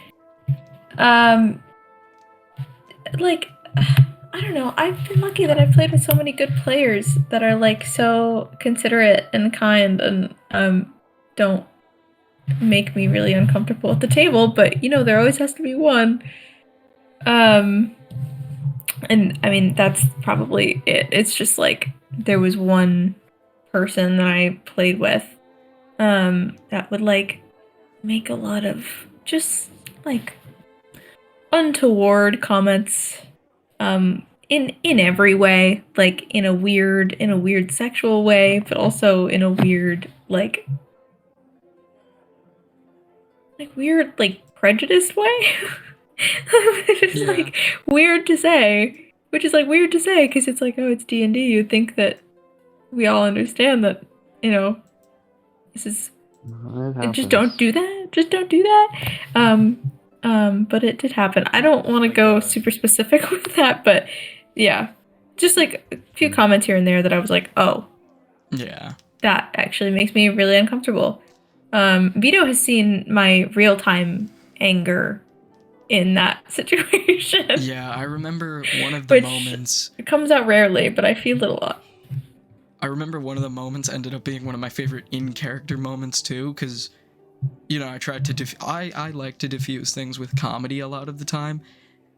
like I don't know. I've been lucky that I've played with so many good players that are like so considerate and kind and don't make me really uncomfortable at the table, but you know, there always has to be one. And I mean, that's probably it. It's just like there was one person that I played with that would like make a lot of just like untoward comments in every way, like in a weird sexual way, but also in a weird like weird prejudiced way. It's Yeah. like weird to say, which is like weird to say because it's like, oh, it's D&D. You'd think that we all understand that, you know, this is just don't do that. Just don't do that. But it did happen. I don't want to go super specific with that, but yeah, just like a few comments here and there that I was like, oh, yeah, that actually makes me really uncomfortable. Vito has seen my real-time anger in that situation. Yeah, I remember one of the moments. It comes out rarely, but I feel it a lot. I remember one of the moments ended up being one of my favorite in-character moments too, because, you know, I tried to I like to diffuse things with comedy a lot of the time,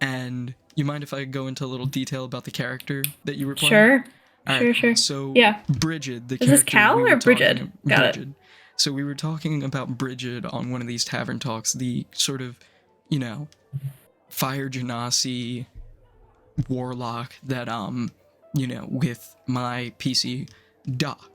and you mind if I go into a little detail about the character that you were playing? Sure. All right, Sure. So yeah. Bridget, the Is character. This Cal or Bridget? Got it. So we were talking about Bridget on one of these tavern talks, the sort of, you know, fire genasi warlock that you know, with my PC Doc.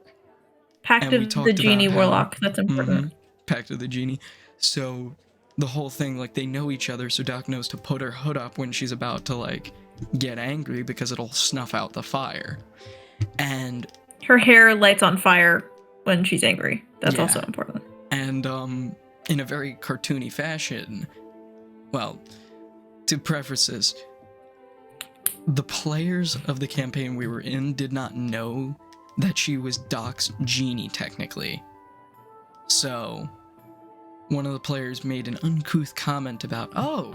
Pact of the Genie warlock. That's important. Pact of the Genie. So the whole thing, like, they know each other, so Doc knows to put her hood up when she's about to like get angry because it'll snuff out the fire. And her hair lights on fire when she's angry. That's also important. And in a very cartoony fashion, well, to preface this, the players of the campaign we were in did not know that she was Doc's genie, technically. So, one of the players made an uncouth comment about, oh,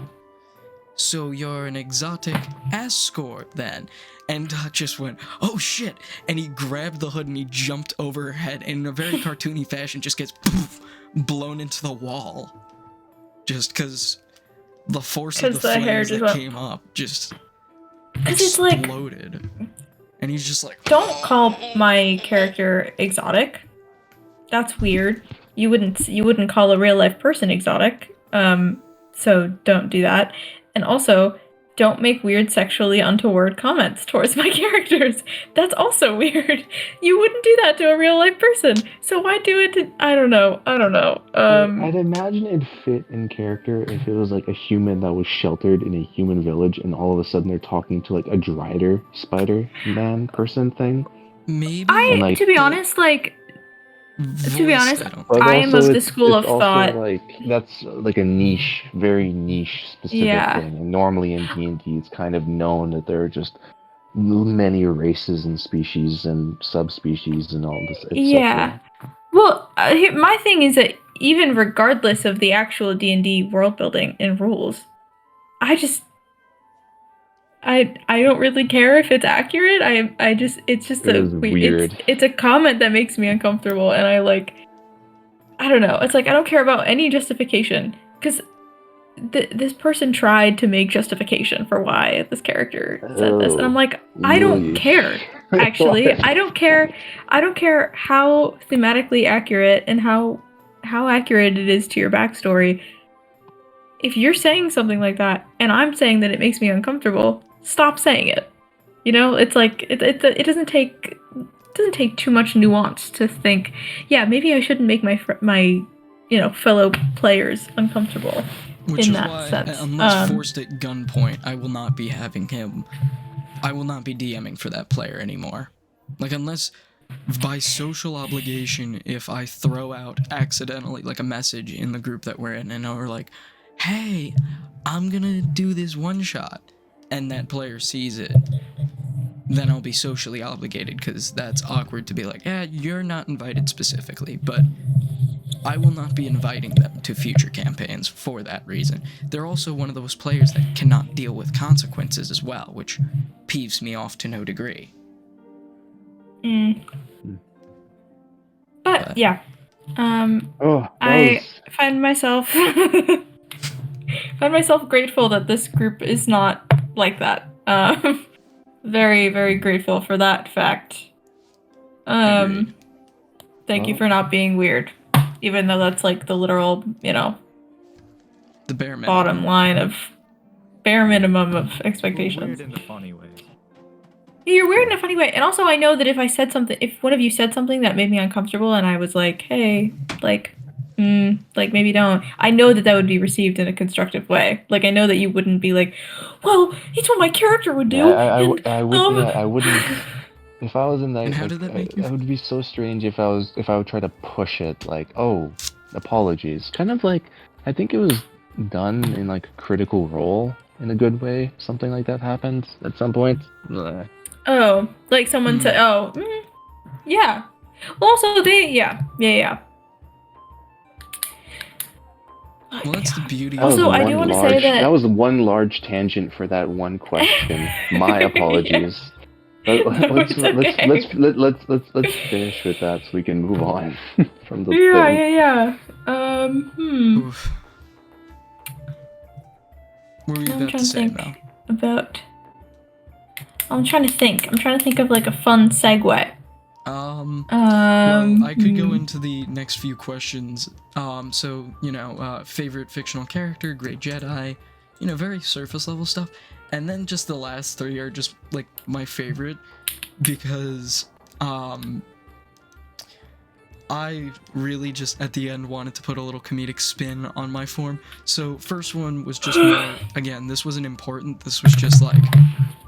so you're an exotic escort then? And Doc just went, oh shit, and he grabbed the hood and he jumped over her head, and in a very cartoony fashion just gets poof, blown into the wall. Just because the force of the flames that came up just exploded. And he's just like, don't call my character exotic. That's weird. You wouldn't call a real life person exotic. So don't do that. And also, don't make weird sexually untoward comments towards my characters. That's also weird. You wouldn't do that to a real life person. So why do it to, I don't know. I'd imagine it'd fit in character if it was like a human that was sheltered in a human village and all of a sudden they're talking to like a Drider Spider-Man person thing. maybe. To be honest, But I am also of the school of thought. Like that's like a niche, very niche specific thing. And normally in D&D, it's kind of known that there are just many races and species and subspecies and all this. Yeah. Well, my thing is that even regardless of the actual D&D world building and rules, I don't really care if it's accurate. It's just weird. It's a comment that makes me uncomfortable, and I don't know. It's like I don't care about any justification because this person tried to make justification for why this character said this, and I'm like, I don't care. Actually, I don't care. I don't care how thematically accurate and how accurate it is to your backstory. If you're saying something like that, and I'm saying that it makes me uncomfortable, stop saying it. You know, it's like it doesn't take too much nuance to think, yeah, maybe I shouldn't make my fellow players uncomfortable. Which in is that why, sense. unless forced at gunpoint, I will not be having him. I will not be DMing for that player anymore. Like, unless by social obligation, if I throw out accidentally like a message in the group that we're in, and we're like, hey, I'm gonna do this one shot, and that player sees it, then I'll be socially obligated, because that's awkward to be like, yeah, you're not invited specifically, but I will not be inviting them to future campaigns for that reason. They're also one of those players that cannot deal with consequences as well, which peeves me off to no degree. But yeah. I find myself grateful that this group is not like that. Very, very grateful for that fact. Thank you for not being weird. Even though that's like the literal, the bare minimum. Bottom line of bare minimum of expectations. Weird in the funny way. You're weird in a funny way. And also I know that if one of you said something that made me uncomfortable and I was like, hey, maybe don't. I know that would be received in a constructive way. Like, I know that you wouldn't be like, well, it's what my character would do. I wouldn't. If I was in that, and how did that make you? It would be so strange if I would try to push it, like, oh, apologies. Kind of like, I think it was done in like Critical Role in a good way. Something like that happened at some point. Oh, like someone said, yeah. Well, also yeah. Well, that's the beauty. Also, I do want to say that was one large tangent for that one question. My apologies. Let's finish with that so we can move on from the thing. Yeah. Oof. What were you about to say, Mel? I'm trying to think of like a fun segue. Well, I could go into the next few questions. Favorite fictional character, Great Jedi, very surface level stuff. And then just the last three are just, like, my favorite, because, I really just, at the end, wanted to put a little comedic spin on my form. So, first one was just more, again, this wasn't important, this was just, like,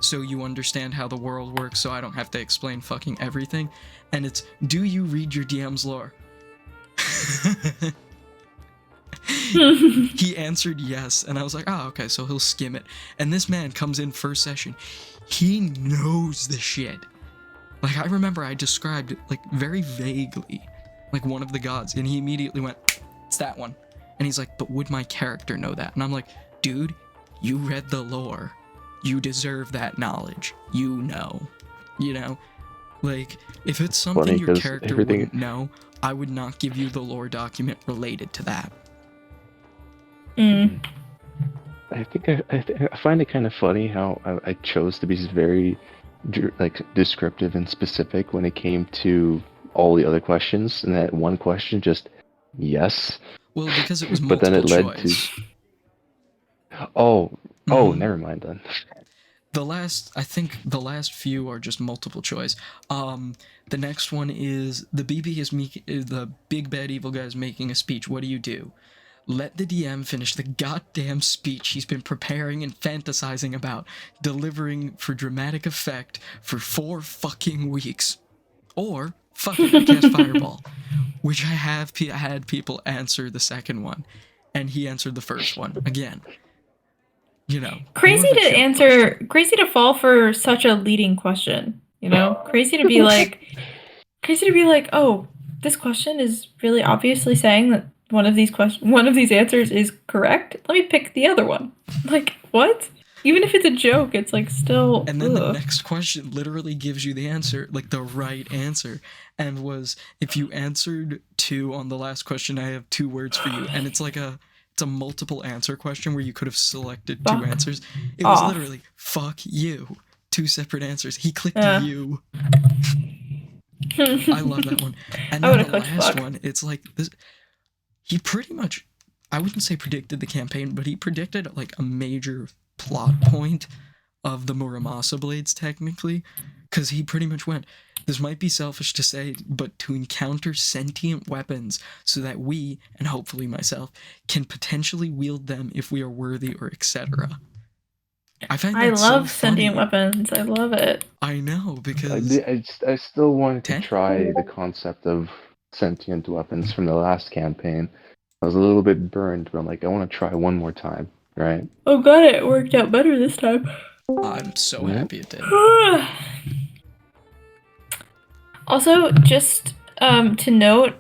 so you understand how the world works, so I don't have to explain fucking everything. And it's, do you read your DM's lore? He answered yes, and I was like, oh, okay, so he'll skim it. And this man comes in first session. He knows the shit. Like, I remember I described, like, very vaguely, like, one of the gods, and he immediately went, it's that one. And he's like, but would my character know that? And I'm like, dude, you read the lore. You deserve that knowledge. You know. You know? Like, if it's something Funny, your 'cause character everything- wouldn't know, I would not give you the lore document related to that. Mm. I think I find it kind of funny how I chose to be very like descriptive and specific when it came to all the other questions, and that one question just yes, Well, because it was but then multiple it led choice. to oh Mhm. never mind then. I think the last few are just multiple choice. The next one is the the big bad evil guy is making a speech. What do you do? Let the DM finish the goddamn speech he's been preparing and fantasizing about, delivering for dramatic effect for 4 fucking weeks. Or, fuck it, cast Fireball. Which I had people answer the second one, and he answered the first one. Again. You know. Crazy to answer, crazy to fall for such a leading question, you know? Crazy to be like, oh, this question is really obviously saying that one of these answers is correct. Let me pick the other one. Like, what? Even if it's a joke, it's like still. And then the next question literally gives you the answer, like the right answer, and was if you answered 2 on the last question, I have 2 words for you, and it's a multiple answer question where you could have selected 2 answers. It was literally fuck you, 2 separate answers. He clicked you. I love that one. And then the last one, it's like this. He pretty much, I wouldn't say predicted the campaign, but he predicted like a major plot point of the Muramasa Blades, technically, because he pretty much went, this might be selfish to say, but to encounter sentient weapons so that we, and hopefully myself, can potentially wield them if we are worthy or etc. I love sentient weapons. I love it. I know, because I still wanted to try the concept of sentient weapons from the last campaign. I was a little bit burned, but I'm like, I want to try one more time, right? Oh god, it worked out better this time. I'm so happy it did. Also, just to note,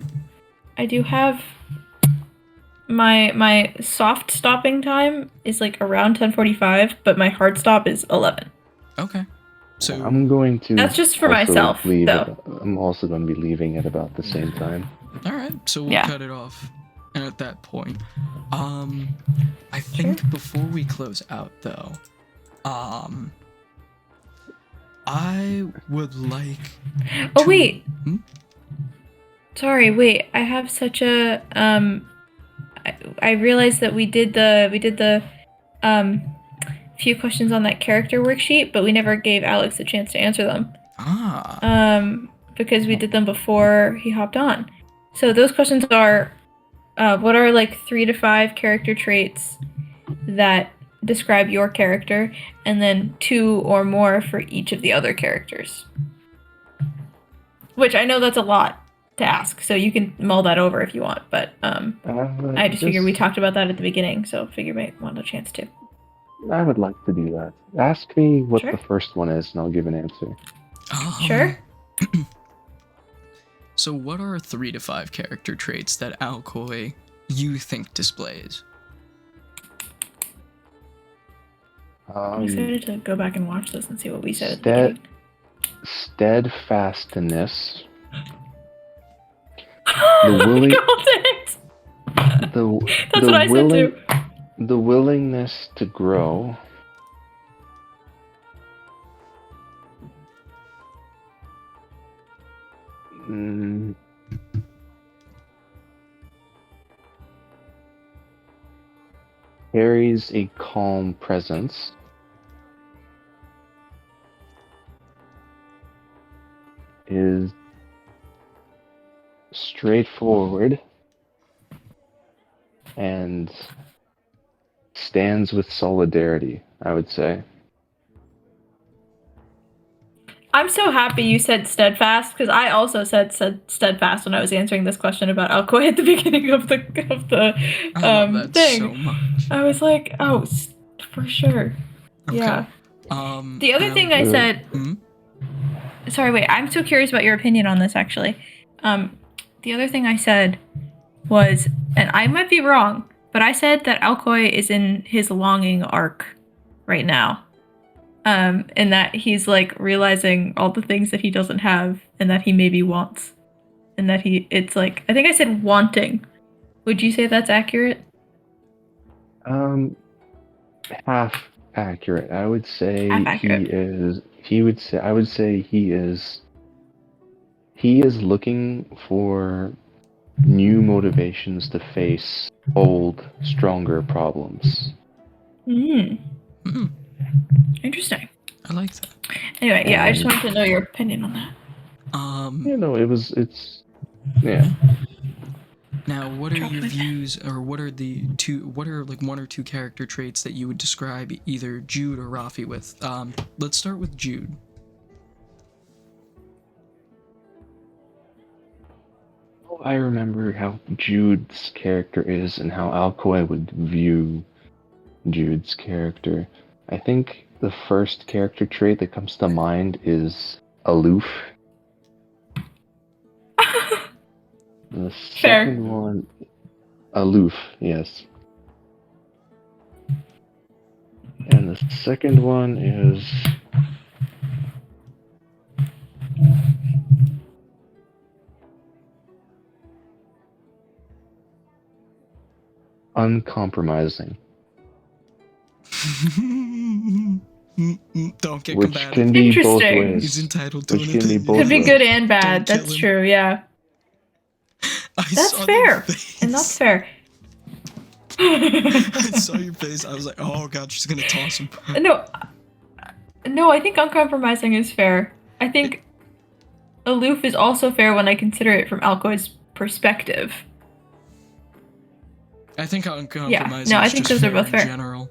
I do have my soft stopping time is like around 10:45, but my hard stop is 11. Okay. So I'm going to. That's just for myself, though. I'm also going to be leaving at about the same time. All right, so we'll cut it off. And at that point, I think before we close out, though, I would like. Oh wait. Sorry, wait. I have such a I realized that we did the few questions on that character worksheet, but we never gave Alex a chance to answer them. Because we did them before he hopped on. So those questions are, what are like 3 to 5 character traits that describe your character, and then 2 or more for each of the other characters. Which I know that's a lot to ask, so you can mull that over if you want, but I just figured we talked about that at the beginning, so figure you might want a chance to. I would like to do that. Ask me what the first one is, and I'll give an answer. Sure. So what are 3 to 5 character traits that Alcoy you think displays? I'm excited to go back and watch this and see what we said at the beginning. Steadfastness. The willing. That's what I said too. The willingness to grow. Carries a calm presence. Is straightforward and stands with solidarity, I would say. I'm so happy you said steadfast because I also said steadfast when I was answering this question about Alcoy at the beginning of the I love that thing. so much. I was like, oh, for sure. Okay. Yeah. The other thing I said. Sorry, wait. I'm so curious about your opinion on this. Actually, the other thing I said was, and I might be wrong, but I said that Alcoy is in his longing arc right now. And that he's like realizing all the things that he doesn't have and that he maybe wants. And that it's like, I think I said wanting. Would you say that's accurate? Half accurate. I would say Half accurate. I would say he is looking for new motivations to face old, stronger problems. Interesting. I like that. Anyway, yeah, I just wanted to know your opinion on that. Yeah. Now, what are your views, or what are like one or two character traits that you would describe either Jude or Rafi with? Let's start with Jude. I remember how Jude's character is and how Alcoy would view Jude's character. I think the first character trait that comes to mind is aloof. And the second one, aloof, yes. And the second one is uncompromising. Don't get Which combative. can be both Interesting. ways. He's entitled to Which an can be opinion. both Could be ways. good and bad. Don't kill That's him. true, yeah. That's saw fair. that face. And that's fair. I saw your face. I was like, oh god, she's gonna toss him. No, I think uncompromising is fair. I think aloof is also fair when I consider it from Alcoy's perspective. I think uncompromising I is think just those are both in fair. general.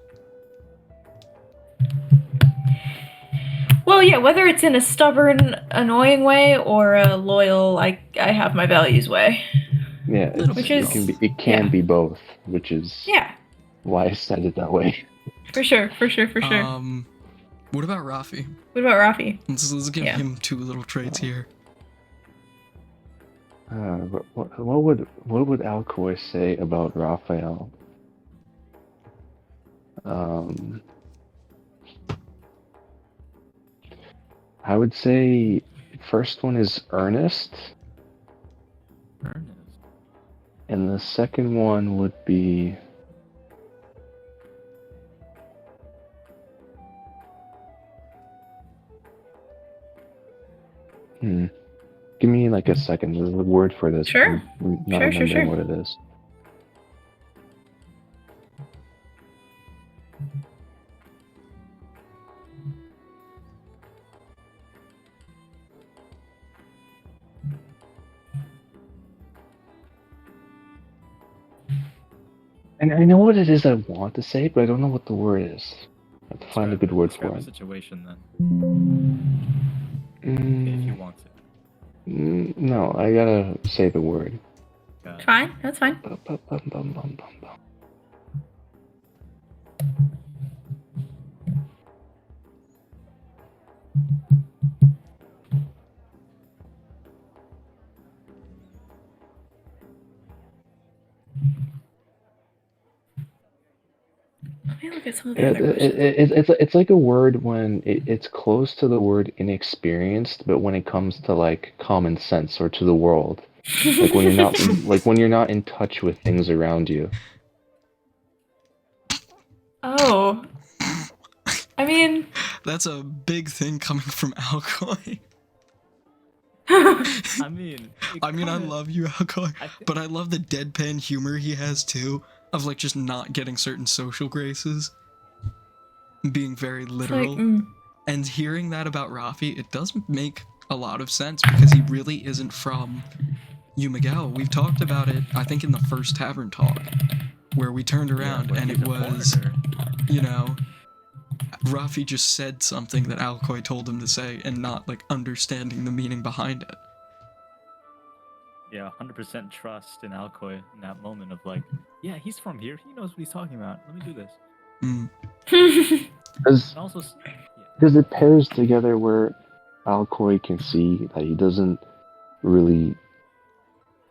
Well, yeah, whether it's in a stubborn, annoying way or a loyal, I have my values way. Yeah, it can be both, which is why I said it that way. For sure. What about Rafi? Let's give him two little traits here. What would Alcoy say about Raphael? I would say first one is earnest. And the second one would be give me like a second. There's a word for this. Sure. I'm not remembering Sure. what it is. And I know what it is I want to say, but I don't know what the word is. I have to find a good word for The it. situation then. If you want to. No, I gotta say the word. Fine, that's fine. Let me look at some of the other questions. It's like a word when it's close to the word inexperienced, but when it comes to like common sense or to the world, like when you're not in touch with things around you. Oh, I mean, that's a big thing coming from Alcoy. I mean, I love you, Alcoy, but I love the deadpan humor he has too, of like just not getting certain social graces, being very literal. And hearing that about Rafi, it does make a lot of sense because he really isn't from Umigel. We've talked about it, I think, in the first Tavern talk, where we turned around and it was, you know, Rafi just said something that Alcoy told him to say and not like understanding the meaning behind it. Yeah, 100% trust in Alcoy in that moment of like, yeah, he's from here. He knows what he's talking about. Let me do this. Because And also, it pairs together where Alcoy can see that he doesn't really.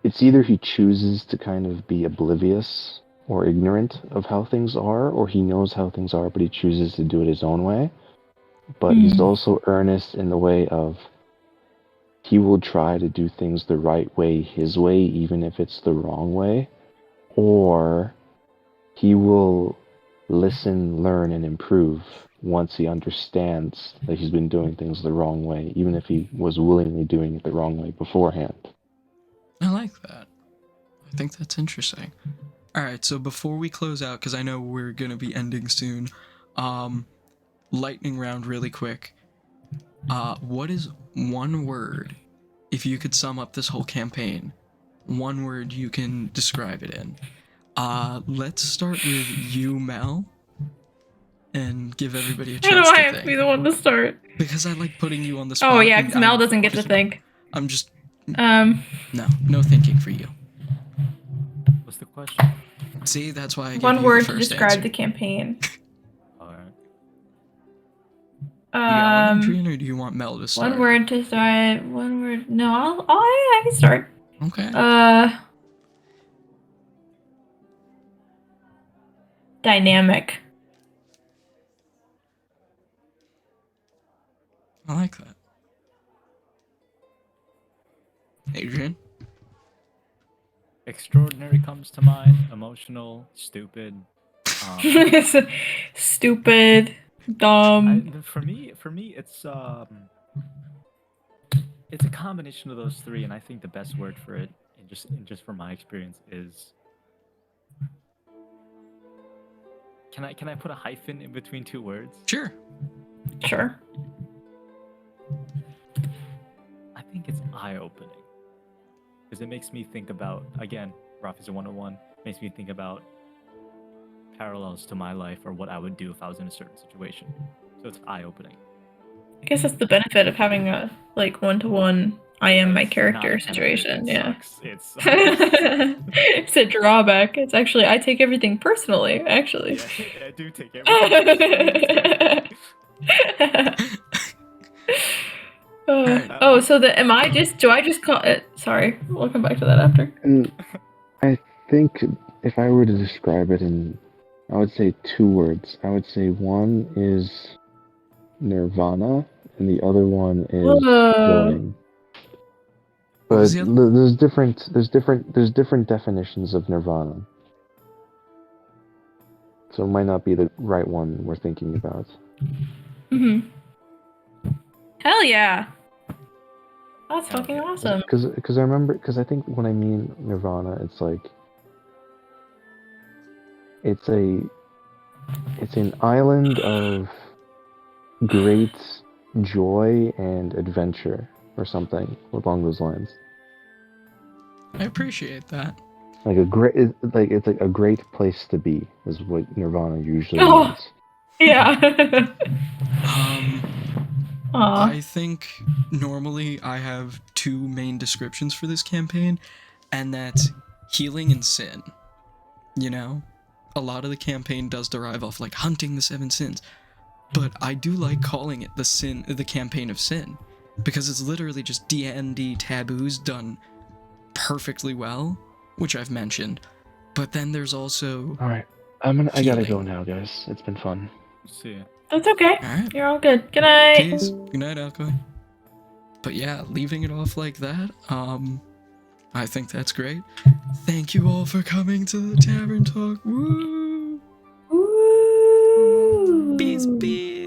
It's either he chooses to kind of be oblivious or ignorant of how things are, or he knows how things are, but he chooses to do it his own way. But he's also earnest in the way of he will try to do things the right way, his way, even if it's the wrong way, or he will listen, learn, and improve once he understands that he's been doing things the wrong way, even if he was willingly doing it the wrong way beforehand. I like that. I think that's interesting. Alright, so before we close out, because I know we're going to be ending soon, lightning round really quick. What is one word, if you could sum up this whole campaign, one word you can describe it in? Let's start with you, Mel, and give everybody a Why chance do I to have to be think. the one to start? Because I like putting you on the spot. Oh yeah, and because Mel I'm doesn't get to just- think. I'm just... No No thinking for you. what's the question? See, that's why I gave one you word the to first describe answer. the campaign. Alright. You got one, Adrian, or do you want Mel to start? One word to describe. One word. No, I can start. Okay. Dynamic. I like that. Adrian? Extraordinary comes to mind. Emotional, stupid. Stupid, dumb. For me, it's a combination of those three, and I think the best word for it, and just from my experience, is. Can I put a hyphen in between two words? Sure. Sure. I think it's eye-opening. Because it makes me think about, again, Rafi's a 101, makes me think about parallels to my life or what I would do if I was in a certain situation. So it's eye-opening. I guess that's the benefit of having a like one-to-one I am my It's character not a situation. benefit, Yeah. It sucks. It's a drawback. It's actually I take everything personally, actually. Yeah, I do take everything. Alright. Oh, so do I just call it? Sorry, we'll come back to that after. And I think if I were to describe it I would say two words. I would say one is nirvana, and the other one is joy. What But was the other? there's different definitions of nirvana. So it might not be the right one we're thinking about. Hell yeah. That's fucking awesome. Because I think when I mean nirvana, it's like it's an island of great joy and adventure, or something along those lines. I appreciate that. Like it's like a great place to be is what nirvana usually Oh. means. Yeah. I think normally I have two main descriptions for this campaign, and that's healing and sin. You know? A lot of the campaign does derive off like hunting the 7 sins. But I do like calling it the campaign of sin. Because it's literally just D&D taboos done perfectly well, which I've mentioned. But then there's also Alright. I gotta go healing. now, guys. It's been fun. See ya. That's okay. Alright. You're all good. Good night. Peace. Good night, Alcoy. But yeah, leaving it off like that, I think that's great. Thank you all for coming to the Tavern Talk. Woo! Ooh. Peace, peace.